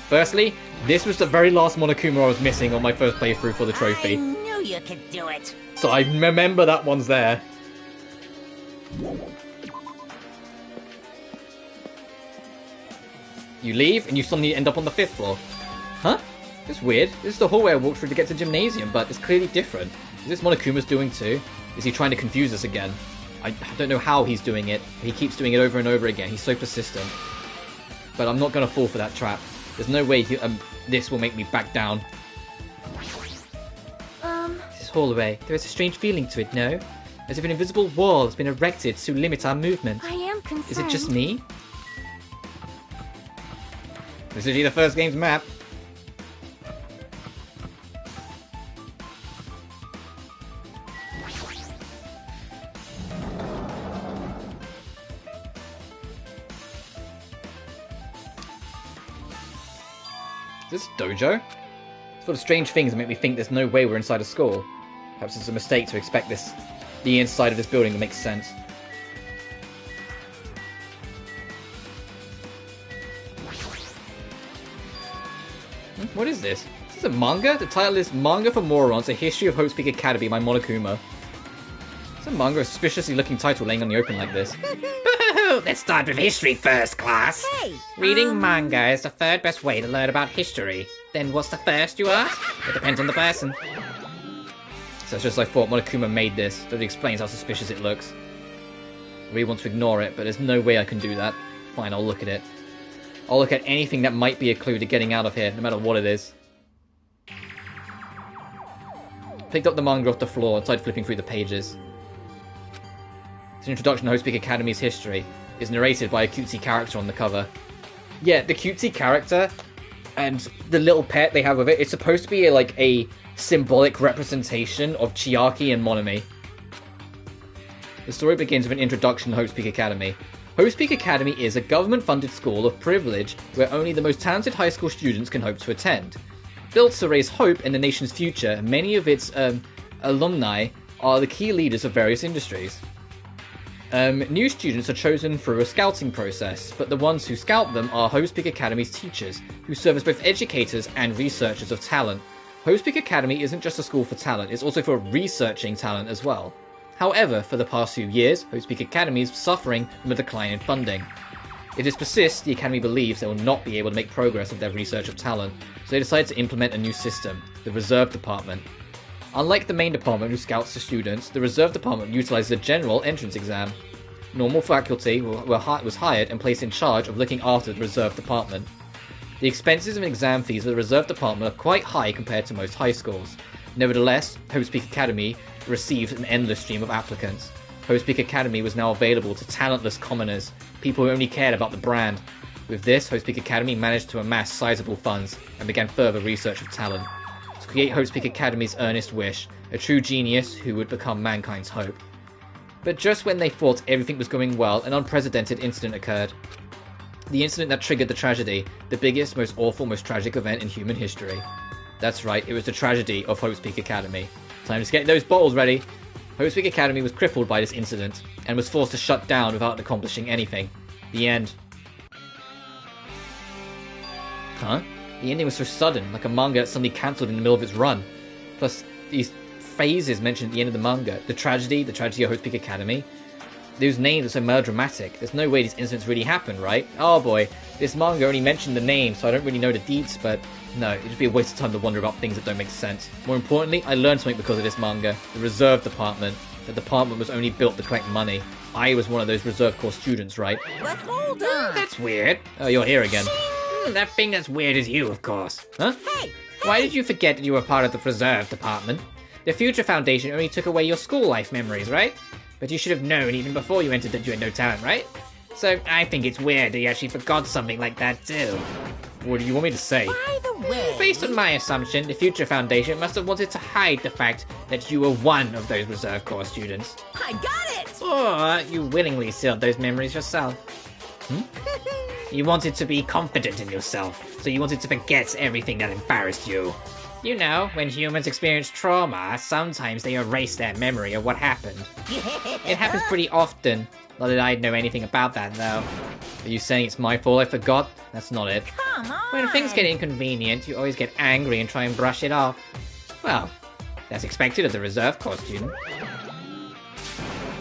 [SPEAKER 13] Firstly, this was the very last Monokuma I was missing on my first playthrough for the trophy.
[SPEAKER 2] I knew you could do it.
[SPEAKER 1] So I remember that one's there. You leave, and you suddenly end up on the 5th floor. Huh? It's weird. This is the hallway I walked through to get to gymnasium, but it's clearly different. Is this Monokuma's doing too? Is he trying to confuse us again? I don't know how he's doing it. He keeps doing it over and over again. He's so persistent. But I'm not going to fall for that trap. There's no way this will make me back down. This hallway, there is a strange feeling to it, no? As if an invisible wall has been erected to limit our movement.
[SPEAKER 3] I am concerned.
[SPEAKER 1] Is it just me? This is the first game's map. Is this dojo? It's full of strange things that make me think there's no way we're inside a school. Perhaps it's a mistake to expect the inside of this building to make sense. What is this? Is this a manga? The title is Manga for Morons, A History of Hope's Peak Academy by Monokuma. It's a manga, a suspiciously looking title laying on the open like this.
[SPEAKER 11] Let's start with history first, class.
[SPEAKER 2] Hey!
[SPEAKER 11] Reading manga is the third best way to learn about history. Then what's the first, you ask? It depends on the person.
[SPEAKER 1] So it's just I thought Monokuma made this. That explains how suspicious it looks. I really want to ignore it, but there's no way I can do that. Fine, I'll look at it. I'll look at anything that might be a clue to getting out of here, no matter what it is. Picked up the manga off the floor and started flipping through the pages. It's an introduction to Hope's Peak Academy's history. It's narrated by a cutesy character on the cover. Yeah, the cutesy character and the little pet they have with it, it's supposed to be a symbolic representation of Chiaki and Monomi. The story begins with an introduction to Hope's Peak Academy. Hope's Peak Academy is a government-funded school of privilege where only the most talented high school students can hope to attend. Built to raise hope in the nation's future, many of its alumni are the key leaders of various industries. New students are chosen through a scouting process, but the ones who scout them are Hope's Peak Academy's teachers, who serve as both educators and researchers of talent. Hope's Peak Academy isn't just a school for talent, it's also for researching talent as well. However, for the past few years, Hope's Peak Academy is suffering from a decline in funding. If this persists, the Academy believes they will not be able to make progress with their research of talent, so they decide to implement a new system, the Reserve Department. Unlike the main department who scouts the students, the Reserve Department utilizes a general entrance exam. Normal faculty was hired and placed in charge of looking after the Reserve Department. The expenses and exam fees of the Reserve Department are quite high compared to most high schools. Nevertheless, Hope's Peak Academy received an endless stream of applicants. Hope's Peak Academy was now available to talentless commoners, people who only cared about the brand. With this, Hope's Peak Academy managed to amass sizable funds and began further research of talent. To create Hope's Peak Academy's earnest wish, a true genius who would become mankind's hope. But just when they thought everything was going well, an unprecedented incident occurred. The incident that triggered the tragedy, the biggest, most awful, most tragic event in human history. That's right, it was the tragedy of Hope's Peak Academy. Time to get those bottles ready. Hope's Peak Academy was crippled by this incident, and was forced to shut down without accomplishing anything. The end. Huh? The ending was so sudden, like a manga that suddenly cancelled in the middle of its run. Plus, these phases mentioned at the end of the manga. The tragedy of Hope's Peak Academy. Those names are so melodramatic. There's no way these incidents really happened, right? Oh boy, this manga only mentioned the name, so I don't really know the deets, but no, it'd just be a waste of time to wonder about things that don't make sense. More importantly, I learned something because of this manga. The reserve department. The department was only built to collect money. I was one of those reserve corps students, right?
[SPEAKER 2] But hold on!
[SPEAKER 11] That's weird.
[SPEAKER 1] Oh, you're here again.
[SPEAKER 11] That thing that's weird is you, of course.
[SPEAKER 1] Huh?
[SPEAKER 2] Hey!
[SPEAKER 11] Why did you forget that you were part of the reserve department? The Future Foundation only took away your school life memories, right? But you should have known even before you entered that you had no talent, right? So I think it's weird that you actually forgot something like that too.
[SPEAKER 1] What do you want me to say?
[SPEAKER 2] By the way...
[SPEAKER 11] Based on my assumption, the Future Foundation must have wanted to hide the fact that you were one of those Reserve Corps students.
[SPEAKER 2] I got it!
[SPEAKER 11] Or you willingly sealed those memories yourself. You wanted to be confident in yourself, so you wanted to forget everything that embarrassed you. You know, when humans experience trauma, sometimes they erase their memory of what happened. It happens pretty often. Not that I'd know anything about that, though.
[SPEAKER 1] Are you saying it's my fault I forgot? That's not it.
[SPEAKER 2] Come on!
[SPEAKER 11] When things get inconvenient, you always get angry and try and brush it off. Well, that's expected of the Reserve Corps student.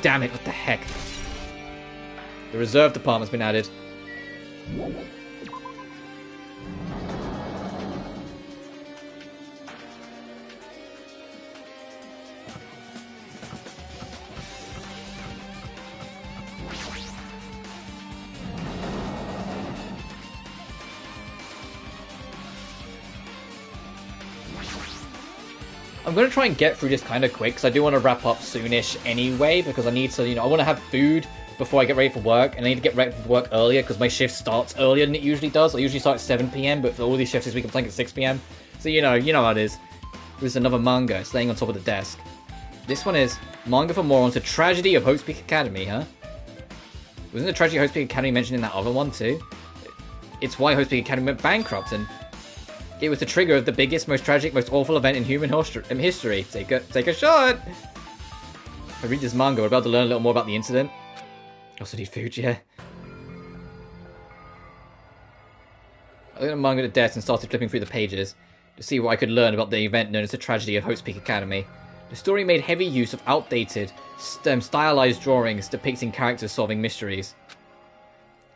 [SPEAKER 1] Damn it, what the heck? The reserve department's been added. I'm going to try and get through this kind of quick, because I do want to wrap up soonish anyway, because I need to, I want to have food before I get ready for work, and I need to get ready for work earlier, because my shift starts earlier than it usually does. I usually start at 7 PM, but for all these shifts this week I'm playing at 6 PM. So you know how it is. There's another manga. It's laying on top of the desk. This one is Manga for Morons, The Tragedy of Hope's Peak Academy, huh? Wasn't the Tragedy of Hope's Peak Academy mentioned in that other one too? It's why Hope's Peak Academy went bankrupt, and it was the trigger of the biggest, most tragic, most awful event in human history. Take a shot! If I read this manga, we're about to learn a little more about the incident. I also need food, yeah. I looked at the manga at the desk and started flipping through the pages to see what I could learn about the event known as the Tragedy of Hope's Peak Academy. The story made heavy use of outdated, stylized drawings depicting characters solving mysteries.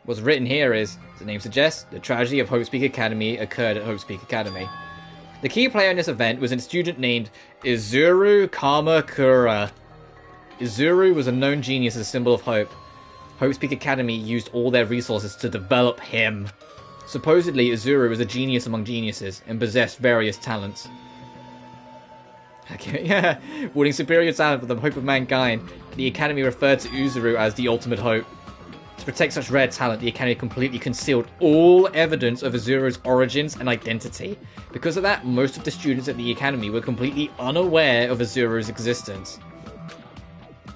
[SPEAKER 1] What's written here is, as the name suggests, the tragedy of Hope's Peak Academy occurred at Hope's Peak Academy. The key player in this event was a student named Izuru Kamakura. Izuru was a known genius as a symbol of hope. Hope's Peak Academy used all their resources to develop him. Supposedly, Izuru was a genius among geniuses and possessed various talents. Okay, yeah, wielding superior talent for the hope of mankind, the Academy referred to Izuru as the ultimate hope. To protect such rare talent, the Academy completely concealed all evidence of Izuru's origins and identity. Because of that, most of the students at the Academy were completely unaware of Izuru's existence.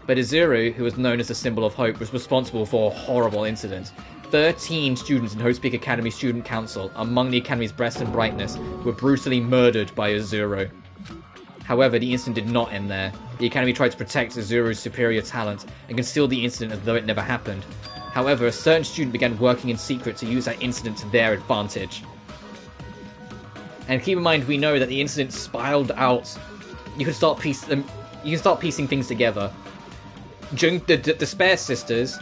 [SPEAKER 1] But Izuru, who was known as the symbol of hope, was responsible for a horrible incident. 13 students in Hope's Peak Academy Student Council, among the Academy's best and brightness, were brutally murdered by Izuru. However, the incident did not end there. The Academy tried to protect Izuru's superior talent and conceal the incident as though it never happened. However, a certain student began working in secret to use that incident to their advantage. And keep in mind, we know that the incident spiraled out. You can start piecing things together. The Despair Sisters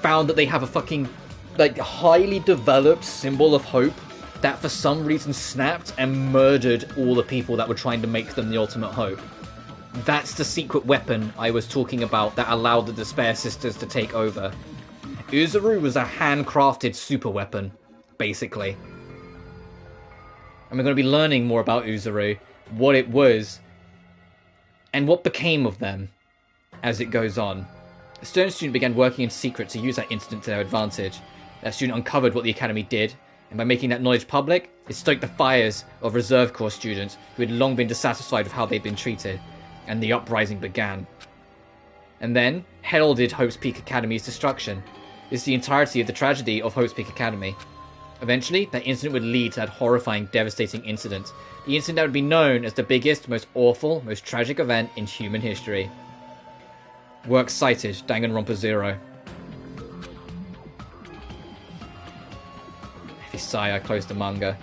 [SPEAKER 1] found that they have a fucking, highly developed symbol of hope that for some reason snapped and murdered all the people that were trying to make them the ultimate hope. That's the secret weapon I was talking about that allowed the Despair Sisters to take over. Izuru was a handcrafted super weapon, basically. And we're going to be learning more about Izuru, what it was, and what became of them as it goes on. A certain student began working in secret to use that incident to their advantage. That student uncovered what the Academy did, and by making that knowledge public, it stoked the fires of Reserve Corps students who had long been dissatisfied with how they'd been treated, and the uprising began. And then, heralded Hope's Peak Academy's destruction. This is the entirety of the tragedy of Hope's Peak Academy. Eventually, that incident would lead to that horrifying, devastating incident. The incident that would be known as the biggest, most awful, most tragic event in human history. Works cited, Danganronpa 0. Heavy sigh, I closed the manga.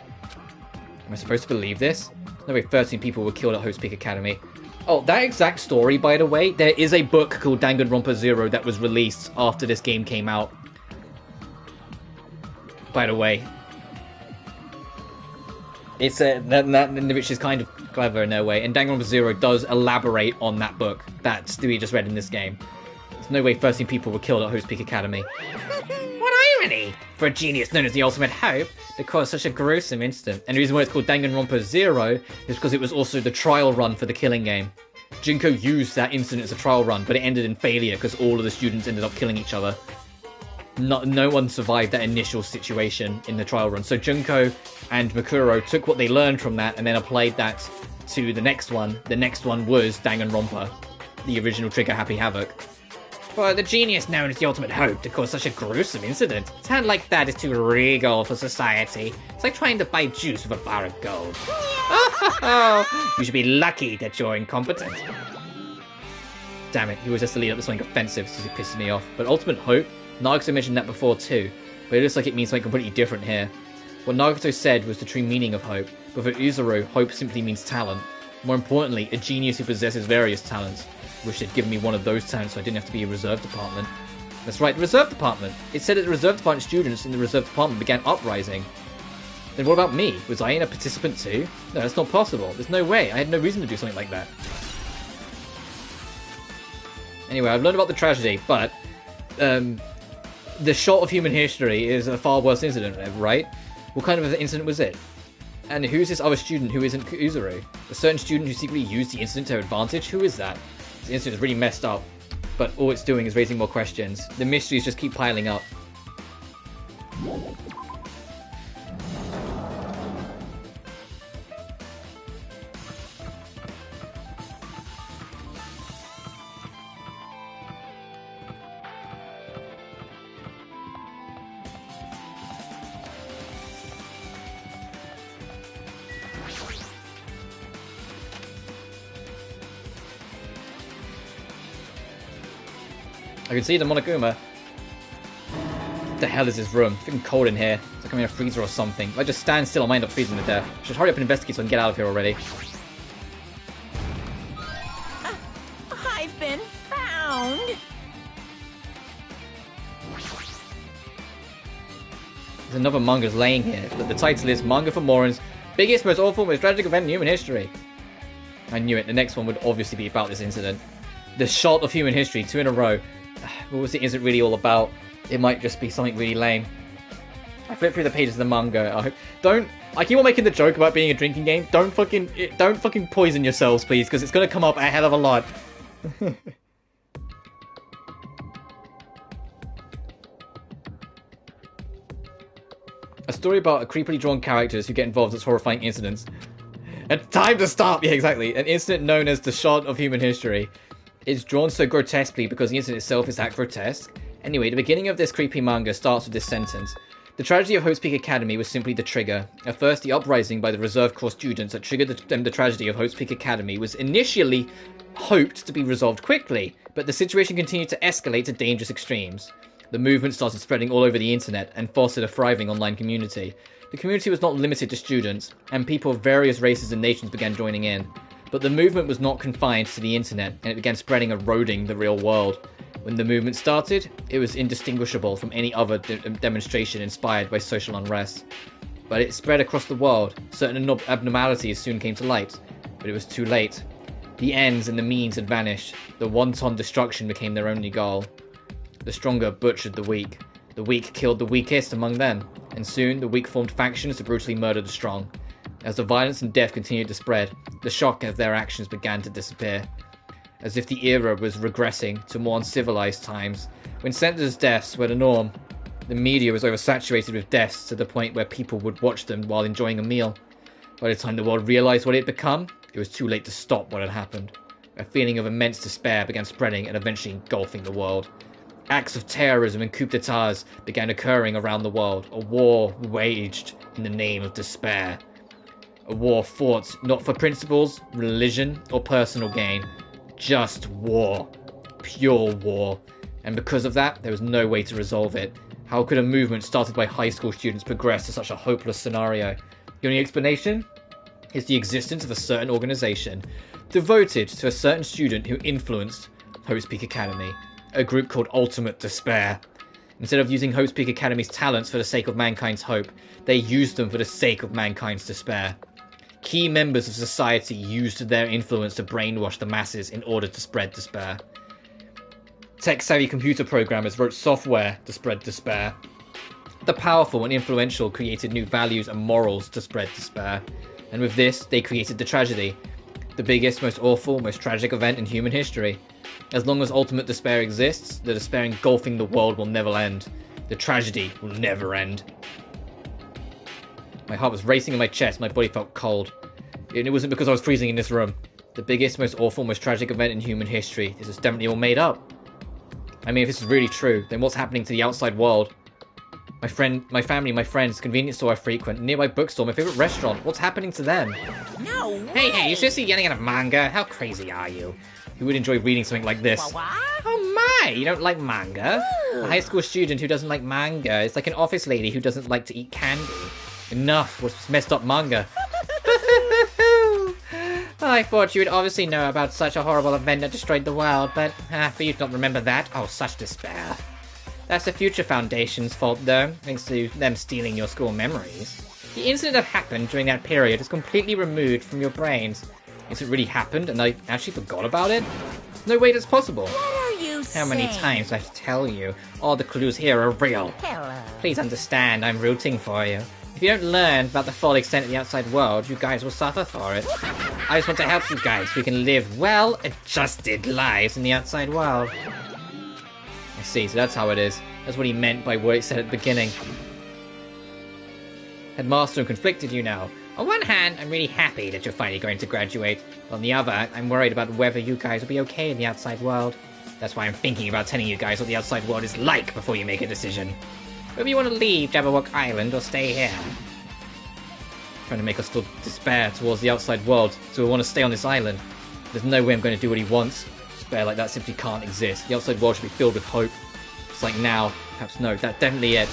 [SPEAKER 1] Am I supposed to believe this? No way 13 people were killed at Hope's Peak Academy. Oh, that exact story, by the way, there is a book called Danganronpa 0 that was released after this game came out. By the way. It's which is kind of clever in their way, and Danganronpa 0 does elaborate on that book that we just read in this game. There's no way 13 people were killed at Host Peak Academy.
[SPEAKER 11] What irony!
[SPEAKER 1] For a genius known as the Ultimate Hope to cause such a gruesome incident. And the reason why it's called Danganronpa 0 is because it was also the trial run for the killing game. Junko used that incident as a trial run, but it ended in failure because all of the students ended up killing each other. No one survived that initial situation in the trial run. So Junko and Makuro took what they learned from that and then applied that to the next one. The next one was Danganronpa, the original Trigger Happy Havoc.
[SPEAKER 11] For the genius known as the Ultimate Hope to cause such a gruesome incident. A sound like that is too regal for society. It's like trying to buy juice with a bar of gold. You should be lucky that you're incompetent.
[SPEAKER 1] Damn it, he was just to lead up to something offensive, so he pisses me off. But Ultimate Hope, Nagito mentioned that before too, but it looks like it means something completely different here. What Nagito said was the true meaning of hope, but for Uzuru, hope simply means talent. More importantly, a genius who possesses various talents. Wish they'd given me one of those talents so I didn't have to be a reserve department. That's right, the reserve department! It said that the reserve department students in the reserve department began uprising. Then what about me? Was I in a participant too? No, that's not possible. There's no way. I had no reason to do something like that. Anyway, I've learned about the tragedy, but the shot of human history is a far worse incident, right? What kind of an incident was it? And who's this other student who isn't Uzuru? A certain student who secretly used the incident to her advantage? Who is that? This incident is really messed up, but all it's doing is raising more questions. The mysteries just keep piling up. I can see the Monokuma. What the hell is this room? It's freaking cold in here. It's like I'm in a freezer or something. If I just stand still, I might end up freezing to death. I should hurry up and investigate so I can get out of here already.
[SPEAKER 2] I've been found!
[SPEAKER 1] There's another manga's laying here. The title is Manga for Morons, Biggest, Most Awful, Most Tragic Event in Human History. I knew it. The next one would obviously be about this incident. The shot of human history, 2 in a row. What was the incident really all about? It might just be something really lame. I flipped through the pages of the manga. I keep on making the joke about being a drinking game. Don't fucking poison yourselves, please, because it's gonna come up a hell of a lot. A story about creepily drawn characters who get involved in horrifying incidents. And time to stop! Yeah, exactly. An incident known as the shot of human history. It's drawn so grotesquely because the incident itself is that grotesque. Anyway, the beginning of this creepy manga starts with this sentence. The tragedy of Hope's Peak Academy was simply the trigger. At first, the uprising by the Reserve Corps students that triggered the tragedy of Hope's Peak Academy was initially hoped to be resolved quickly, but the situation continued to escalate to dangerous extremes. The movement started spreading all over the internet and fostered a thriving online community. The community was not limited to students, and people of various races and nations began joining in. But the movement was not confined to the internet, and it began spreading, eroding the real world. When the movement started, it was indistinguishable from any other demonstration inspired by social unrest. But it spread across the world. Certain abnormalities soon came to light, but it was too late. The ends and the means had vanished. The wanton destruction became their only goal. The stronger butchered the weak. The weak killed the weakest among them, and soon the weak formed factions to brutally murder the strong. As the violence and death continued to spread, the shock of their actions began to disappear. As if the era was regressing to more uncivilized times, when senseless deaths were the norm. The media was oversaturated with deaths to the point where people would watch them while enjoying a meal. By the time the world realized what it had become, it was too late to stop what had happened. A feeling of immense despair began spreading and eventually engulfing the world. Acts of terrorism and coups d'etats began occurring around the world. A war waged in the name of despair. A war fought not for principles, religion, or personal gain. Just war. Pure war. And because of that, there was no way to resolve it. How could a movement started by high school students progress to such a hopeless scenario? The only explanation is the existence of a certain organization. devoted to a certain student who influenced Hope's Peak Academy, a group called Ultimate Despair. Instead of using Hope's Peak Academy's talents for the sake of mankind's hope, they used them for the sake of mankind's despair. Key members of society used their influence to brainwash the masses in order to spread despair. Tech-savvy computer programmers wrote software to spread despair. The powerful and influential created new values and morals to spread despair. And with this, they created the tragedy. The biggest, most awful, most tragic event in human history. As long as ultimate despair exists, the despair engulfing the world will never end. The tragedy will never end. My heart was racing in my chest, my body felt cold. And it wasn't because I was freezing in this room. The biggest, most awful, most tragic event in human history. This is definitely all made up. I mean, if this is really true, then what's happening to the outside world? My family, my friends, convenience store I frequent, nearby bookstore, my favorite restaurant. What's happening to them?
[SPEAKER 11] No way. Hey, you're seriously yelling at a manga? How crazy are you?
[SPEAKER 1] Who would enjoy reading something like this?
[SPEAKER 11] Oh my, you don't like manga?
[SPEAKER 1] A high school student who doesn't like manga is like an office lady who doesn't like to eat candy. Enough with this messed up manga.
[SPEAKER 11] I thought you would obviously know about such a horrible event that destroyed the world, but for you to not remember that, oh, such despair. That's the Future Foundation's fault, though, thanks to them stealing your school memories. The incident that happened during that period is completely removed from your brains. Is it really happened and I actually forgot about it? No way that's possible.
[SPEAKER 2] What are you
[SPEAKER 11] How many times do I have to tell you? All the clues here are real.
[SPEAKER 2] Hello.
[SPEAKER 11] Please understand, I'm rooting for you. If you don't learn about the full extent of the outside world, you guys will suffer for it. I just want to help you guys so we can live well-adjusted lives in the outside world. I see, so that's how it is. That's what he meant by what he said at the beginning. Headmaster, I'm conflicted you now. On one hand, I'm really happy that you're finally going to graduate. On the other, I'm worried about whether you guys will be okay in the outside world. That's why I'm thinking about telling you guys what the outside world is like before you make a decision. Whether you want to leave Jabberwock Island or stay here. Trying to make us feel despair towards the outside world, so we want to stay on this island. There's no way I'm going to do what he wants. Despair like that simply can't exist. The outside world should be filled with hope. It's like now, perhaps no, that's definitely it.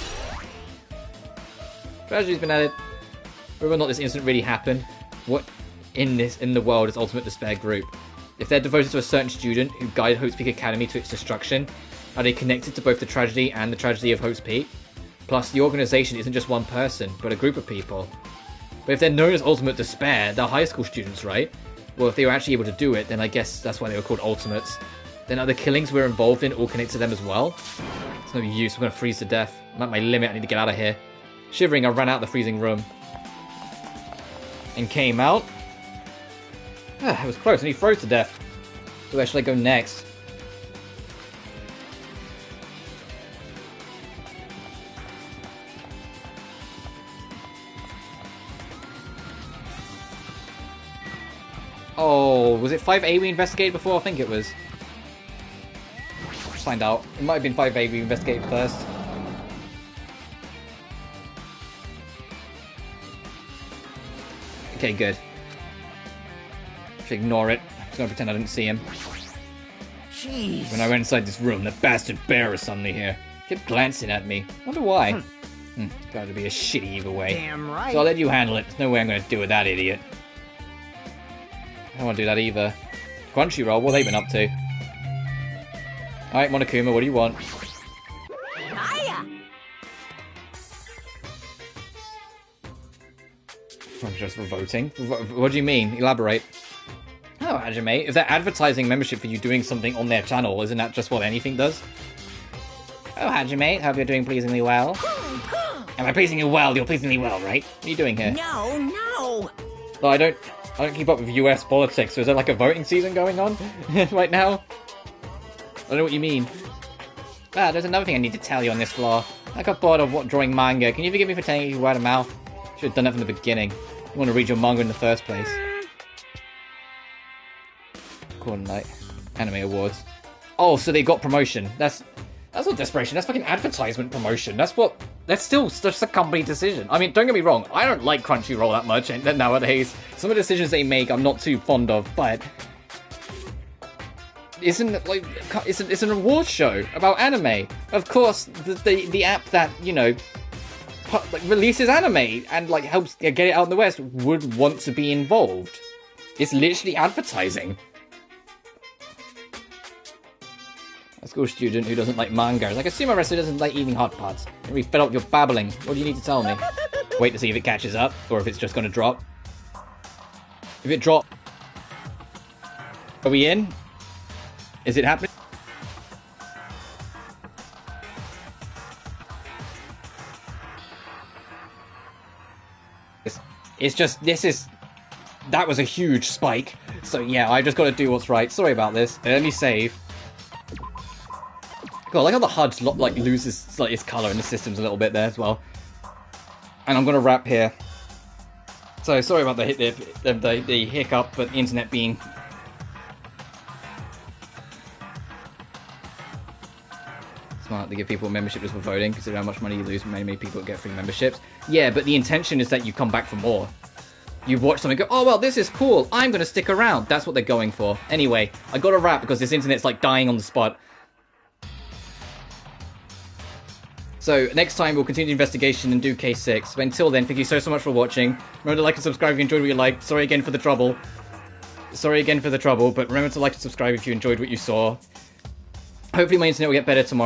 [SPEAKER 11] Tragedy's been added. Whether or not this incident really happened, what in the world is Ultimate Despair Group? If they're devoted to a certain student who guided Hope's Peak Academy to its destruction, are they connected to both the tragedy and the tragedy of Hope's Peak? Plus, the organization isn't just one person, but a group of people. But if they're known as Ultimate Despair, they're high school students, right? Well, if they were actually able to do it, then I guess that's why they were called Ultimates. Then are the killings we're involved in all connected to them as well? It's no use, I'm gonna freeze to death. I'm at my limit, I need to get out of here. Shivering, I ran out of the freezing room. And came out. It was close, and he froze to death. So where should I go next? Oh, was it 5A we investigated before? I think it was. Let's find out. It might have been 5A we investigated first. Okay, good. Should ignore it. I'm just gonna pretend I didn't see him.
[SPEAKER 2] Jeez.
[SPEAKER 1] When I went inside this room, the bastard bear was suddenly here. Kept glancing at me. Wonder why. Gotta be a shitty either way.
[SPEAKER 4] Damn right.
[SPEAKER 1] So I'll let you handle it. There's no way I'm gonna do with that idiot. I don't want to do that either. Crunchyroll, what have they been up to? Alright, Monokuma, what do you want?
[SPEAKER 2] Hiya.
[SPEAKER 1] I'm just for voting. What do you mean? Elaborate. Oh, Hajime, if they're advertising membership for you doing something on their channel, isn't that just what anything does? Oh, Hajime, hope you're doing pleasingly well. Am I pleasing you well? You're pleasing me well, right? What are you doing here?
[SPEAKER 2] No.
[SPEAKER 1] No, I don't keep up with US politics, so is there like a voting season going on right now? I don't know what you mean. Ah, there's another thing I need to tell you on this floor. I got bored of drawing manga. Can you forgive me for telling you word of mouth? Should have done that from the beginning. You want to read your manga in the first place. Cool night. Anime Awards. Oh, so they got promotion. That's not desperation. That's fucking advertisement promotion. That's still just a company decision. I mean, don't get me wrong. I don't like Crunchyroll that much nowadays. Some of the decisions they make I'm not too fond of, but it's an award show about anime. Of course, the app that, you know, releases anime and like helps get it out in the West would want to be involved. It's literally advertising. A school student who doesn't like manga. Like a sumo wrestler doesn't like eating hot pots. Can we fed up your babbling? What do you need to tell me? Wait to see if it catches up, or if it's just gonna drop. If it drops... Are we in? Is it happening? It's just, this is... That was a huge spike. So yeah, I just gotta do what's right. Sorry about this. Let me save. God, I like how the HUD like loses like its color in the systems a little bit there as well. And I'm gonna wrap here. So sorry about the hiccup, but the internet being... Smart to give people a membership just for voting, considering how much money you lose when many people get free memberships. Yeah, but the intention is that you come back for more. You watch something, go, oh well, this is cool, I'm gonna stick around. That's what they're going for. Anyway, I gotta wrap because this internet's like dying on the spot. So next time we'll continue the investigation and do case 6. But until then, thank you so much for watching. Remember to like and subscribe if you enjoyed what you liked. Sorry again for the trouble. But remember to like and subscribe if you enjoyed what you saw. Hopefully my internet will get better tomorrow.